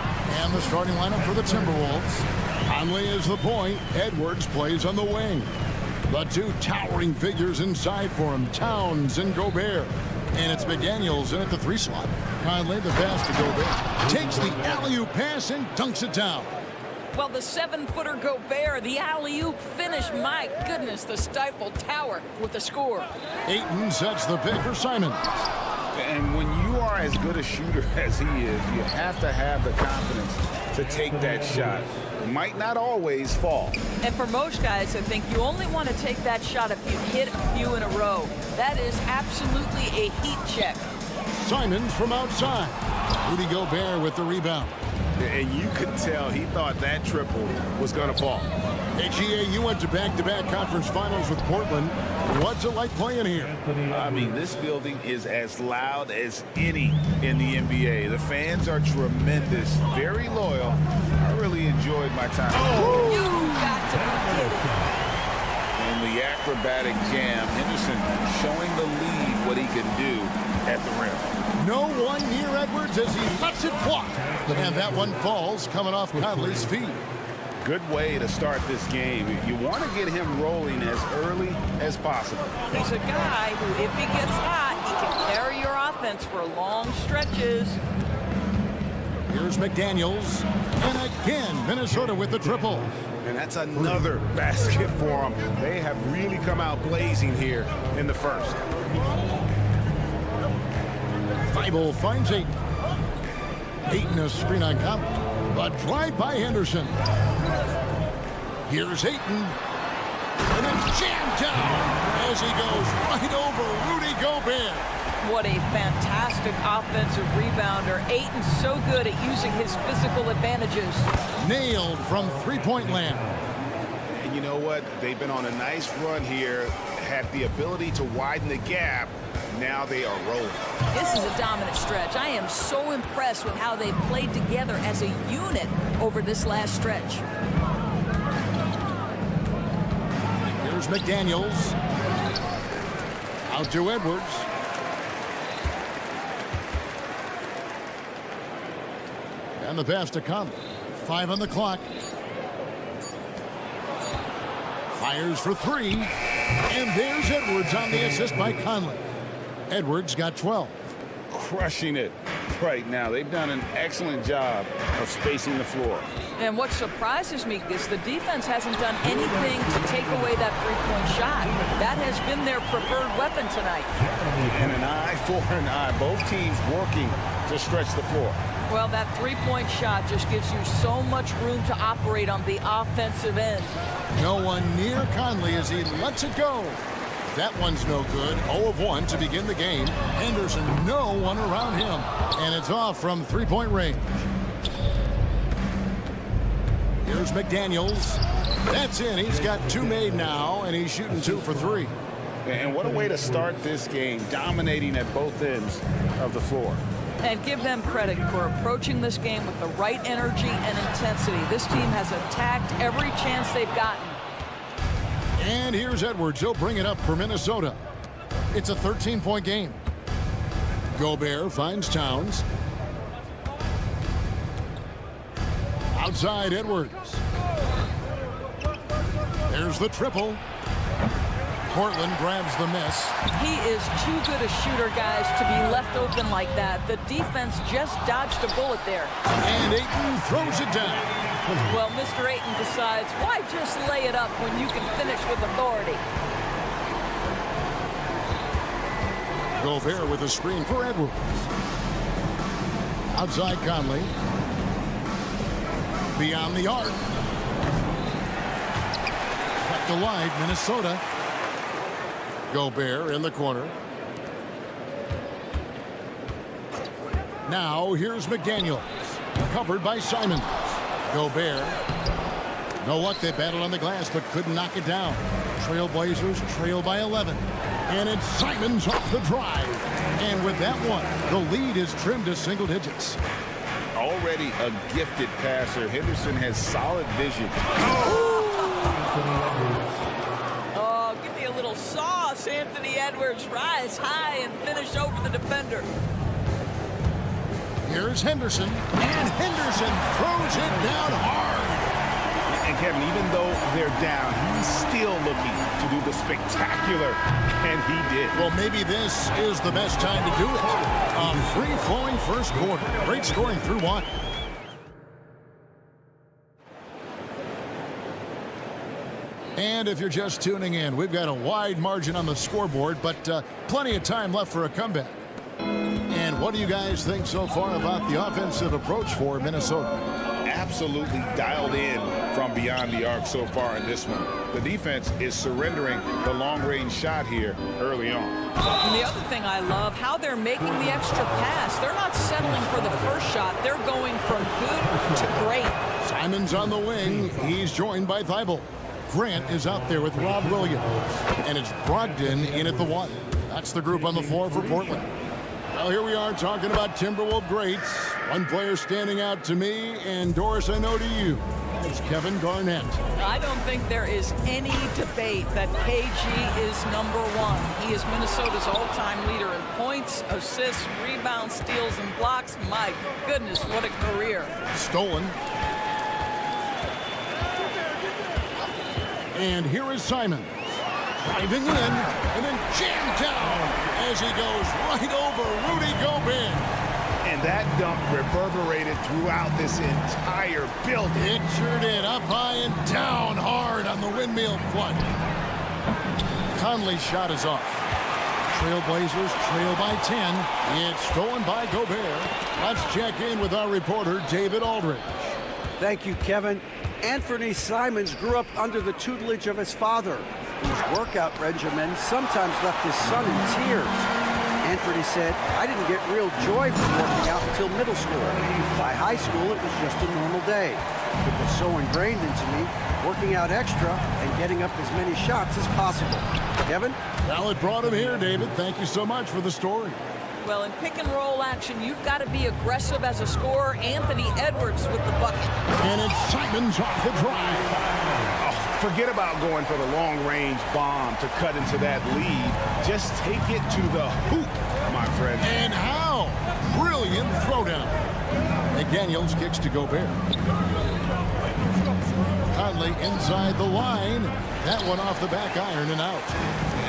And the starting lineup for the Timberwolves. Conley is the point. Edwards plays on the wing. The two towering figures inside for him, Towns and Gobert. And it's McDaniels in at the 3 slot. Conley, the pass to Gobert. Takes the alley-oop pass and dunks it down. Well, the 7-footer Gobert, the alley-oop finish. My goodness, the stifled tower with the score. Ayton sets the pick for Simons. And when you are as good a shooter as he is, you have to have the confidence to take that shot. It might not always fall. And for most guys, I think you only want to take that shot if you hit a few in a row. That is absolutely a heat check. Simons from outside. Rudy Gobert with the rebound. And you could tell he thought that triple was going to fall. Hey, GA, you went to back-to-back conference finals with Portland. What's it like playing here? I mean, this building is as loud as any in the NBA. The fans are tremendous, very loyal. I really enjoyed my time. Oh, you got to be kidding. And the acrobatic jam, Henderson showing the lead what he can do at the rim. No one near Edwards as he lets it fly. And that one falls coming off Conley's feet. Good way to start this game. You want to get him rolling as early as possible. He's a guy who, if he gets hot, he can carry your offense for long stretches. Here's McDaniels. And again, Minnesota with the triple. And that's another basket for them. They have really come out blazing here in the first. Thibault finds Ayton. Ayton a screen on Conley. A drive by Henderson. Here's Ayton. And then jammed down as he goes right over Rudy Gobert. What a fantastic offensive rebounder. Ayton's so good at using his physical advantages. Nailed from three-point land. And you know what? They've been on a nice run here, had the ability to widen the gap. Now they are rolling. This is a dominant stretch. I am so impressed with how they've played together as a unit over this last stretch. Here's McDaniels. Out to Edwards. And the pass to Conley. 5 on the clock. Fires for 3. And there's Edwards on the assist by Conley. Edwards got 12. Crushing it right now. They've done an excellent job of spacing the floor. And what surprises me is the defense hasn't done anything to take away that three-point shot. That has been their preferred weapon tonight. And an eye for an eye. Both teams working to stretch the floor. Well, that three-point shot just gives you so much room to operate on the offensive end. No one near Conley as he lets it go. That one's no good. 0 of 1 to begin the game. Henderson, no one around him. And it's off from three-point range. Here's McDaniels. That's in. He's got 2 made now, and he's shooting 2 for 3. And what a way to start this game, dominating at both ends of the floor. And give them credit for approaching this game with the right energy and intensity. This team has attacked every chance they've gotten. And here's Edwards. He'll bring it up for Minnesota. It's a 13-point game. Gobert finds Towns. Outside Edwards. There's the triple. Portland grabs the miss. He is too good a shooter, guys, to be left open like that. The defense just dodged a bullet there. And Ayton throws it down. Well, Mr. Ayton decides, why just lay it up when you can finish with authority? Gobert with a screen for Edwards. Outside Conley. Beyond the arc. Kept alive, Minnesota. Gobert in the corner. Now here's McDaniels. Covered by Simons. Gobert. Know what? They battled on the glass but couldn't knock it down. Trailblazers trail by 11. And it's Simons off the drive. And with that one, the lead is trimmed to single digits. Already a gifted passer. Henderson has solid vision. Oh, give me a little sauce. Anthony Edwards rise high and finish over the defender. Here's Henderson. And Henderson throws it down hard. And Kevin, even though they're down, he's still looking to do the spectacular, and he did. Well, maybe this is the best time to do it. A free-flowing first quarter. Great scoring through one. And if you're just tuning in, we've got a wide margin on the scoreboard, but plenty of time left for a comeback. And what do you guys think so far about the offensive approach for Minnesota? Absolutely dialed in from beyond the arc so far in this one. The defense is surrendering the long-range shot here early on. And the other thing I love, how they're making the extra pass. They're not settling for the first shot. They're going from good to great. Simons on the wing. He's joined by Thibault. Grant is out there with Rob Williams. And it's Brogdon in at the one. That's the group on the floor for Portland. Well, here we are talking about Timberwolves greats. One player standing out to me, and Doris, I know to you. It's Kevin Garnett. I don't think there is any debate that KG is #1. He is Minnesota's all-time leader in points, assists, rebounds, steals, and blocks. My goodness, what a career. Stolen. And here is Simon. Driving in and then jammed down as he goes right over Rudy Gobert. And that dunk reverberated throughout this entire building. It sure did. Up high and down hard on the windmill flood. Conley's shot is off. Trailblazers trail by 10. It's stolen by Gobert. Let's check in with our reporter, David Aldridge. Thank you, Kevin. Anthony Simons grew up under the tutelage of his father, whose workout regimen sometimes left his son in tears. Anthony said, I didn't get real joy from working out until middle school. By high school, it was just a normal day. It was so ingrained into me, working out extra and getting up as many shots as possible. Kevin? Well, it brought him here, David. Thank you so much for the story. Well, in pick-and-roll action, you've got to be aggressive as a scorer. Anthony Edwards with the bucket. And it's Simons off the drive. Forget about going for the long-range bomb to cut into that lead. Just take it to the hoop, my friend. And how? Brilliant throwdown. McDaniels kicks to Gobert. Conley inside the line. That one off the back iron and out.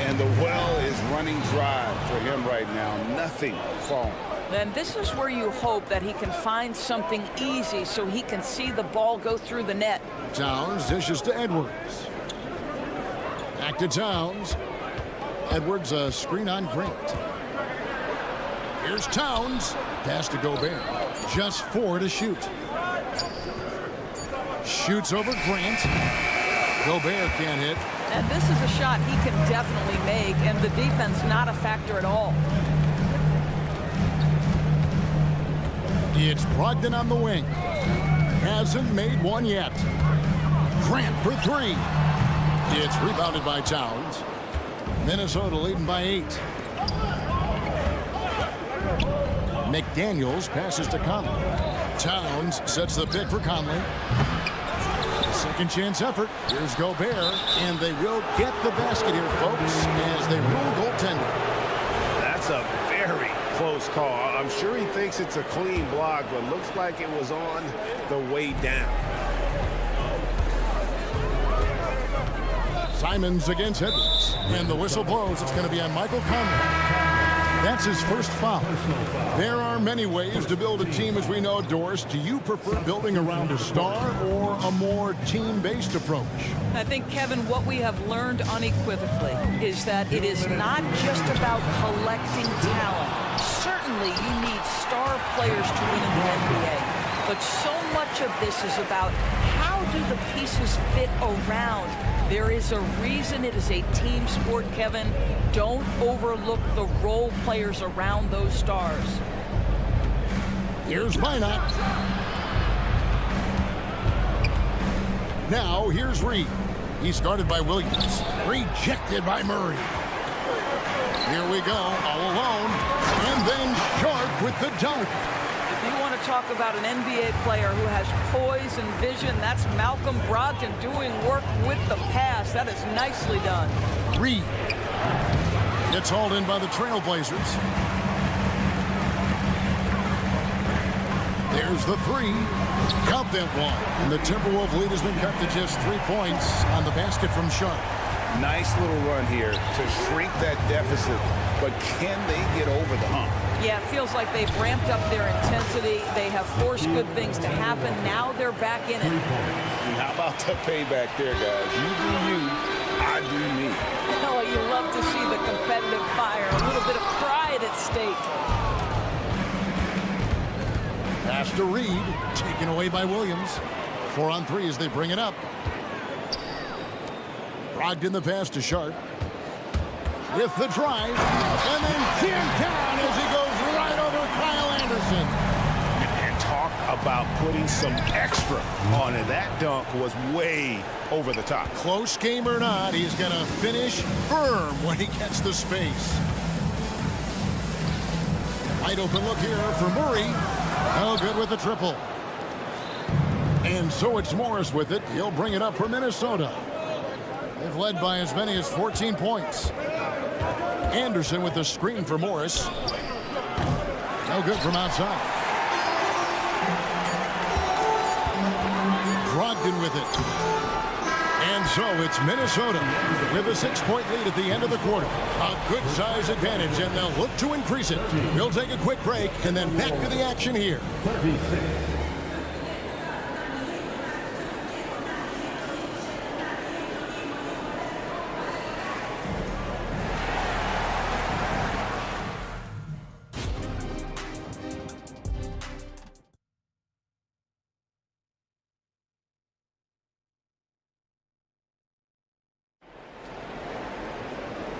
And the well is running dry for him right now. Nothing falling. Then this is where you hope that he can find something easy so he can see the ball go through the net. Towns dishes to Edwards. Back to Towns. Edwards a screen on Grant. Here's Towns. Pass to Gobert. Just 4 to shoot. Shoots over Grant. Gobert can't hit. And this is a shot he can definitely make, and the defense not a factor at all. It's Brogdon on the wing. Hasn't made one yet. Grant for 3. It's rebounded by Towns. Minnesota leading by 8. McDaniels passes to Conley. Towns sets the pick for Conley. Second chance effort. Here's Gobert, and they will get the basket here, folks, as they rule goaltender. That's a very close call. I'm sure he thinks it's a clean block, but looks like it was on the way down. Simons against Edwards, and the whistle blows. It's going to be on Michael Conley. That's his first foul. There are many ways to build a team, as we know, Doris. Do you prefer building around a star or a more team-based approach? I think, Kevin, what we have learned unequivocally is that it is not just about collecting talent. Certainly, you need star players to win in the NBA. But so much of this is about how do the pieces fit around. There is a reason it is a team sport, Kevin. Don't overlook the role players around those stars. Here's Minot. Now, here's Reed. He's guarded by Williams. Rejected by Murray. Here we go, all alone. And then Sharp with the dunk. If you want to talk about an NBA player who has poise and vision, that's Malcolm Brogdon doing work with the pass. That is nicely done. Reed gets hauled in by the Trailblazers. There's the three. Count that one. And the Timberwolves lead has been cut to just 3 points on the basket from Sharp. Nice little run here to shrink that deficit, but can they get over the hump? Yeah, it feels like they've ramped up their intensity. They have forced good things to happen. Now they're back in it. And how about the payback there, guys? You do you, I do me. Oh, you love to see the competitive fire. A little bit of pride at stake. Pass to Reed, taken away by Williams. 4 on 3 as they bring it up. Brogdon the pass to Sharp. With the drive, and then jammed down as he goes right over Kyle Anderson. And talk about putting some extra on it. That dunk was way over the top. Close game or not, he's going to finish firm when he gets the space. Wide open look here for Murray. No good with the triple. And so it's Morris with it. He'll bring it up for Minnesota. They've led by as many as 14 points. Anderson with the screen for Morris. No good from outside. Brogdon with it. And so it's Minnesota with a 6-point lead at the end of the quarter. A good size advantage, and they'll look to increase it. We'll take a quick break and then back to the action here. 36.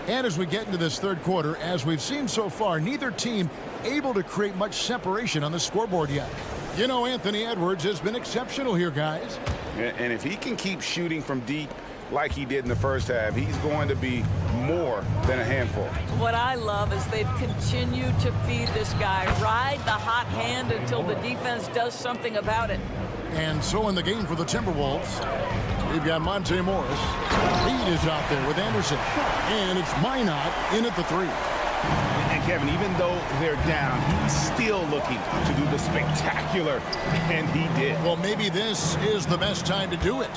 And as we get into this third quarter, as we've seen so far, neither team able to create much separation on the scoreboard yet. You know, Anthony Edwards has been exceptional here, guys. And if he can keep shooting from deep like he did in the first half, he's going to be more than a handful. What I love is they've continued to feed this guy. Ride the hot hand until the defense does something about it. And so in the game for the Timberwolves, we've got Monte Morris. Reed is out there with Anderson. And it's Minot in at the 3. And Kevin, even though they're down, he's still looking to do the spectacular, and he did. Well, maybe this is the best time to do it.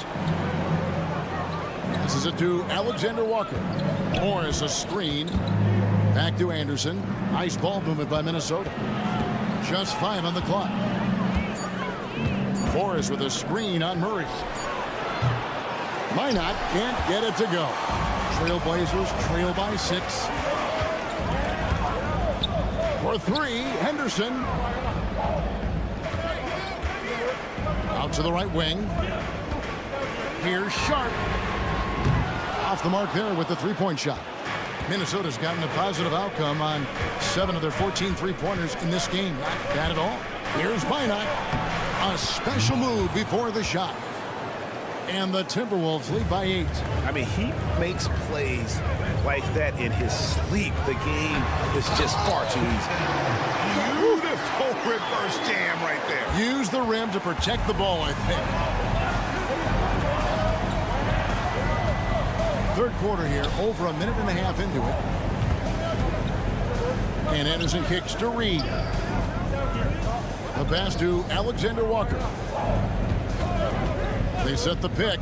This is it to Alexander Walker. Morris a screen. Back to Anderson. Nice ball movement by Minnesota. Just 5 on the clock. Morris with a screen on Murray. Minot can't get it to go. Trailblazers trail by 6. For 3, Henderson. Out to the right wing. Here's Sharp. Off the mark there with the 3-point shot. Minnesota's gotten a positive outcome on 7 of their 14 3-pointers in this game. Not bad at all. Here's Minot. A special move before the shot. And the Timberwolves lead by 8. I mean, he makes plays like that in his sleep. The game is just far too easy. Beautiful reverse jam right there. Use the rim to protect the ball, I think. Third quarter here, over a minute and a half into it. And Anderson kicks to Reed. The pass to Alexander Walker. They set the pick.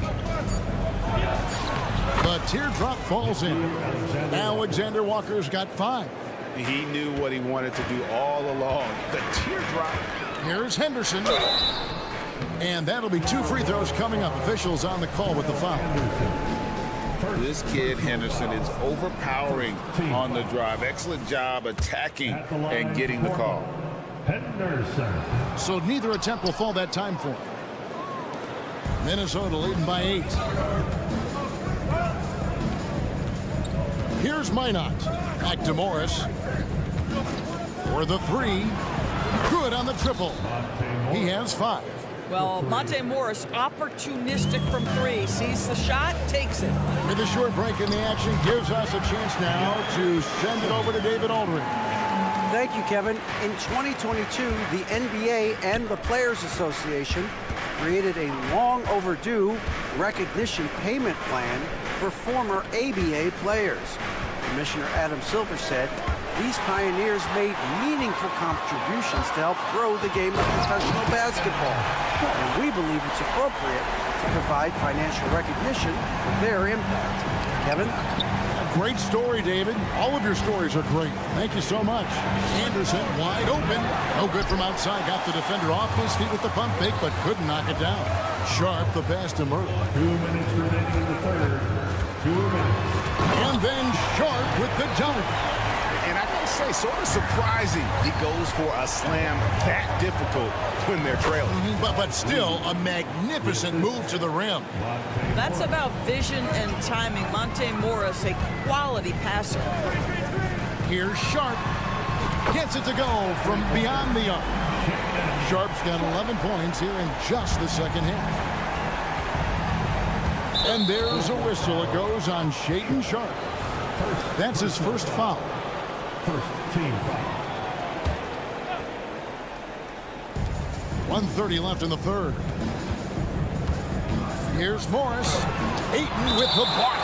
The teardrop falls in. Alexander Walker's got 5. He knew what he wanted to do all along. The teardrop. Here's Henderson. And that'll be 2 free throws coming up. Officials on the call with the foul. This kid, Henderson, is overpowering on the drive. Excellent job attacking and getting the call. So neither attempt will fall that time for him. Minnesota leading by 8. Here's Minot. Back to Morris. For the 3. Good on the triple. He has 5. Well, Monte Morris, opportunistic from 3. Sees the shot, takes it. With a short break in the action, gives us a chance now to send it over to David Aldridge. Thank you, Kevin. In 2022, the NBA and the Players Association created a long overdue recognition payment plan for former ABA players. Commissioner Adam Silver said these pioneers made meaningful contributions to help grow the game of professional basketball. And we believe it's appropriate to provide financial recognition for their impact. Kevin? Great story, David. All of your stories are great. Thank you so much. Anderson wide open. No good from outside. Got the defender off his feet with the pump fake, but couldn't knock it down. Sharp the pass to Murray. 2 minutes remaining in the third. 2 minutes. And then Sharp with the dunk. And I gotta say, sort of surprising he goes for a slam that difficult when they're trailing. But still a magnificent move to the rim. That's about vision and timing. Monte Morris, a quality passer. Here's Sharp. Gets it to go from beyond the arc. Sharp's got 11 points here in just the second half. And there's a whistle. It goes on Shaedon Sharp. That's his first foul. First team foul. 1:30 left in the third. Here's Morris. Ayton with the block.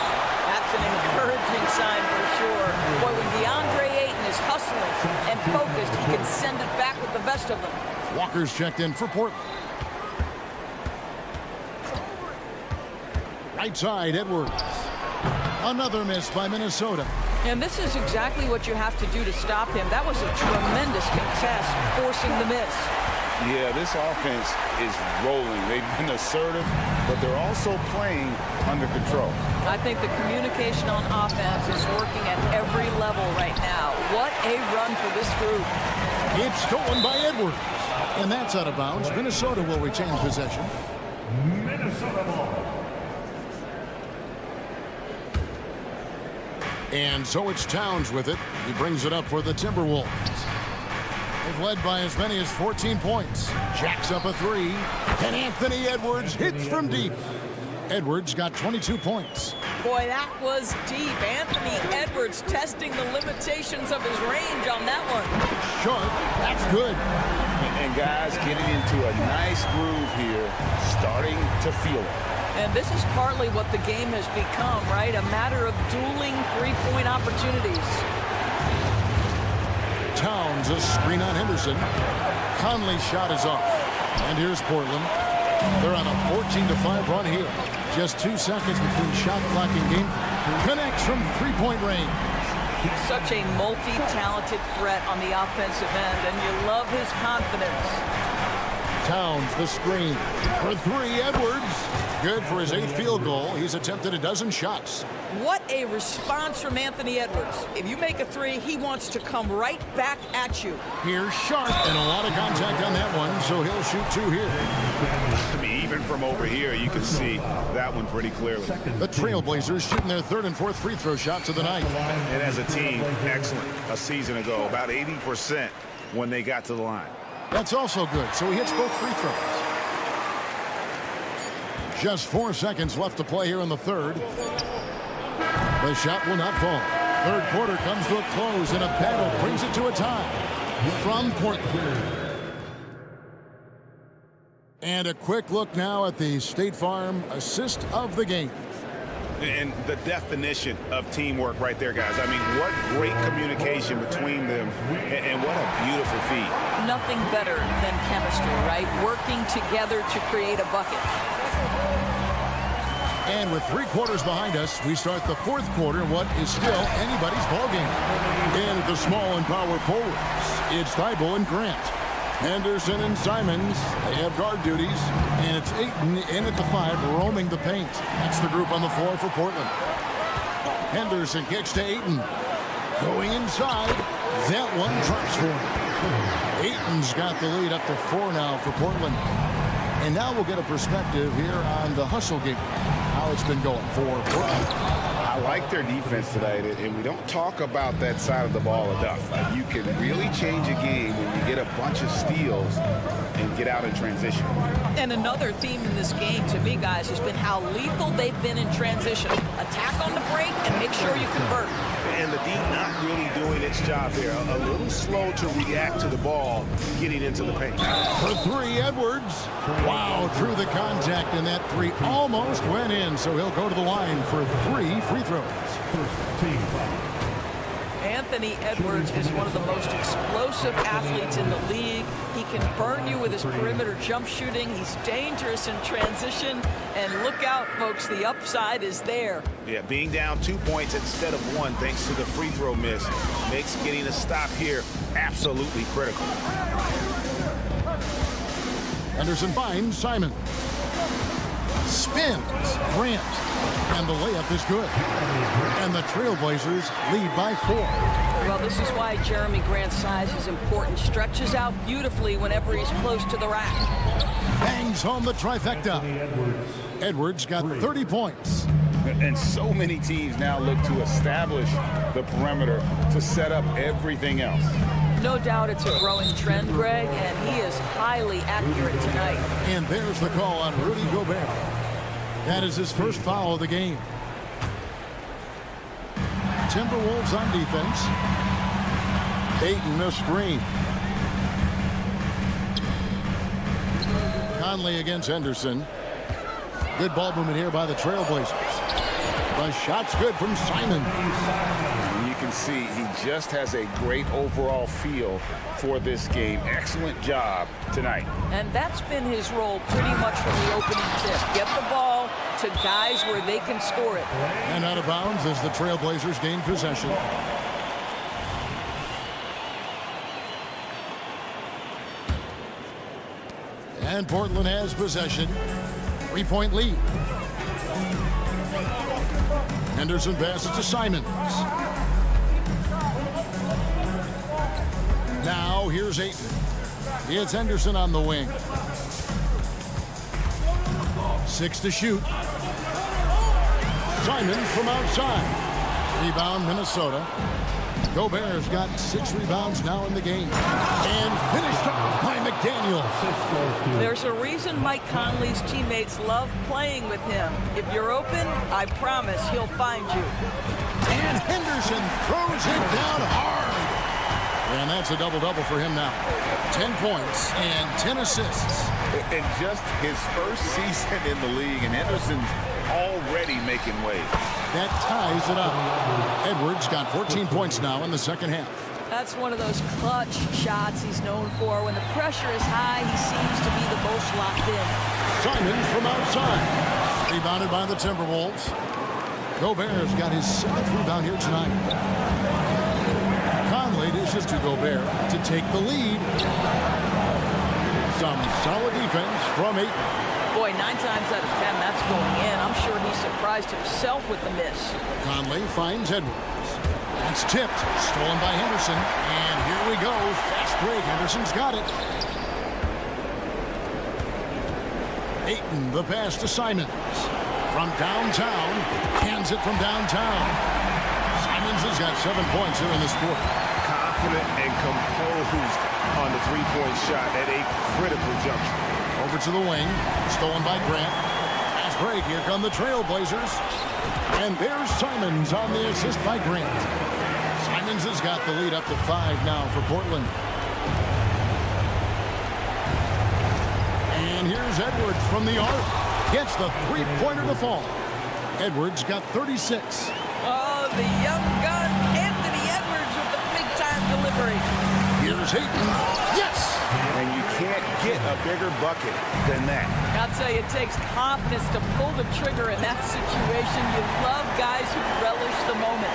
That's an encouraging sign for sure. Boy, when DeAndre Ayton is hustling and focused, he can send it back with the best of them. Walker's checked in for Portland. Right side, Edwards. Another miss by Minnesota. And this is exactly what you have to do to stop him. That was a tremendous contest, forcing the miss. Yeah, this offense is rolling. They've been assertive, but they're also playing under control. I think the communication on offense is working at every level right now. What a run for this group. It's stolen by Edwards. And that's out of bounds. Minnesota will retain possession. Minnesota ball. And so it's Towns with it. He brings it up for the Timberwolves. They've led by as many as 14 points. Jacks up a 3. And Anthony Edwards hits from deep. Edwards got 22 points. Boy, that was deep. Anthony Edwards testing the limitations of his range on that one. Sharp. That's good. And guys getting into a nice groove here, starting to feel it. And this is partly what the game has become, right? A matter of dueling three-point opportunities. Towns, a screen on Henderson. Conley's shot is off. And here's Portland. They're on a 14-5 run here. Just 2 seconds between shot clock and game. Connects from three-point range. He's such a multi-talented threat on the offensive end, and you love his confidence. Towns, the screen. For 3, Edwards. Good for his 8th field goal. He's attempted a dozen shots. What a response from Anthony Edwards. If you make a 3, he wants to come right back at you. Here's Sharp, and a lot of contact on that one, so he'll shoot 2 here. I mean, even from over here, you can see that one pretty clearly. The Trailblazers shooting their 3rd and 4th free throw shots of the night. And as a team, excellent. A season ago, about 80% when they got to the line. That's also good, so he hits both free throws. Just 4 seconds left to play here in the third. The shot will not fall. Third quarter comes to a close, and a battle brings it to a tie from Portland. And a quick look now at the State Farm assist of the game. And the definition of teamwork right there, guys. I mean, what great communication between them, and what a beautiful feat. Nothing better than chemistry, right? Working together to create a bucket. And with 3 quarters behind us, we start the 4th quarter, what is still anybody's ballgame. And at the small and power forwards, it's Thibault and Grant. Henderson and Simons, they have guard duties. And it's Ayton in at the 5, roaming the paint. That's the group on the floor for Portland. Henderson kicks to Ayton. Going inside, that one drops for him. Ayton's got the lead up to 4 now for Portland. And now we'll get a perspective here on the hustle game, how it's been going for Portland. I like their defense tonight, and we don't talk about that side of the ball enough. You can really change a game when you get a bunch of steals and get out in transition. And another theme in this game, to me, guys, has been how lethal they've been in transition. Attack on the break and make sure you convert. And the D not really doing its job there. A little slow to react to the ball getting into the paint. For 3, Edwards. Wow, through the contact, and that 3 almost went in, so he'll go to the line for 3 free throws. Anthony Edwards is one of the most explosive athletes in the league. He can burn you with his perimeter jump shooting. He's dangerous in transition. And look out, folks, the upside is there. Yeah, being down 2 points instead of 1 thanks to the free throw miss makes getting a stop here absolutely critical. Henderson finds Simon. Spins Grant. And the layup is good. And the Trailblazers lead by 4. Well, this is why Jeremy Grant's size is important. Stretches out beautifully whenever he's close to the rack. Bangs home the trifecta. Edwards got 30 points. And so many teams now look to establish the perimeter to set up everything else. No doubt it's a growing trend, Greg, and he is highly accurate tonight. And there's the call on Rudy Gobert. That is his first foul of the game. Timberwolves on defense. Ayton a screen. Conley against Henderson. Good ball movement here by the Trailblazers. The shot's good from Simon. You can see he just has a great overall feel for this game. Excellent job tonight. And that's been his role pretty much from the opening tip. Get the ball to guys where they can score it. And out of bounds as the Trailblazers gain possession. And Portland has possession. 3-point lead. Henderson passes to Simons. Now here's Ayton. It's Henderson on the wing. 6 to shoot. Simons from outside. Rebound Minnesota. Gobert's got 6 rebounds now in the game. And finished off by McDaniel. There's a reason Mike Conley's teammates love playing with him. If you're open, I promise he'll find you. And Henderson throws it down hard. And that's a double-double for him now. 10 points and 10 assists. And just his first season in the league, and Henderson's already making waves. That ties it up. Edwards got 14 points now in the second half. That's one of those clutch shots he's known for. When the pressure is high, he seems to be the most locked in. Simons from outside. Rebounded by the Timberwolves. Gobert's got his 7th rebound here tonight. Conley dishes to Gobert to take the lead. Some solid defense from Ayton. Boy, 9 times out of 10, that's going in. I'm sure he surprised himself with the miss. Conley finds Edwards. That's tipped. Stolen by Henderson. And here we go. Fast break. Henderson's got it. Ayton, the pass to Simons. From downtown. Hands it from downtown. Simons has got 7 points here in this quarter. Confident and composed on the three-point shot at a critical juncture. Over to the wing. Stolen by Grant. Fast break. Here come the Trailblazers. And there's Simons on the assist by Grant. Simons has got the lead up to 5 now for Portland. And here's Edwards from the arc. Gets the three-pointer to fall. Edwards got 36. Oh, the young gun, Anthony Edwards with the big-time delivery. Here's Ayton. Yes! And you can't get a bigger bucket than that. I'll tell you, it takes confidence to pull the trigger in that situation. You love guys who relish the moment.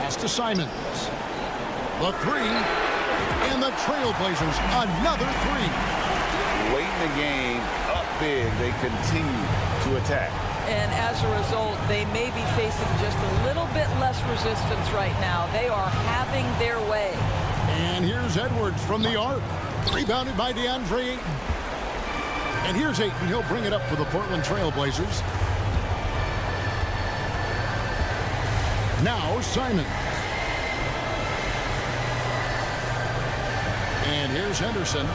Pass to Simons. The three. And the Trailblazers, another three. Late in the game, up big, they continue to attack. And as a result, they may be facing just a little bit less resistance right now. They are having their way. And here's Edwards from the arc. Rebounded by DeAndre Ayton. And here's Ayton. He'll bring it up for the Portland Trailblazers. Now Simons. And here's Henderson.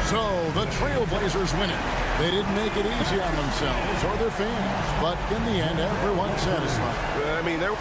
So the Trailblazers win it. They didn't make it easy on themselves or their fans, but in the end, everyone's satisfied. I mean, they're...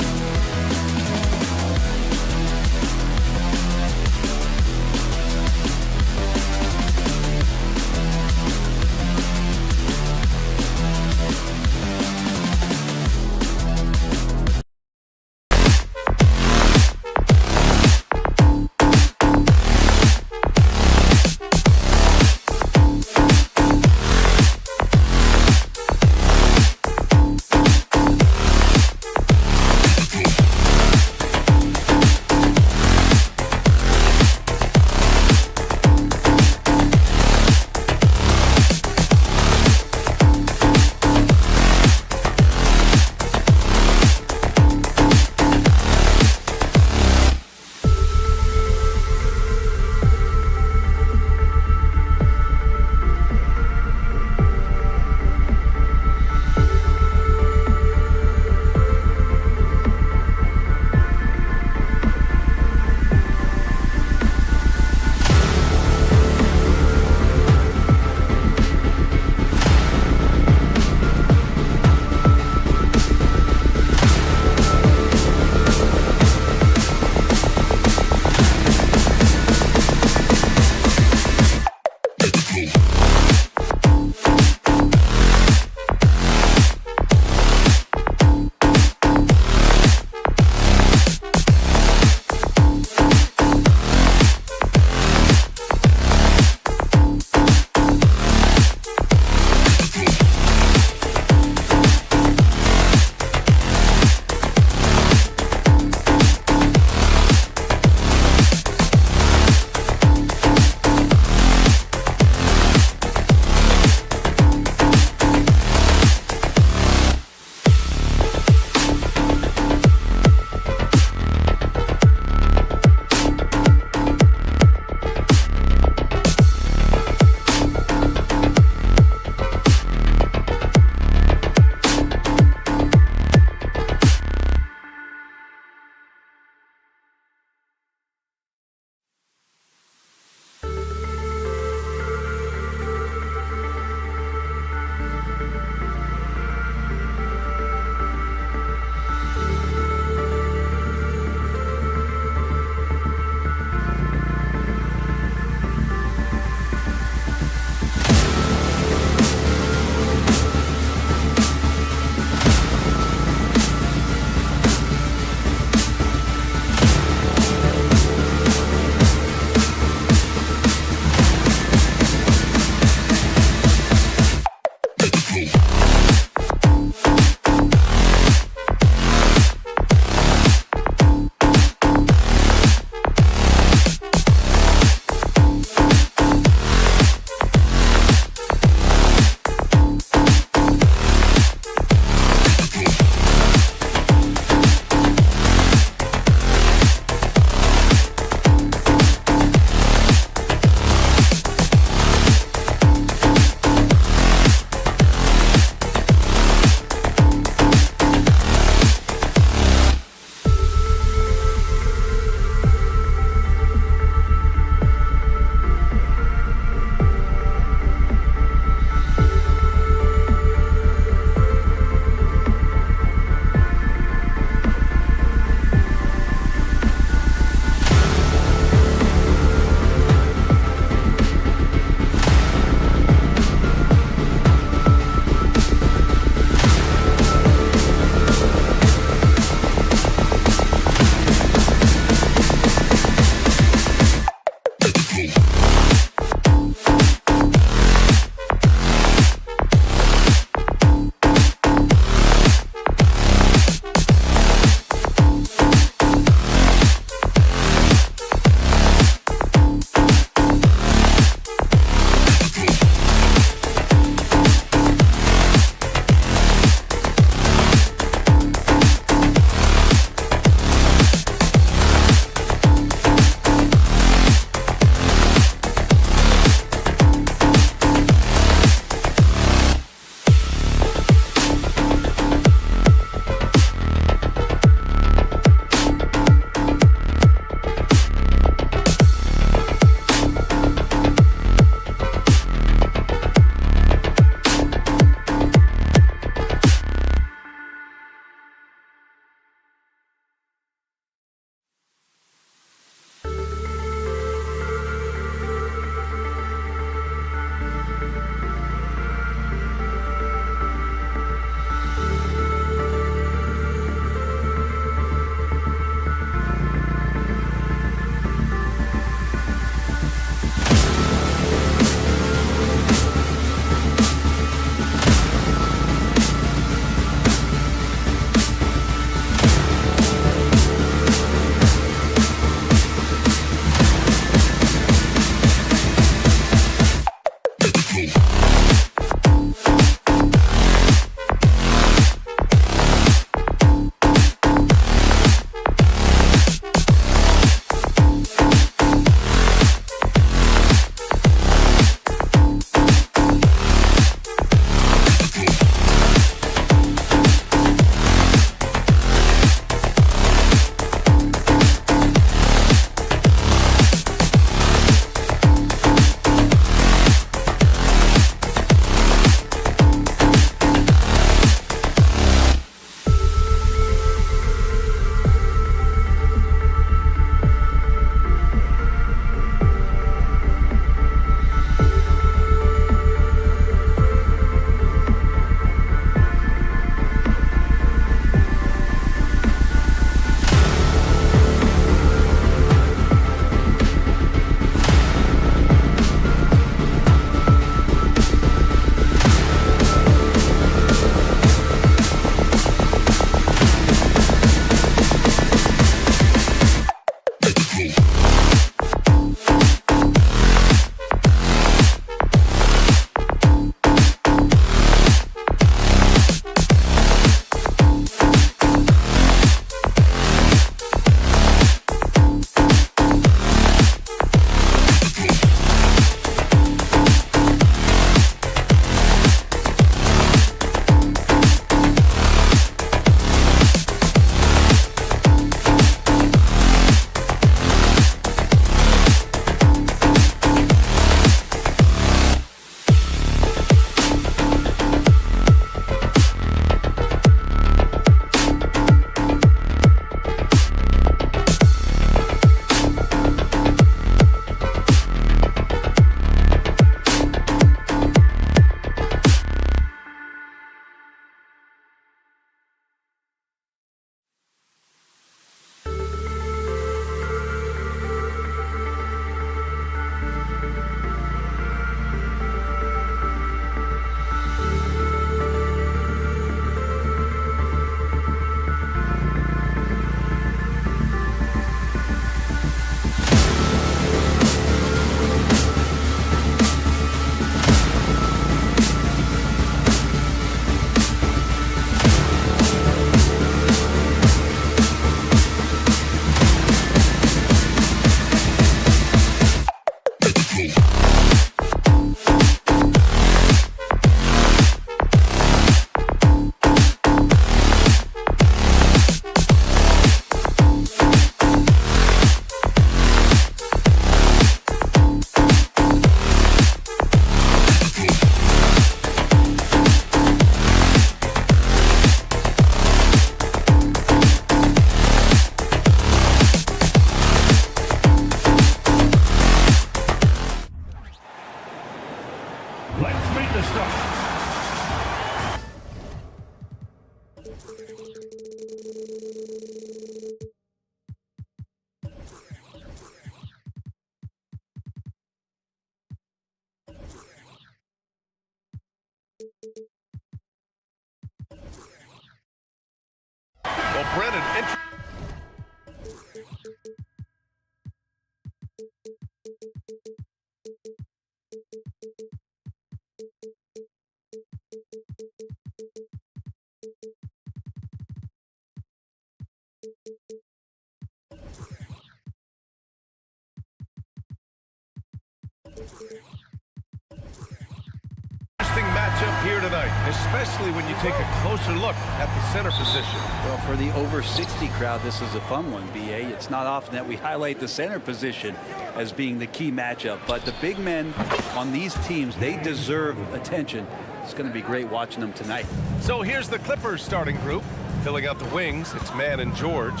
Interesting matchup here tonight, especially when you take a closer look at the center position. Well, for the over 60 crowd, this is a fun one, B.A. It's not often that we highlight the center position as being the key matchup, but the big men on these teams, they deserve attention. It's going to be great watching them tonight. So here's the Clippers starting group. Filling out the wings, it's Mann and George.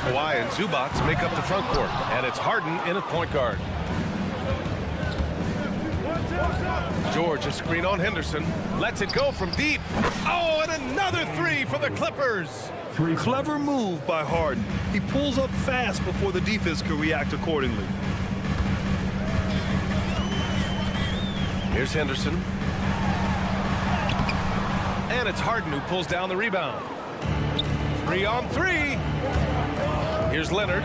Kawhi and Zubac make up the front court, and it's Harden in at point guard. George, a screen on Henderson, lets it go from deep. Oh, and another three for the Clippers. Clever move by Harden. He pulls up fast before the defense can react accordingly. Here's Henderson. And it's Harden who pulls down the rebound. 3 on 3. Here's Leonard.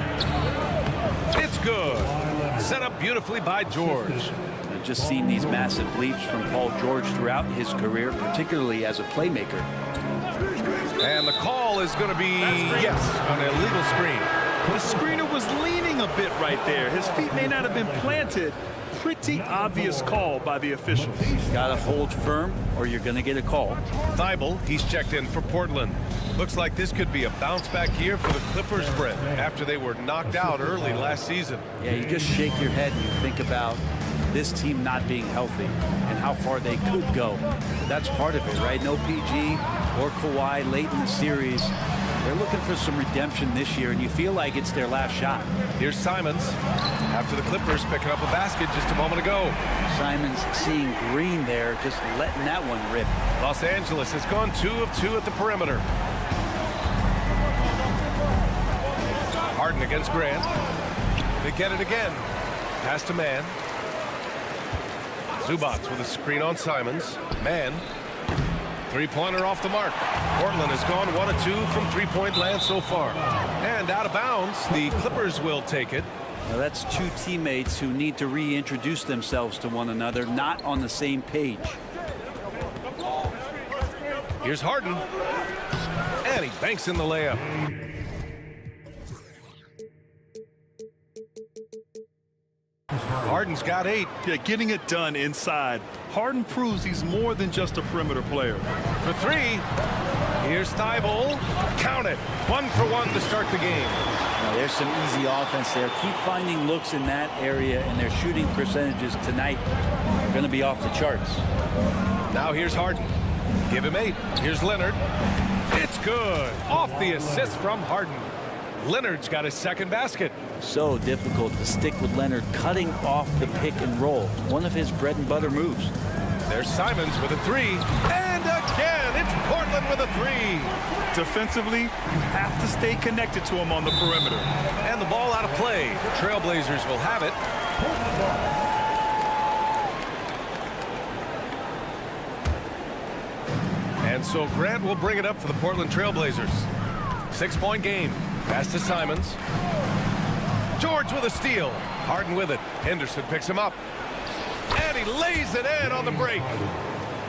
It's good. Set up beautifully by George. I've just seen these massive leaps from Paul George throughout his career, particularly as a playmaker. And the call is going to be, yes, an illegal screen. The screener was leaning a bit right there. His feet may not have been planted. Pretty obvious call by the officials. Got to hold firm or you're going to get a call. Thibault, he's checked in for Portland. Looks like this could be a bounce back year for the Clippers, Brent, after they were knocked out early last season. Yeah, you just shake your head and you think about this team not being healthy and how far they could go. That's part of it, right? No PG or Kawhi late in the series. They're looking for some redemption this year, and you feel like it's their last shot. Here's Simons after the Clippers picking up a basket just a moment ago. Simons seeing green there, just letting that one rip. Los Angeles has gone 2 of 2 at the perimeter. Harden against Grant. They get it again. Pass to Mann. Zubac with a screen on Simons. Mann. Three-pointer off the mark. Portland has gone 1 of 2 from three-point land so far. And out of bounds, the Clippers will take it. Now that's two teammates who need to reintroduce themselves to one another, not on the same page. Here's Harden. And he banks in the layup. Harden's got 8. Yeah, getting it done inside. Harden proves he's more than just a perimeter player. For 3. Here's Thibault. Count it. 1 for 1 to start the game. Now there's some easy offense there. Keep finding looks in that area, and their shooting percentages tonight are going to be off the charts. Now here's Harden. Give him 8. Here's Leonard. It's good. Off the assist from Harden. Leonard's got his second basket. So difficult to stick with Leonard cutting off the pick and roll. One of his bread and butter moves. There's Simons with a 3. And again, it's Portland with a 3. Defensively, you have to stay connected to him on the perimeter. And the ball out of play. Trailblazers will have it. And so Grant will bring it up for the Portland Trailblazers. 6-point game. Pass to Simons. George with a steal. Harden with it. Henderson picks him up. And he lays it in on the break.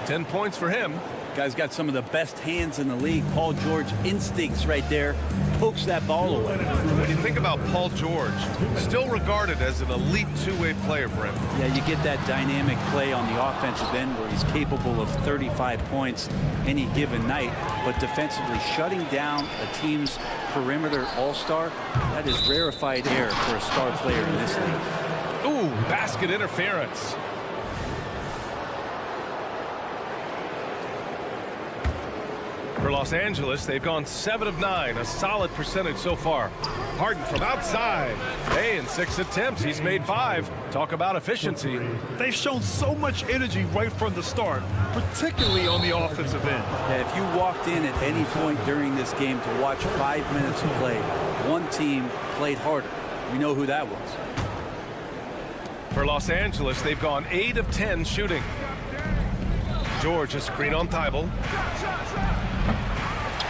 10 points for him. Guy's got some of the best hands in the league. Paul George instincts right there. Pokes that ball away. When you think about Paul George, still regarded as an elite two-way player, Brent. Yeah, you get that dynamic play on the offensive end where he's capable of 35 points any given night. But defensively, shutting down a team's perimeter all-star, that is rarefied air for a star player in this league. Ooh, basket interference. For Los Angeles, they've gone 7 of 9, a solid percentage so far. Harden from outside. Hey, in 6 attempts, he's made 5. Talk about efficiency. They've shown so much energy right from the start, particularly on the offensive end. Yeah, if you walked in at any point during this game to watch 5 minutes of play, one team played harder. We know who that was. For Los Angeles, they've gone 8 of 10 shooting. George, a screen on Thibault.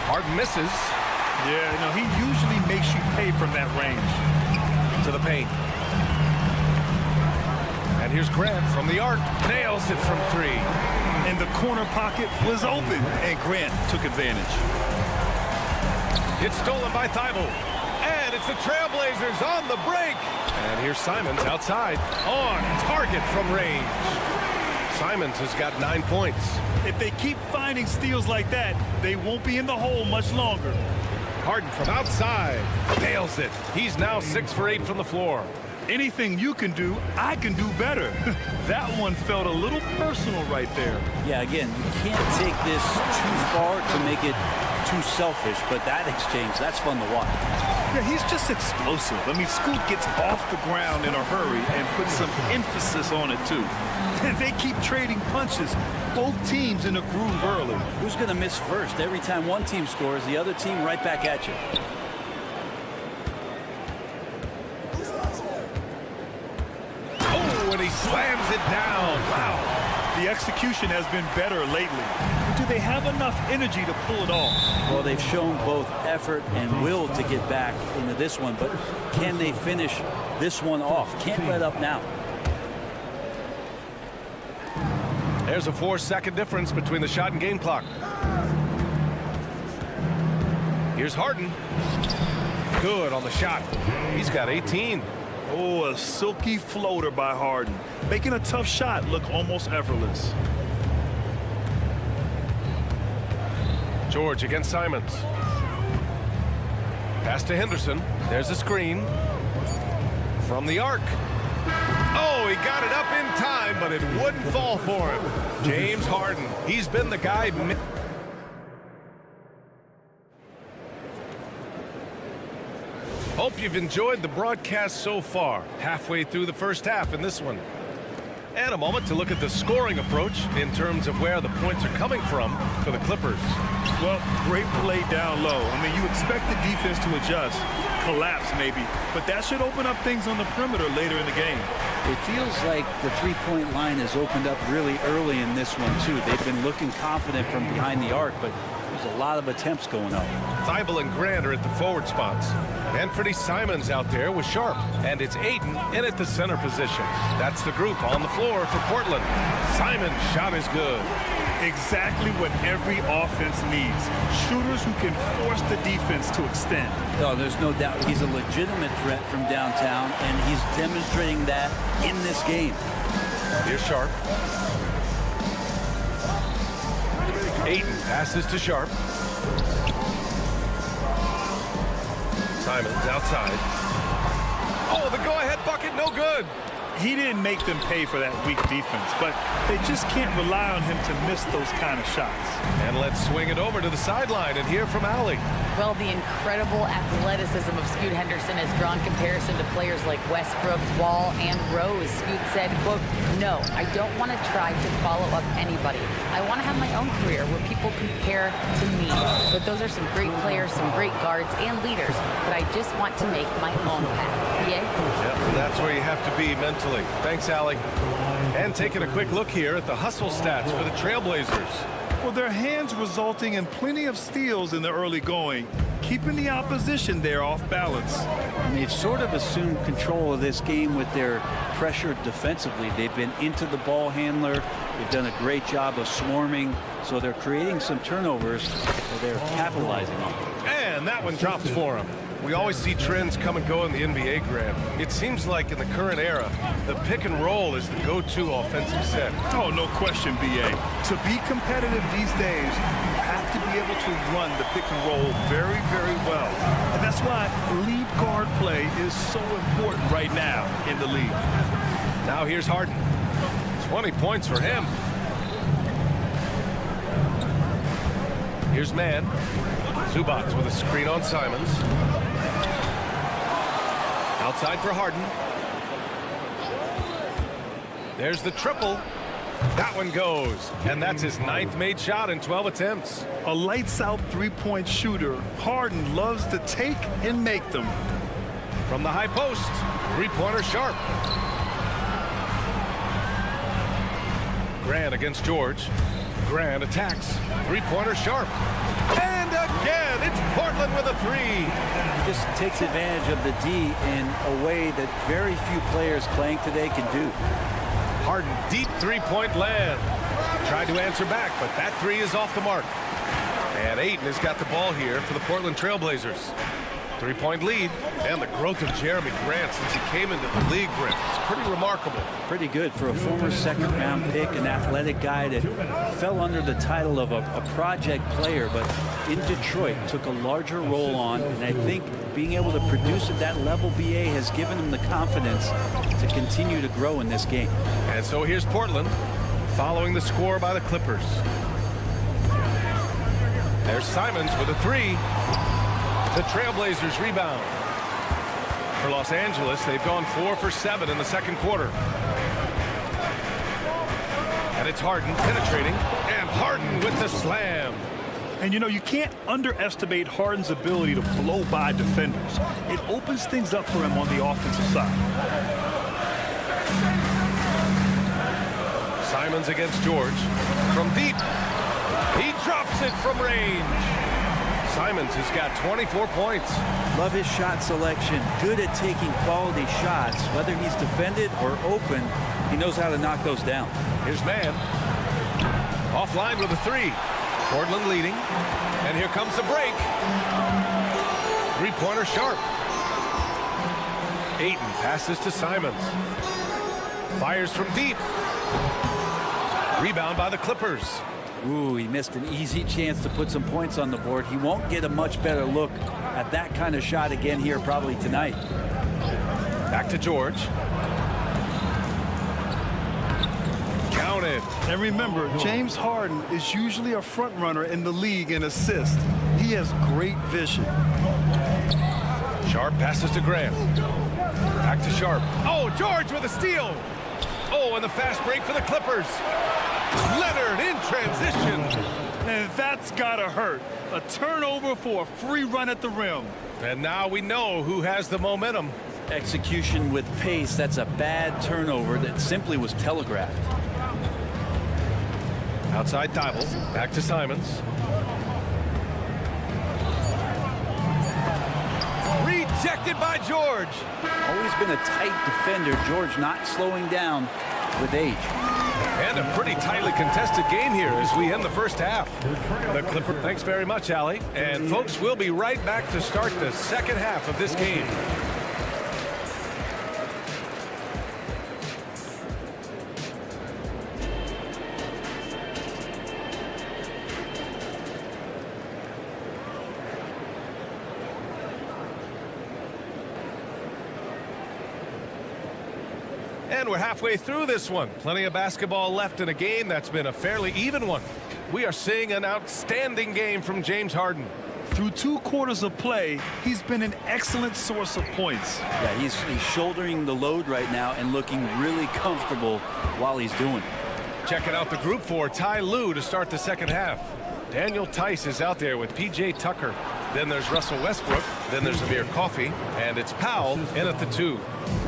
Harden misses. Yeah, you know, he usually makes you pay from that range. To the paint. And here's Grant from the arc. Nails it from 3. And the corner pocket was open, and Grant took advantage. It's stolen by Thibault. And it's the Trailblazers on the break. And here's Simons outside. On target from range. Simons has got 9 points. If they keep finding steals like that, they won't be in the hole much longer. Harden from outside. Nails it. He's now 6 for 8 from the floor. Anything you can do, I can do better. That one felt a little personal right there. Yeah, again, you can't take this too far to make it too selfish, but that exchange, that's fun to watch. Yeah, he's just explosive. I mean, Scoot gets off the ground in a hurry and puts some emphasis on it, too. And they keep trading punches. Both teams in a groove early. Who's going to miss first? Every time one team scores, the other team right back at you. Oh, and he slams it down. Wow. The execution has been better lately. Do they have enough energy to pull it off? Well, they've shown both effort and will to get back into this one, but can they finish this one off? Can't let up now. There's a 4-second difference between the shot and game clock. Here's Harden. Good on the shot. He's got 18. Oh, a silky floater by Harden, making a tough shot look almost effortless. George against Simons. Pass to Henderson. There's a screen. From the arc. Oh, he got it up in time, but it wouldn't fall for him. James Harden. He's been the guy. Hope you've enjoyed the broadcast so far. Halfway through the first half in this one. And a moment to look at the scoring approach in terms of where the points are coming from for the Clippers. Well, great play down low. I mean, you expect the defense to adjust, collapse maybe, but that should open up things on the perimeter later in the game. It feels like the three-point line has opened up really early in this one, too. They've been looking confident from behind the arc, but there's a lot of attempts going up. Thibault and Grant are at the forward spots. Anthony Simons out there with Sharp. And it's Ayton in at the center position. That's the group on the floor for Portland. Simons' shot is good. Exactly what every offense needs. Shooters who can force the defense to extend. No, there's no doubt he's a legitimate threat from downtown, and he's demonstrating that in this game. Here's Sharp. Ayton passes to Sharp. Simons outside. Oh, the go-ahead bucket, no good. He didn't make them pay for that weak defense, but they just can't rely on him to miss those kind of shots. And let's swing it over to the sideline and hear from Allie. Well, the incredible athleticism of Scoot Henderson has drawn comparison to players like Westbrook, Wall, and Rose. Scoot said, quote, "No, I don't want to try to follow up anybody. I want to have my own career where people compare to me. But those are some great players, some great guards, and leaders. But I just want to make my own path." Yep, that's where you have to be mentally. Thanks, Allie. And taking a quick look here at the hustle stats for the Trailblazers. Well, their hands resulting in plenty of steals in the early going, keeping the opposition there off balance. And they've sort of assumed control of this game with their pressure defensively. They've been into the ball handler. They've done a great job of swarming, so they're creating some turnovers that they're capitalizing on. And that one drops for them. We always see trends come and go in the NBA, Grant. It seems like in the current era, the pick and roll is the go-to offensive set. Oh, no question, B.A. To be competitive these days, you have to be able to run the pick and roll very, very well. And that's why lead guard play is so important right now in the league. Now here's Harden. 20 points for him. Here's Mann. Zubac with a screen on Simons. Outside for Harden. There's the triple. That one goes. And that's his 9th made shot in 12 attempts. A lights-out three-point shooter. Harden loves to take and make them. From the high post, three-pointer Sharp. Grant against George. Grant attacks. Three-pointer Sharp. And again, it's Portland with a three. He just takes advantage of the D in a way that very few players playing today can do. Harden, deep three-point land. Tried to answer back, but that three is off the mark. And Ayton has got the ball here for the Portland Trailblazers. 3-point lead. And the growth of Jeremy Grant since he came into the league, Brent, is pretty remarkable. Pretty good for a former second-round pick, an athletic guy that fell under the title of a project player, but in Detroit took a larger role on, and I think being able to produce at that level, BA, has given him the confidence to continue to grow in this game. And so here's Portland following the score by the Clippers. There's Simons with a 3. The Trailblazers rebound. For Los Angeles, they've gone 4 for 7 in the second quarter. And it's Harden penetrating, and Harden with the slam. And you know, you can't underestimate Harden's ability to blow by defenders. It opens things up for him on the offensive side. Simons against George. From deep. He drops it from range. Simons has got 24 points. Love his shot selection. Good at taking quality shots. Whether he's defended or open, he knows how to knock those down. Here's Mann. Offline with a 3. Portland leading. And here comes the break. Three-pointer Sharp. Ayton passes to Simons. Fires from deep. Rebound by the Clippers. Ooh, he missed an easy chance to put some points on the board. He won't get a much better look at that kind of shot again here probably tonight. Back to George. Counted. And remember, James Harden is usually a front runner in the league in assists. He has great vision. Sharp passes to Grant. Back to Sharp. Oh, George with a steal. Oh, and the fast break for the Clippers. Leonard in transition. And that's gotta hurt. A turnover for a free run at the rim. And now we know who has the momentum. Execution with pace. That's a bad turnover that simply was telegraphed. Outside Thibault. Back to Simons. Rejected by George. Always been a tight defender. George not slowing down with age. And a pretty tightly contested game here as we end the first half. The Clipper. Thanks very much, Allie. And folks, we'll be right back to start the second half of this game. And we're halfway through this one. Plenty of basketball left in a game that's been a fairly even one. We are seeing an outstanding game from James Harden. Through 2 quarters of play, he's been an excellent source of points. Yeah, he's shouldering the load right now and looking really comfortable while he's doing it. Checking out the group for Ty Lue to start the second half. Daniel Tice is out there with P.J. Tucker. Then there's Russell Westbrook. Then there's Amir Coffey. And it's Powell in at the 2.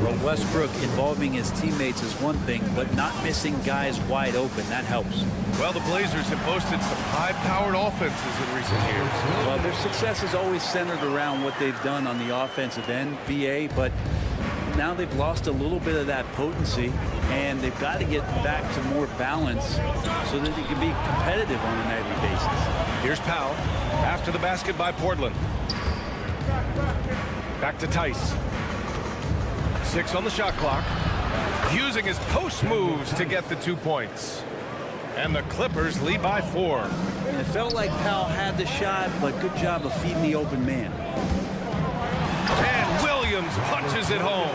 Well, Westbrook involving his teammates is one thing, but not missing guys wide open, that helps. Well, the Blazers have boasted some high-powered offenses in recent years. Well, their success is always centered around what they've done on the offensive end, BA, but now they've lost a little bit of that potency, and they've got to get back to more balance so that they can be competitive on a nightly basis. Here's Powell after the basket by Portland. Back to Tice. 6 on the shot clock. Using his post moves to get the 2 points. And the Clippers lead by 4. It felt like Powell had the shot, but good job of feeding the open man. And Williams punches it home.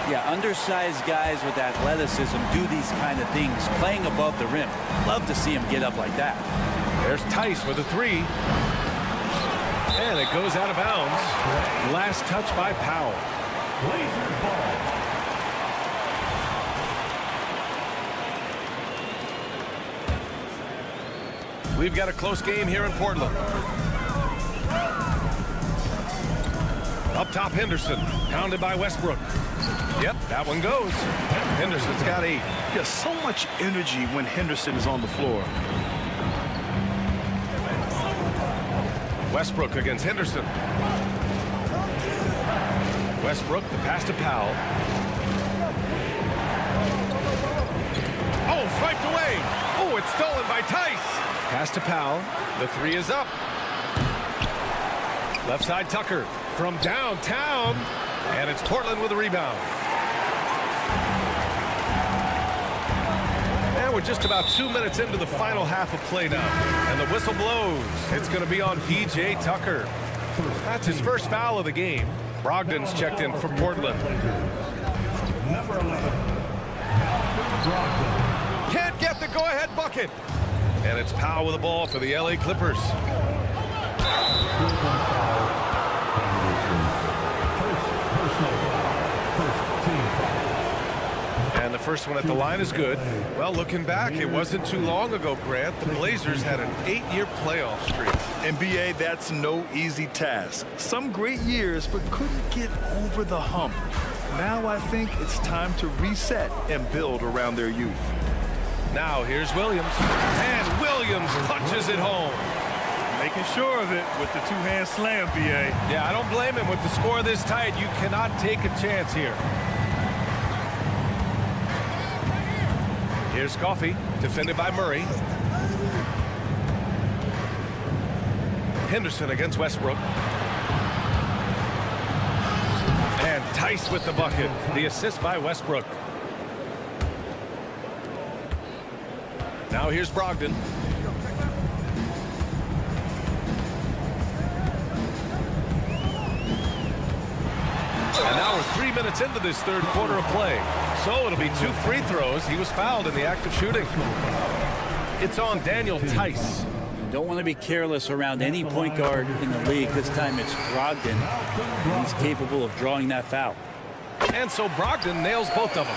Yeah, undersized guys with athleticism do these kind of things, playing above the rim. Love to see him get up like that. There's Tice with a 3. And it goes out of bounds. Last touch by Powell. Blazers ball. We've got a close game here in Portland. Up top, Henderson. Pounded by Westbrook. Yep, that one goes. Henderson's got 8. There's so much energy when Henderson is on the floor. Westbrook against Henderson. Westbrook, the pass to Powell. Oh, swiped away. Oh, it's stolen by Tice. Pass to Powell. The 3 is up. Left side, Tucker. from downtown, and it's Portland with a rebound. And we're just about 2 minutes into the final half of play now, and the whistle blows. It's going to be on P.J. Tucker. That's his first foul of the game. Brogdon's checked in for Portland. Number 11. Brogdon. Can't get the go-ahead bucket. And it's Powell with the ball for the L.A. Clippers. And the first one at the line is good. Well, looking back, it wasn't too long ago, Grant. The Blazers had an 8-year playoff streak. NBA, that's no easy task. Some great years, but couldn't get over the hump. Now I think it's time to reset and build around their youth. Now here's Williams. And Williams punches it home. Making sure of it with the two-hand slam, B.A. Yeah, I don't blame him. With the score this tight, you cannot take a chance here. Here's Coffey, defended by Murray. Henderson against Westbrook. And Tice with the bucket. The assist by Westbrook. Now here's Brogdon. And now we're 3 minutes into this third quarter of play. So it'll be 2 free throws. He was fouled in the act of shooting. It's on Daniel Tice. Don't want to be careless around any point guard in the league. This time it's Brogdon. He's capable of drawing that foul. And so Brogdon nails both of them.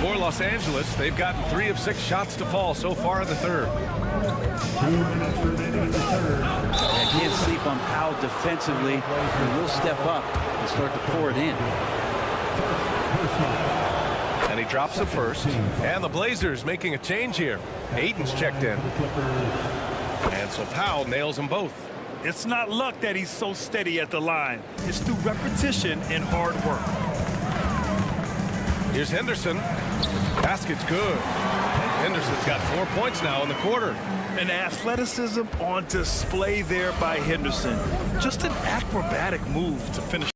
For Los Angeles, they've gotten 3 of 6 shots to fall so far in the third. 2 minutes remaining in the third. I can't sleep on Powell defensively. He will step up and start to pour it in. And he drops the first. And the Blazers making a change here. Ayton's checked in. And so Powell nails them both. It's not luck that he's so steady at the line. It's through repetition and hard work. Here's Henderson. Basket's good. Henderson's got 4 points now in the quarter. An athleticism on display there by Henderson. Just an acrobatic move to finish.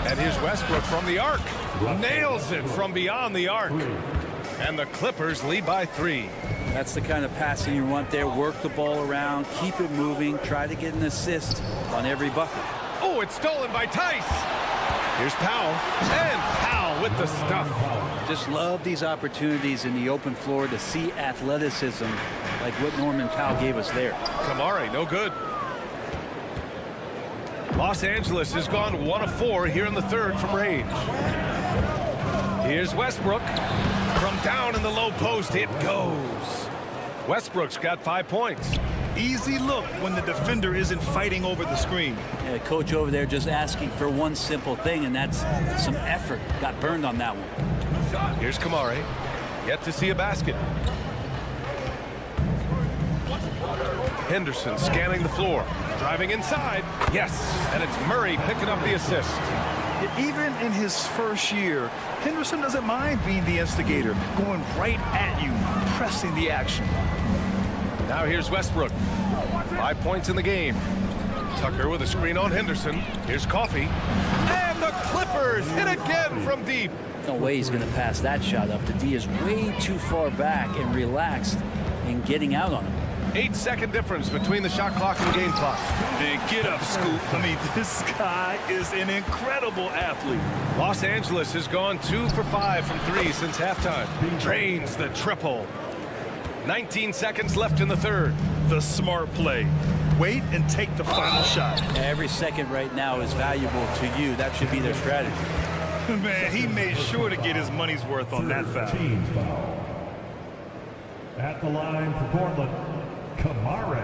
And here's Westbrook from the arc. Nails it from beyond the arc. And the Clippers lead by 3. That's the kind of passing you want there. Work the ball around, keep it moving, try to get an assist on every bucket. Oh, it's stolen by Tice. Here's Powell. And Powell with the stuff. Just love these opportunities in the open floor to see athleticism like what Norman Powell gave us there. Kamari, no good. Los Angeles has gone 1 of 4 here in the third from range. Here's Westbrook. From down in the low post, it goes. Westbrook's got 5 points. Easy look when the defender isn't fighting over the screen. Yeah, coach over there just asking for one simple thing, and that's some effort. Got burned on that one. Here's Kamari. Yet to see a basket. Henderson scanning the floor. Driving inside. Yes, and it's Murray picking up the assist. Even in his first year, Henderson doesn't mind being the instigator, going right at you, pressing the action. Now here's Westbrook. 5 points in the game. Tucker with a screen on Henderson. Here's Coffey. And the Clippers hit again from deep. No way he's going to pass that shot up. The D is way too far back and relaxed in getting out on him. 8-second difference between the shot clock and game clock. Man, get up, Scoop. I mean, this guy is an incredible athlete. Los Angeles has gone 2 for 5 from 3 since halftime. Drains the triple. 19 seconds left in the third. The smart play. Wait and take the final shot. Every second right now is valuable to you. That should be their strategy. Man, he made sure to get his money's worth on that foul. Team foul. At the line for Portland, Kamare.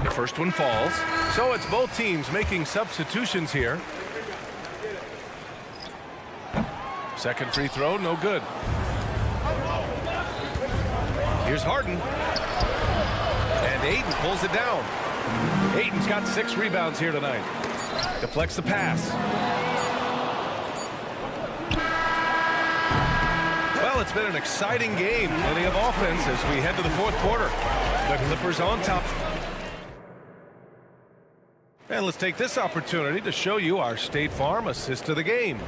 The first one falls. So it's both teams making substitutions here. Second free throw, no good. Here's Harden. And Ayton pulls it down. Ayton's got 6 rebounds here tonight. Deflects the pass. Well, it's been an exciting game. Plenty of offense as we head to the fourth quarter. The Clippers on top. And let's take this opportunity to show you our State Farm assist of the game.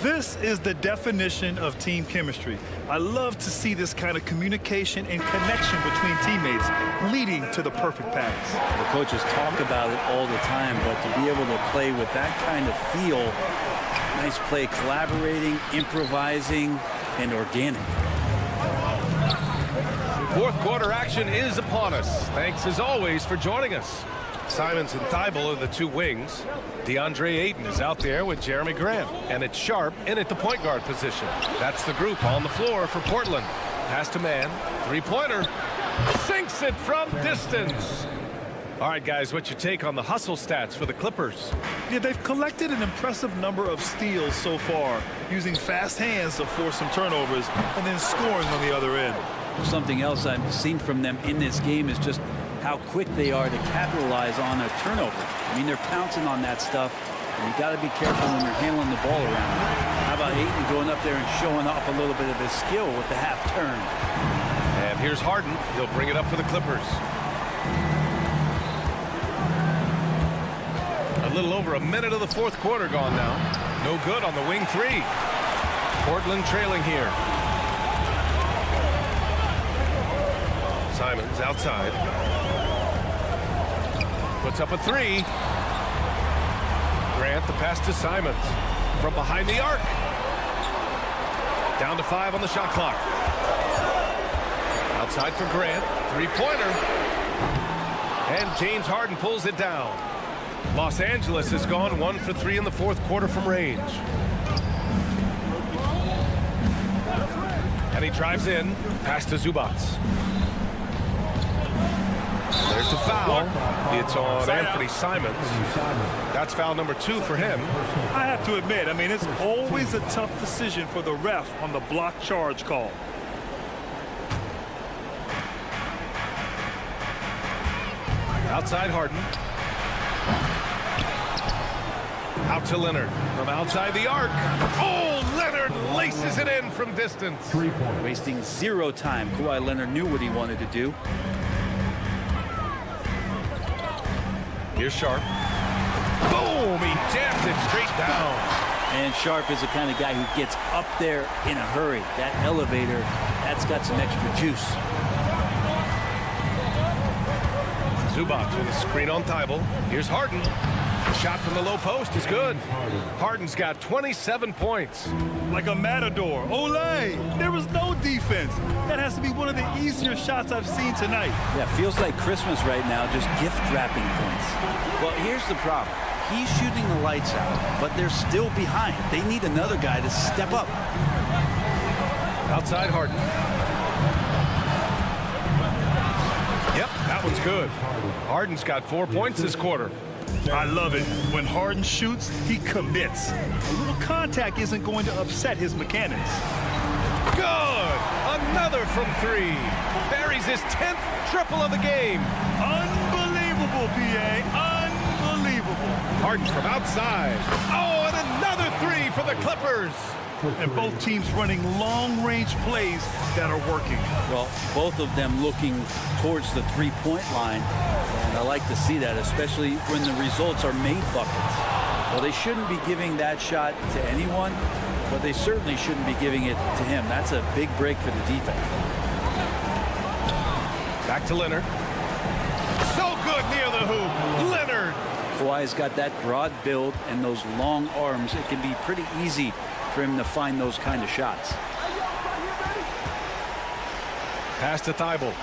This is the definition of team chemistry. I love to see this kind of communication and connection between teammates leading to the perfect pass. The coaches talk about it all the time, but to be able to play with that kind of feel, nice play, collaborating, improvising, and organic. Fourth quarter action is upon us. Thanks as always for joining us. Simons and Thibault are the two wings. DeAndre Ayton is out there with Jeremy Grant. And it's Sharp in at the point guard position. That's the group on the floor for Portland. Pass to man. Three-pointer. Sinks it from distance. All right, guys, what's your take on the hustle stats for the Clippers? Yeah, they've collected an impressive number of steals so far, using fast hands to force some turnovers and then scoring on the other end. Something else I've seen from them in this game is just how quick they are to capitalize on a turnover. I mean, they're pouncing on that stuff, and you got to be careful when you're handling the ball around. How about Ayton going up there and showing off a little bit of his skill with the half turn? And here's Harden. He'll bring it up for the Clippers. A little over a minute of the fourth quarter gone now. No good on the wing three. Portland trailing here. Simons outside. Puts up a three. Grant the pass to Simons. From behind the arc. Down to 5 on the shot clock. Outside for Grant. Three-pointer. And James Harden pulls it down. Los Angeles has gone 1 for 3 in the fourth quarter from range. And he drives in. Pass to Zubats. There's the foul. It's on Anthony Simons. That's foul number 2 for him. I have to admit, I mean, it's always a tough decision for the ref on the block charge call. Outside Harden. Out to Leonard from outside the arc. Oh, Leonard laces it in from distance. 3 points. Wasting 0 time. Kawhi Leonard knew what he wanted to do. Here's Sharp. Boom! He jams it straight down. And Sharp is the kind of guy who gets up there in a hurry. That elevator, that's got some extra juice. Zubats with a screen on Thibault. Here's Harden. The shot from the low post is good. Harden's got 27 points. Like a matador. Olay! There was no defense. That has to be one of the easier shots I've seen tonight. Yeah, feels like Christmas right now, just gift wrapping points. Well, here's the problem. He's shooting the lights out, but they're still behind. They need another guy to step up. Outside Harden. Yep, that one's good. Harden's got 4 points this quarter. I love it. When Harden shoots, he commits. A little contact isn't going to upset his mechanics. Good! Another from 3. Buries his 10th triple of the game. Unbelievable, PA. Unbelievable. Harden from outside. Oh, and another 3 for the Clippers. And both teams running long-range plays that are working. Well, both of them looking towards the three-point line. And I like to see that, especially when the results are made buckets. Well, they shouldn't be giving that shot to anyone, but they certainly shouldn't be giving it to him. That's a big break for the defense. Back to Leonard. So good near the hoop. Leonard. Kawhi's got that broad build and those long arms. It can be pretty easy for him to find those kind of shots. Pass to Thibault.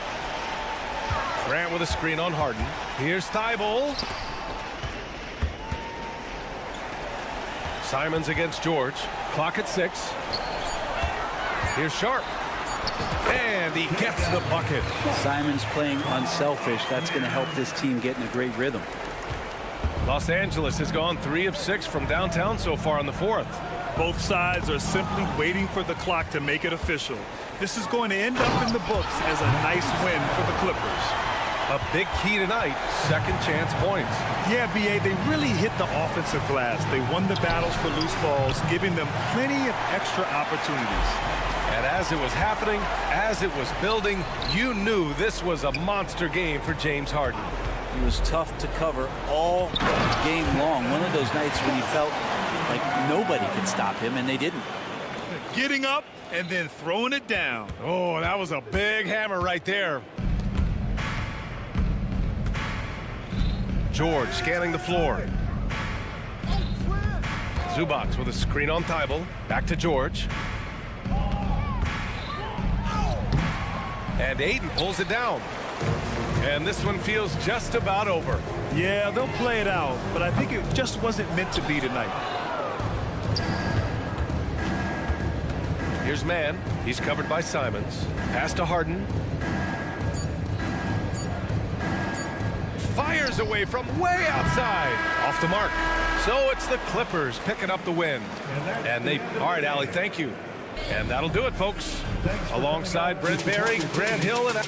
Grant with a screen on Harden. Here's Thibault. Simons against George. Clock at 6. Here's Sharp. And he gets the bucket. Simons playing unselfish. That's going to help this team get in a great rhythm. Los Angeles has gone 3 of 6 from downtown so far in the 4th. Both sides are simply waiting for the clock to make it official. This is going to end up in the books as a nice win for the Clippers. A big key tonight, second chance points. Yeah, B.A., they really hit the offensive glass. They won the battles for loose balls, giving them plenty of extra opportunities. And as it was happening, as it was building, you knew this was a monster game for James Harden. He was tough to cover all game long. One of those nights when he felt like nobody could stop him, and they didn't. Getting up and then throwing it down. Oh, that was a big hammer right there. George scanning the floor. Zubac with a screen on Thibault. Back to George. And Ayton pulls it down. And this one feels just about over. Yeah, they'll play it out, but I think it just wasn't meant to be tonight. Here's Mann. He's covered by Simons. Pass to Harden. Fires away from way outside. Off the mark. So it's the Clippers picking up the win. And they, all right, Allie, thank you. And that'll do it, folks. Alongside Brent Barry, Grant Hill, and